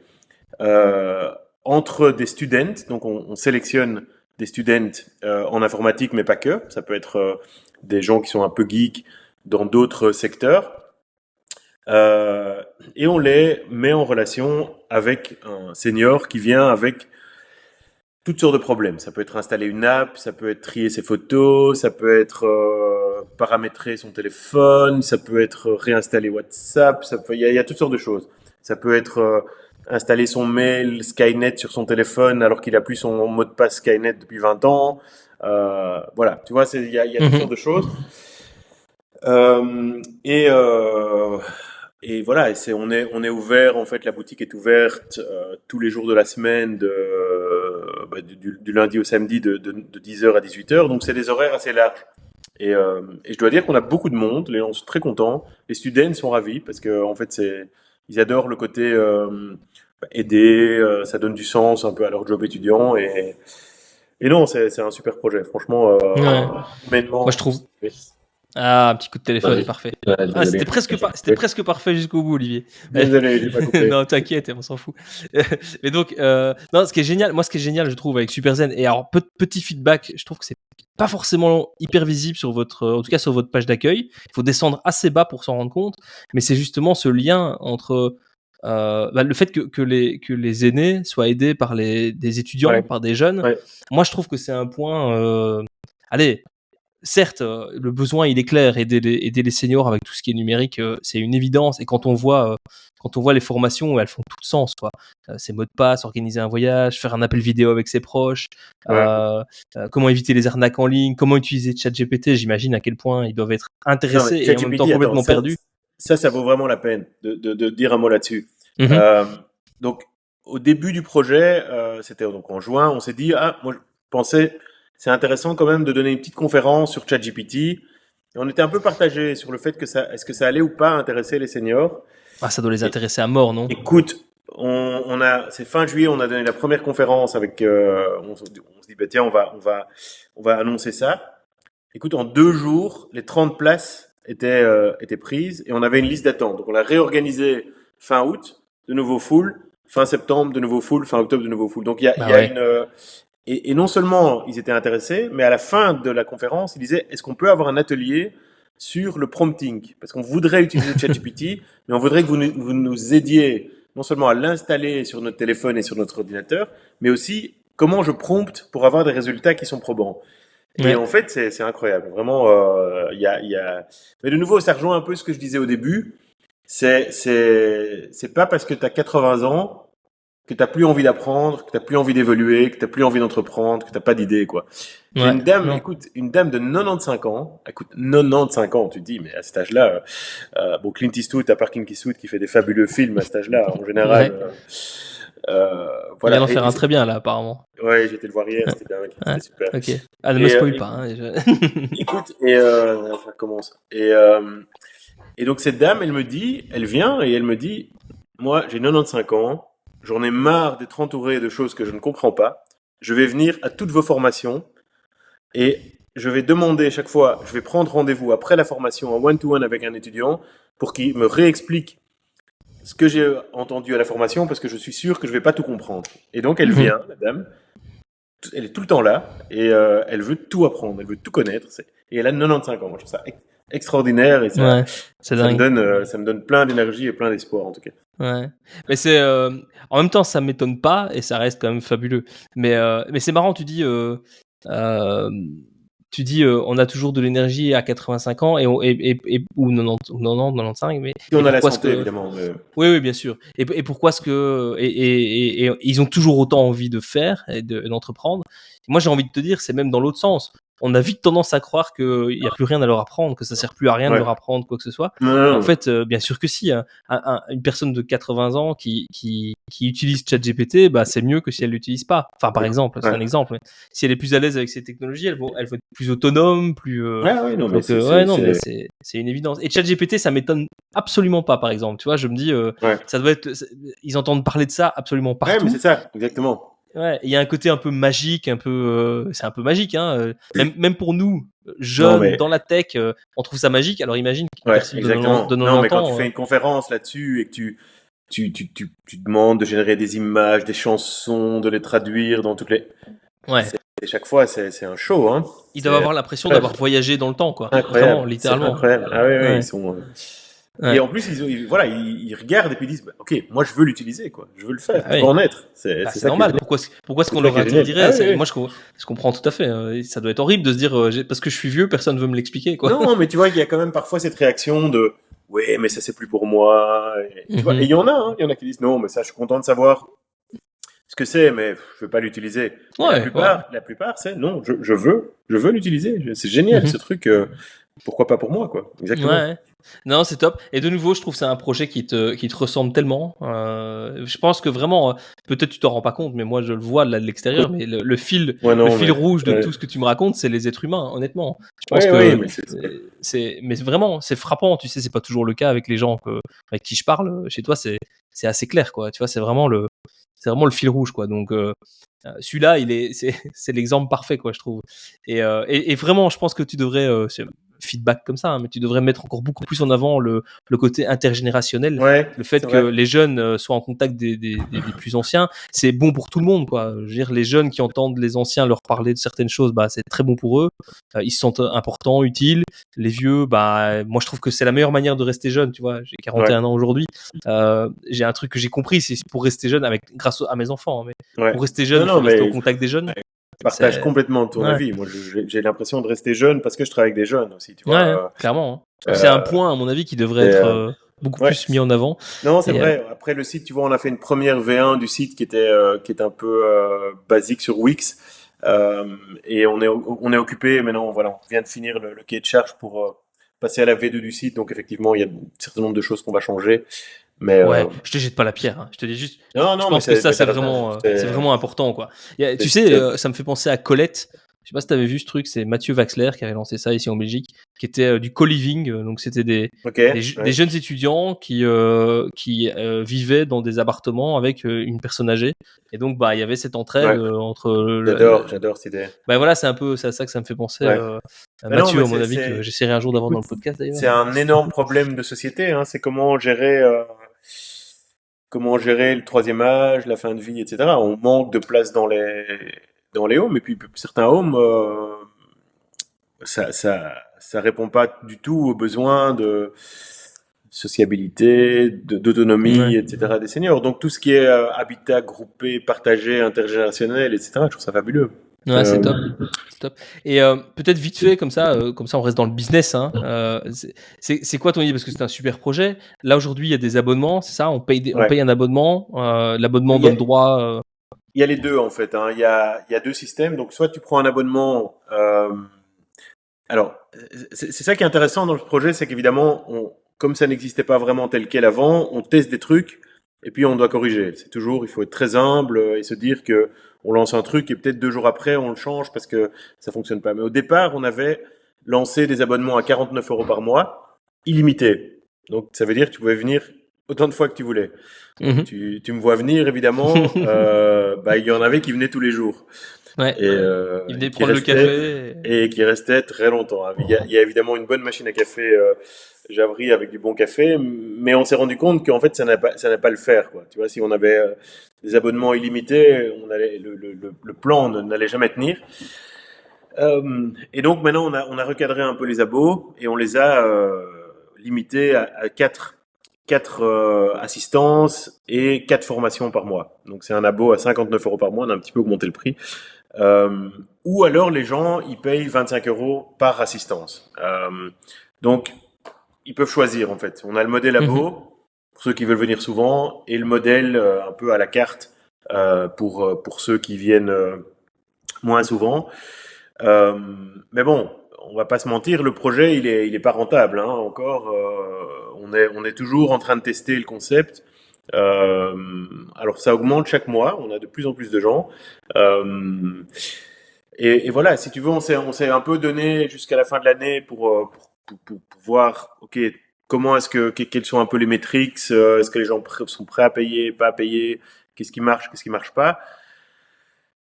entre des students. Donc, on sélectionne des students en informatique, mais pas que. Ça peut être des gens qui sont un peu geeks dans d'autres secteurs. Et on les met en relation avec un senior qui vient avec toutes sortes de problèmes. Ça peut être installer une app, ça peut être trier ses photos, ça peut être paramétrer son téléphone, ça peut être réinstaller WhatsApp, il y a toutes sortes de choses. Ça peut être installer son mail Skynet sur son téléphone alors qu'il a plus son mot de passe Skynet depuis 20 ans. Voilà, tu vois, il y a toutes sortes de choses. Et voilà, on est ouvert, en fait, la boutique est ouverte tous les jours de la semaine, du lundi au samedi, de 10h à 18h, donc c'est des horaires assez larges. Et je dois dire qu'on a beaucoup de monde, les gens sont très contents, les students sont ravis, parce que en fait, ils adorent le côté aider, ça donne du sens un peu à leur job étudiant, et non, c'est un super projet, franchement, humainement. Moi, je trouve... Ah, un petit coup de téléphone, parfait. C'était presque parfait jusqu'au bout, Olivier. Désolé, j'ai pas coupé. Non, t'inquiète, on s'en fout. Mais donc, non, ce qui est génial, je trouve, avec Superzen, et alors, petit feedback, je trouve que c'est pas forcément hyper visible en tout cas sur votre page d'accueil. Il faut descendre assez bas pour s'en rendre compte, mais c'est justement ce lien entre le fait que les aînés soient aidés par des étudiants, par des jeunes. Moi, je trouve que c'est un point. Certes, le besoin il est clair, aider les seniors avec tout ce qui est numérique, c'est une évidence. Et quand on voit les formations, elles font tout sens, quoi. Ces mots de passe, organiser un voyage, faire un appel vidéo avec ses proches, comment éviter les arnaques en ligne, comment utiliser ChatGPT. J'imagine à quel point ils doivent être intéressés et en même temps complètement perdus. Ça vaut vraiment la peine de dire un mot là-dessus. Donc, au début du projet, c'était donc en juin, on s'est dit, moi je pensais, c'est intéressant quand même de donner une petite conférence sur ChatGPT. Et on était un peu partagé sur le fait est-ce que ça allait ou pas intéresser les seniors. Ça doit les intéresser à mort, non? Écoute, c'est fin juillet, on a donné la première conférence avec, on se dit, tiens, on va annoncer ça. Écoute, en 2 jours, les 30 places étaient prises et on avait une liste d'attente. Donc on l'a réorganisé fin août, de nouveau full, fin septembre, de nouveau full, fin octobre, de nouveau full. Donc il y a une... Et non seulement ils étaient intéressés, mais à la fin de la conférence, ils disaient, est-ce qu'on peut avoir un atelier sur le prompting? Parce qu'on voudrait utiliser ChatGPT, mais on voudrait que vous nous aidiez non seulement à l'installer sur notre téléphone et sur notre ordinateur, mais aussi comment je prompte pour avoir des résultats qui sont probants. Et en fait, c'est incroyable. Vraiment, mais de nouveau, ça rejoint un peu ce que je disais au début. C'est pas parce que tu as 80 ans que t'as plus envie d'apprendre, que t'as plus envie d'évoluer, que t'as plus envie d'entreprendre, que t'as pas d'idée, quoi. J'ai une dame, une dame de 95 ans, 95 ans, tu te dis, mais à cet âge-là, Clint Eastwood, à part Clint Eastwood qui fait des fabuleux films à cet âge-là, en général, voilà. Il vient d'en faire un très bien, là, apparemment. Ouais, j'étais le voir hier, c'était dingue, c'était super. Ok. Ne me spoil pas, hein, Écoute, ça commence. Et donc, cette dame, elle vient et elle me dit, moi, j'ai 95 ans, j'en ai marre d'être entouré de choses que je ne comprends pas. Je vais venir à toutes vos formations et je vais demander chaque fois, je vais prendre rendez-vous après la formation en one-to-one avec un étudiant pour qu'il me réexplique ce que j'ai entendu à la formation parce que je suis sûr que je ne vais pas tout comprendre. Et donc elle vient, la dame, elle est tout le temps là et elle veut tout apprendre, elle veut tout connaître. Et elle a 95 ans. Moi, je trouve ça extraordinaire et ça me donne plein d'énergie et plein d'espoir en tout cas. Ouais, mais c'est en même temps ça m'étonne pas et ça reste quand même fabuleux. Mais c'est marrant, tu dis tu dis on a toujours de l'énergie à 85 ans ou 90 ou 90, 95, mais Si on a la pourquoi santé, évidemment. Mais... Oui, bien sûr. Et pourquoi est-ce que et ils ont toujours autant envie de faire et d'entreprendre. Moi, j'ai envie de te dire, c'est même dans l'autre sens. On a vite tendance à croire qu'il n'y a plus rien à leur apprendre, que ça sert plus à rien de leur apprendre quoi que ce soit. En fait, bien sûr que si. Une personne de 80 ans qui utilise ChatGPT, bah, c'est mieux que si elle l'utilise pas. Enfin, par exemple, c'est un exemple. Si elle est plus à l'aise avec ces technologies, elle va être plus autonome, plus. C'est une évidence. Et ChatGPT, ça m'étonne absolument pas, par exemple. Tu vois, je me dis, ça doit être. Ils entendent parler de ça absolument partout. Ouais, mais c'est ça, exactement. Ouais, il y a un côté un peu magique, c'est un peu magique, hein. Même pour nous, jeunes dans la tech, on trouve ça magique. Alors imagine qu'une personne de 90 ans. Mais quand tu fais une conférence là-dessus et que tu demandes de générer des images, des chansons, de les traduire dans toutes les. Ouais. Et chaque fois, c'est un show, hein. Ils doivent avoir l'impression d'avoir voyagé dans le temps, quoi. Incroyable. Vraiment, littéralement. C'est incroyable. Ah oui, ils sont. Et en plus, ils regardent et puis ils disent, ok, moi je veux l'utiliser, quoi. Je veux le faire. Je veux en être. C'est normal. Pourquoi est-ce qu'on leur interdirait? Moi, je comprends tout à fait. Ça doit être horrible de se dire, parce que je suis vieux, personne ne veut me l'expliquer, quoi. Non, mais tu vois qu'il y a quand même parfois cette réaction de, ouais, mais ça c'est plus pour moi. Et, tu vois, et il y en a, qui disent, non, mais ça, je suis content de savoir ce que c'est, mais je veux pas l'utiliser. La plupart, c'est, non, je veux l'utiliser. C'est génial, ce truc. Pourquoi pas pour moi, quoi. Exactement. Ouais. Non, c'est top. Et de nouveau, je trouve que c'est un projet qui te ressemble tellement. Je pense que vraiment, peut-être tu t'en rends pas compte, mais moi je le vois de l'extérieur. Mais le fil rouge de tout ce que tu me racontes, c'est les êtres humains, honnêtement. Je pense que mais vraiment, c'est frappant. Tu sais, c'est pas toujours le cas avec les gens avec qui je parle. Chez toi, c'est assez clair, quoi. Tu vois, c'est vraiment le fil rouge, quoi. Donc celui-là, c'est l'exemple parfait, quoi, je trouve. Et vraiment, je pense que tu devrais feedback comme ça, mais tu devrais mettre encore beaucoup plus en avant le côté intergénérationnel, le fait que les jeunes soient en contact des plus anciens, c'est bon pour tout le monde, quoi. Je veux dire, les jeunes qui entendent les anciens leur parler de certaines choses, bah c'est très bon pour eux, ils se sentent importants, utiles. Les vieux, bah moi je trouve que c'est la meilleure manière de rester jeune, tu vois. J'ai 41 ans aujourd'hui, j'ai un truc que j'ai compris, c'est pour rester jeune grâce à mes enfants, hein, mais pour rester jeune, il faut rester au contact des jeunes. Je partage complètement ton avis. Moi, j'ai l'impression de rester jeune parce que je travaille avec des jeunes aussi, tu vois. Clairement. C'est un point, à mon avis, qui devrait être beaucoup plus mis en avant. Non, c'est vrai. Après, le site, tu vois, on a fait une première V1 du site qui était un peu basique sur Wix. Et on est occupé. Maintenant, voilà, on vient de finir le cahier de charge pour passer à la V2 du site. Donc, effectivement, il y a un certain nombre de choses qu'on va changer. Mais je te jette pas la pierre, hein. Je te dis juste. Non, je pense que ça, c'est vraiment important, quoi. Tu sais, ça me fait penser à Colette. Je sais pas si t'avais vu ce truc, c'est Mathieu Waxler qui avait lancé ça ici en Belgique, qui était du co-living, donc c'était des jeunes étudiants qui vivaient dans des appartements avec une personne âgée, et donc bah il y avait cette entraide entre. J'adore cette idée. Bah voilà, c'est un peu ça que ça me fait penser à Mathieu, à mon avis, que j'essaierai un jour d'avoir dans le podcast d'ailleurs. C'est un énorme problème de société, hein. C'est comment gérer le troisième âge, la fin de vie, etc. On manque de place dans les homes, et puis certains homes, ça répond pas du tout aux besoins de sociabilité, d'autonomie, etc. des seniors. Donc tout ce qui est habitat groupé, partagé, intergénérationnel, etc. Je trouve ça fabuleux. Ouais, c'est top. Et peut-être vite fait, comme ça on reste dans le business, hein. C'est quoi ton idée? Parce que c'est un super projet. Là aujourd'hui, il y a des abonnements, c'est ça? On paye un abonnement. L'abonnement donne droit. Il y a les deux en fait, hein. Il y a deux systèmes. Donc soit tu prends un abonnement. Alors c'est ça qui est intéressant dans ce projet, c'est qu'évidemment, comme ça n'existait pas vraiment tel quel avant, on teste des trucs et puis on doit corriger. Il faut être très humble et se dire que on lance un truc et peut-être 2 jours après on le change parce que ça fonctionne pas. Mais au départ, on avait lancé des abonnements à 49 € par mois, illimités. Donc ça veut dire que tu pouvais venir autant de fois que tu voulais. Tu me vois venir, évidemment. Il y en avait qui venaient tous les jours. Ouais. Et, ils venaient prendre le café. Et qui restaient très longtemps. Il y a évidemment une bonne machine à café Javry avec du bon café, mais on s'est rendu compte qu'en fait ça n'a pas le faire, quoi. Tu vois, si on avait des abonnements illimités, le plan n'allait jamais tenir. Et donc maintenant on a recadré un peu les abos et on les a limités à 4 4 assistances et 4 formations par mois. Donc c'est un abo à 59 € par mois, on a un petit peu augmenté le prix. Ou alors les gens, ils payent 25 € par assistance. Donc ils peuvent choisir en fait. On a le modèle abo pour ceux qui veulent venir souvent et le modèle un peu à la carte pour ceux qui viennent moins souvent. Mais bon, on va pas se mentir, le projet il est pas rentable hein, encore. On est toujours en train de tester le concept. Alors ça augmente chaque mois, on a de plus en plus de gens. Et voilà, si tu veux, on s'est un peu donné jusqu'à la fin de l'année pour voir, ok, comment quelles sont un peu les métriques, est-ce que les gens sont prêts à payer, pas à payer, qu'est-ce qui marche pas.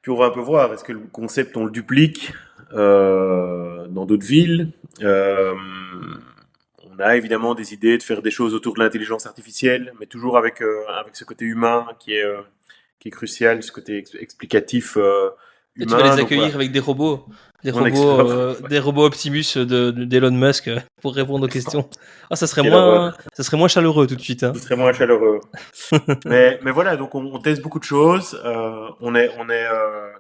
Puis on va un peu voir, est-ce que le concept on le duplique dans d'autres villes. On a évidemment des idées de faire des choses autour de l'intelligence artificielle, mais toujours avec ce côté humain qui est crucial, ce côté explicatif Et humain. tu vas les accueillir avec des robots, des robots Optimus d'Elon Musk pour répondre aux questions. Ah, ça serait moins chaleureux tout de suite. Hein. Ce serait moins chaleureux. mais voilà, donc on teste beaucoup de choses. On est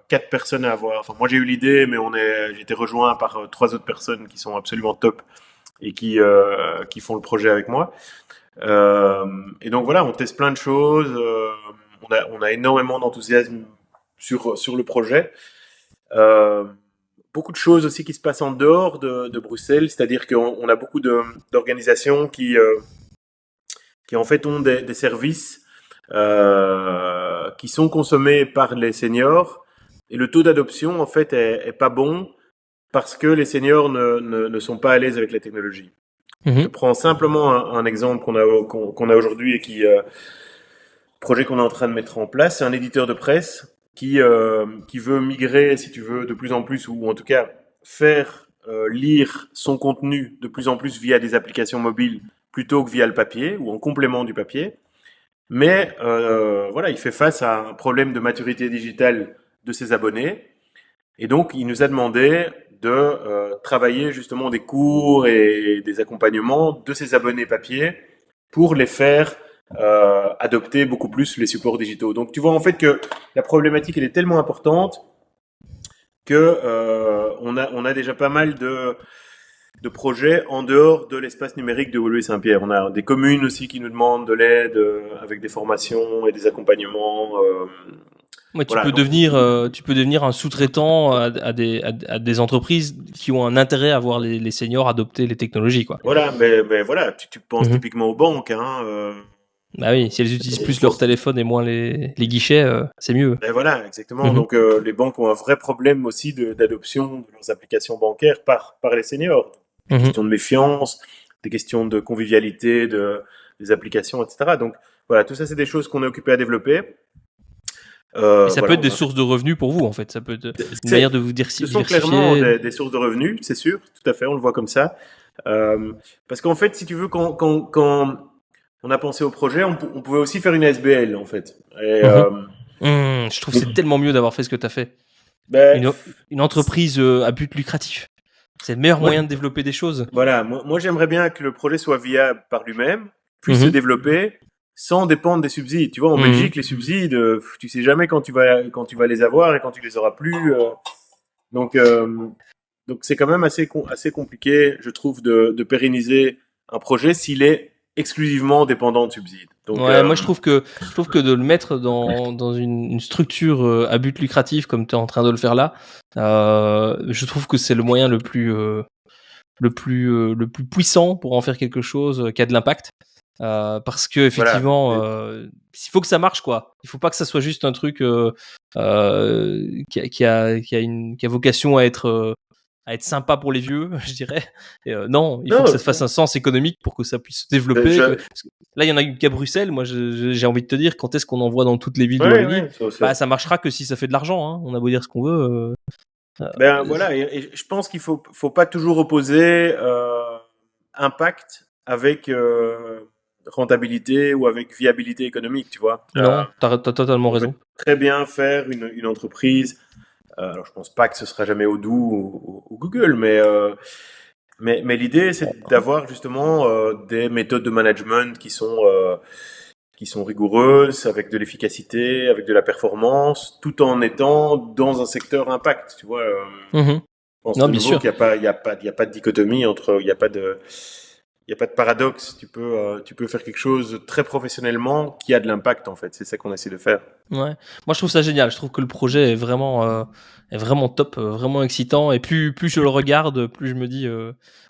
4 personnes à avoir. Enfin, moi j'ai eu l'idée, mais j'ai été rejoint par 3 autres personnes qui sont absolument top et qui font le projet avec moi. Et donc voilà, on teste plein de choses. On a énormément d'enthousiasme sur le projet. Beaucoup de choses aussi qui se passent en dehors de Bruxelles, c'est-à-dire qu'on a beaucoup d'organisations qui en fait ont des services qui sont consommés par les seniors et le taux d'adoption en fait est pas bon parce que les seniors ne sont pas à l'aise avec la technologie. Je prends simplement un exemple qu'on a aujourd'hui et projet qu'on est en train de mettre en place, c'est un éditeur de presse qui veut migrer, si tu veux, de plus en plus, ou en tout cas faire lire son contenu de plus en plus via des applications mobiles plutôt que via le papier ou en complément du papier. Mais voilà, il fait face à un problème de maturité digitale de ses abonnés. Et donc, il nous a demandé de travailler justement des cours et des accompagnements de ses abonnés papier pour les faire adopter beaucoup plus les supports digitaux. Donc, tu vois en fait que la problématique elle est tellement importante que on a déjà pas mal de projets en dehors de l'espace numérique de Woluwe-Saint-Pierre. On a des communes aussi qui nous demandent de l'aide avec des formations et des accompagnements. Ouais, tu peux devenir un sous-traitant à des entreprises qui ont un intérêt à voir les seniors adopter les technologies, quoi. Voilà, mais voilà, tu penses typiquement aux banques, hein. Bah oui, si elles utilisent plus leur téléphone et moins les guichets, c'est mieux. Ben voilà, exactement. Donc les banques ont un vrai problème aussi d'adoption de leurs applications bancaires par les seniors. Des questions de méfiance, des questions de convivialité des applications, etc. Donc voilà, tout ça c'est des choses qu'on est occupé à développer. Et ça peut être des sources de revenus pour vous, en fait. Ça peut être une manière de vous diversifier. Ce sont clairement des sources de revenus, c'est sûr, tout à fait, on le voit comme ça. Parce qu'en fait, si tu veux, quand on a pensé au projet, on pouvait aussi faire une SBL, en fait. Et, je trouve que c'est tellement mieux d'avoir fait ce que tu as fait. Une entreprise à but lucratif. C'est le meilleur moyen de développer des choses. Voilà, moi j'aimerais bien que le projet soit viable par lui-même, puisse se développer sans dépendre des subsides. Tu vois, en Belgique, les subsides, tu sais jamais quand tu vas les avoir et quand tu les auras plus. Donc c'est quand même assez compliqué, je trouve, de pérenniser un projet s'il est exclusivement dépendant de subsides. Donc, moi je trouve que de le mettre dans une structure à but lucratif comme tu es en train de le faire là, je trouve que c'est le moyen le plus puissant pour en faire quelque chose qui a de l'impact. Parce que effectivement, il faut que ça marche, quoi. Il faut pas que ça soit juste un truc qui a vocation à être sympa pour les vieux, je dirais. Et, non, il faut que ça fasse un sens économique pour que ça puisse se développer. Là, il y en a qu'à Bruxelles. Moi, j'ai envie de te dire, quand est-ce qu'on envoie dans toutes les villes de Wallonie, ça marchera que si ça fait de l'argent. Hein. On a beau dire ce qu'on veut. Voilà, et je pense qu'il faut pas toujours opposer impact avec rentabilité ou avec viabilité économique, tu vois. Non, t'as totalement raison. Très bien faire une entreprise. Alors, je pense pas que ce sera jamais Odoo ou Google, mais Mais l'idée, c'est d'avoir justement des méthodes de management qui sont rigoureuses, avec de l'efficacité, avec de la performance, tout en étant dans un secteur impact. Tu vois, Mhm. je pense Non, de bien nouveau sûr. qu'il n'y a pas de dichotomie entre, il n'y a pas de paradoxe. Tu peux faire quelque chose très professionnellement qui a de l'impact en fait. C'est ça qu'on essaie de faire. Ouais. Moi, je trouve ça génial. Je trouve que le projet est vraiment top, vraiment excitant. Et plus je le regarde, plus je me dis.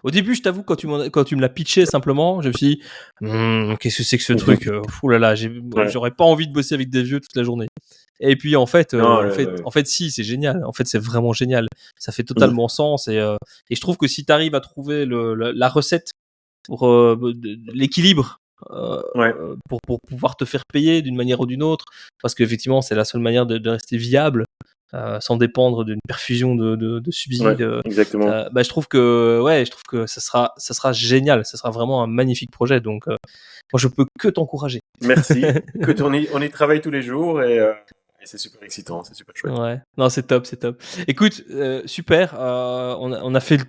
Au début, je t'avoue, quand tu me l'as pitché simplement, je me suis dit, qu'est-ce que c'est que ce truc Fou là là, Ouais. j'aurais pas envie de bosser avec des vieux toute la journée. Et puis en fait, Non, si, c'est génial. En fait, c'est vraiment génial. Ça fait totalement sens. Et je trouve que si tu arrives à trouver la recette pour l'équilibre. Ouais. Pour pouvoir te faire payer d'une manière ou d'une autre, parce qu'effectivement c'est la seule manière de rester viable sans dépendre d'une perfusion de subsides. Ouais, exactement. Je trouve que ça sera génial, ça sera vraiment un magnifique projet. Donc moi je peux que t'encourager. Merci. On y travaille tous les jours et c'est super excitant, c'est super chouette. Ouais, non c'est top. Écoute, super. On a fait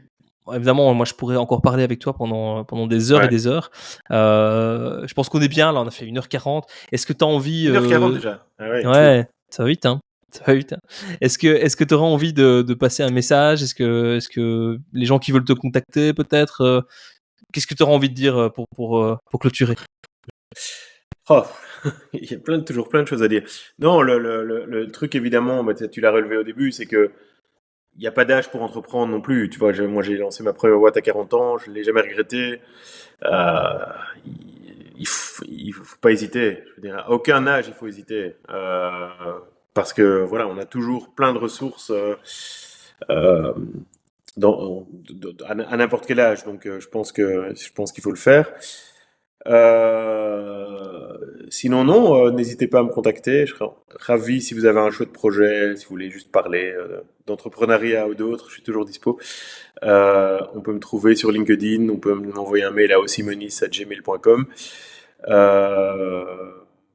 évidemment, moi je pourrais encore parler avec toi pendant des heures et des heures. Je pense qu'on est bien, là on a fait 1h40. Est-ce que tu as envie... 1h40 déjà. Ah ouais, ça va vite, hein. Est-ce que tu auras envie de passer un message? Est-ce que les gens qui veulent te contacter peut-être, qu'est-ce que tu auras envie de dire pour clôturer? Oh, il y a toujours plein de choses à dire. Non, le truc évidemment, tu l'as relevé au début, c'est que il n'y a pas d'âge pour entreprendre non plus. Tu vois, moi j'ai lancé ma première boîte à 40 ans, je ne l'ai jamais regretté. Il faut pas hésiter. Je veux dire, à aucun âge il faut hésiter. Parce que voilà, on a toujours plein de ressources à n'importe quel âge. Donc je pense qu'il faut le faire. Sinon, non, n'hésitez pas à me contacter. Je serai ravi si vous avez un chouette projet, si vous voulez juste parler d'entrepreneuriat ou d'autres, je suis toujours dispo. On peut me trouver sur LinkedIn, on peut m'envoyer un mail à osimonis@gmail.com.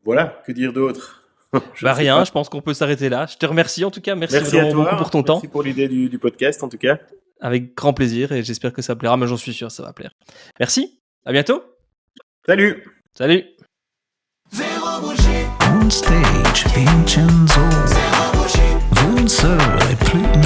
Voilà, que dire d'autre? Rien, je pense qu'on peut s'arrêter là. Je te remercie en tout cas, merci à vraiment toi, beaucoup pour ton temps. merci pour l'idée du podcast en tout cas. Avec grand plaisir et j'espère que ça plaira, mais j'en suis sûr, ça va plaire. Merci, à bientôt. Salut. On stage, Vincenzo, Wünzer et Blüten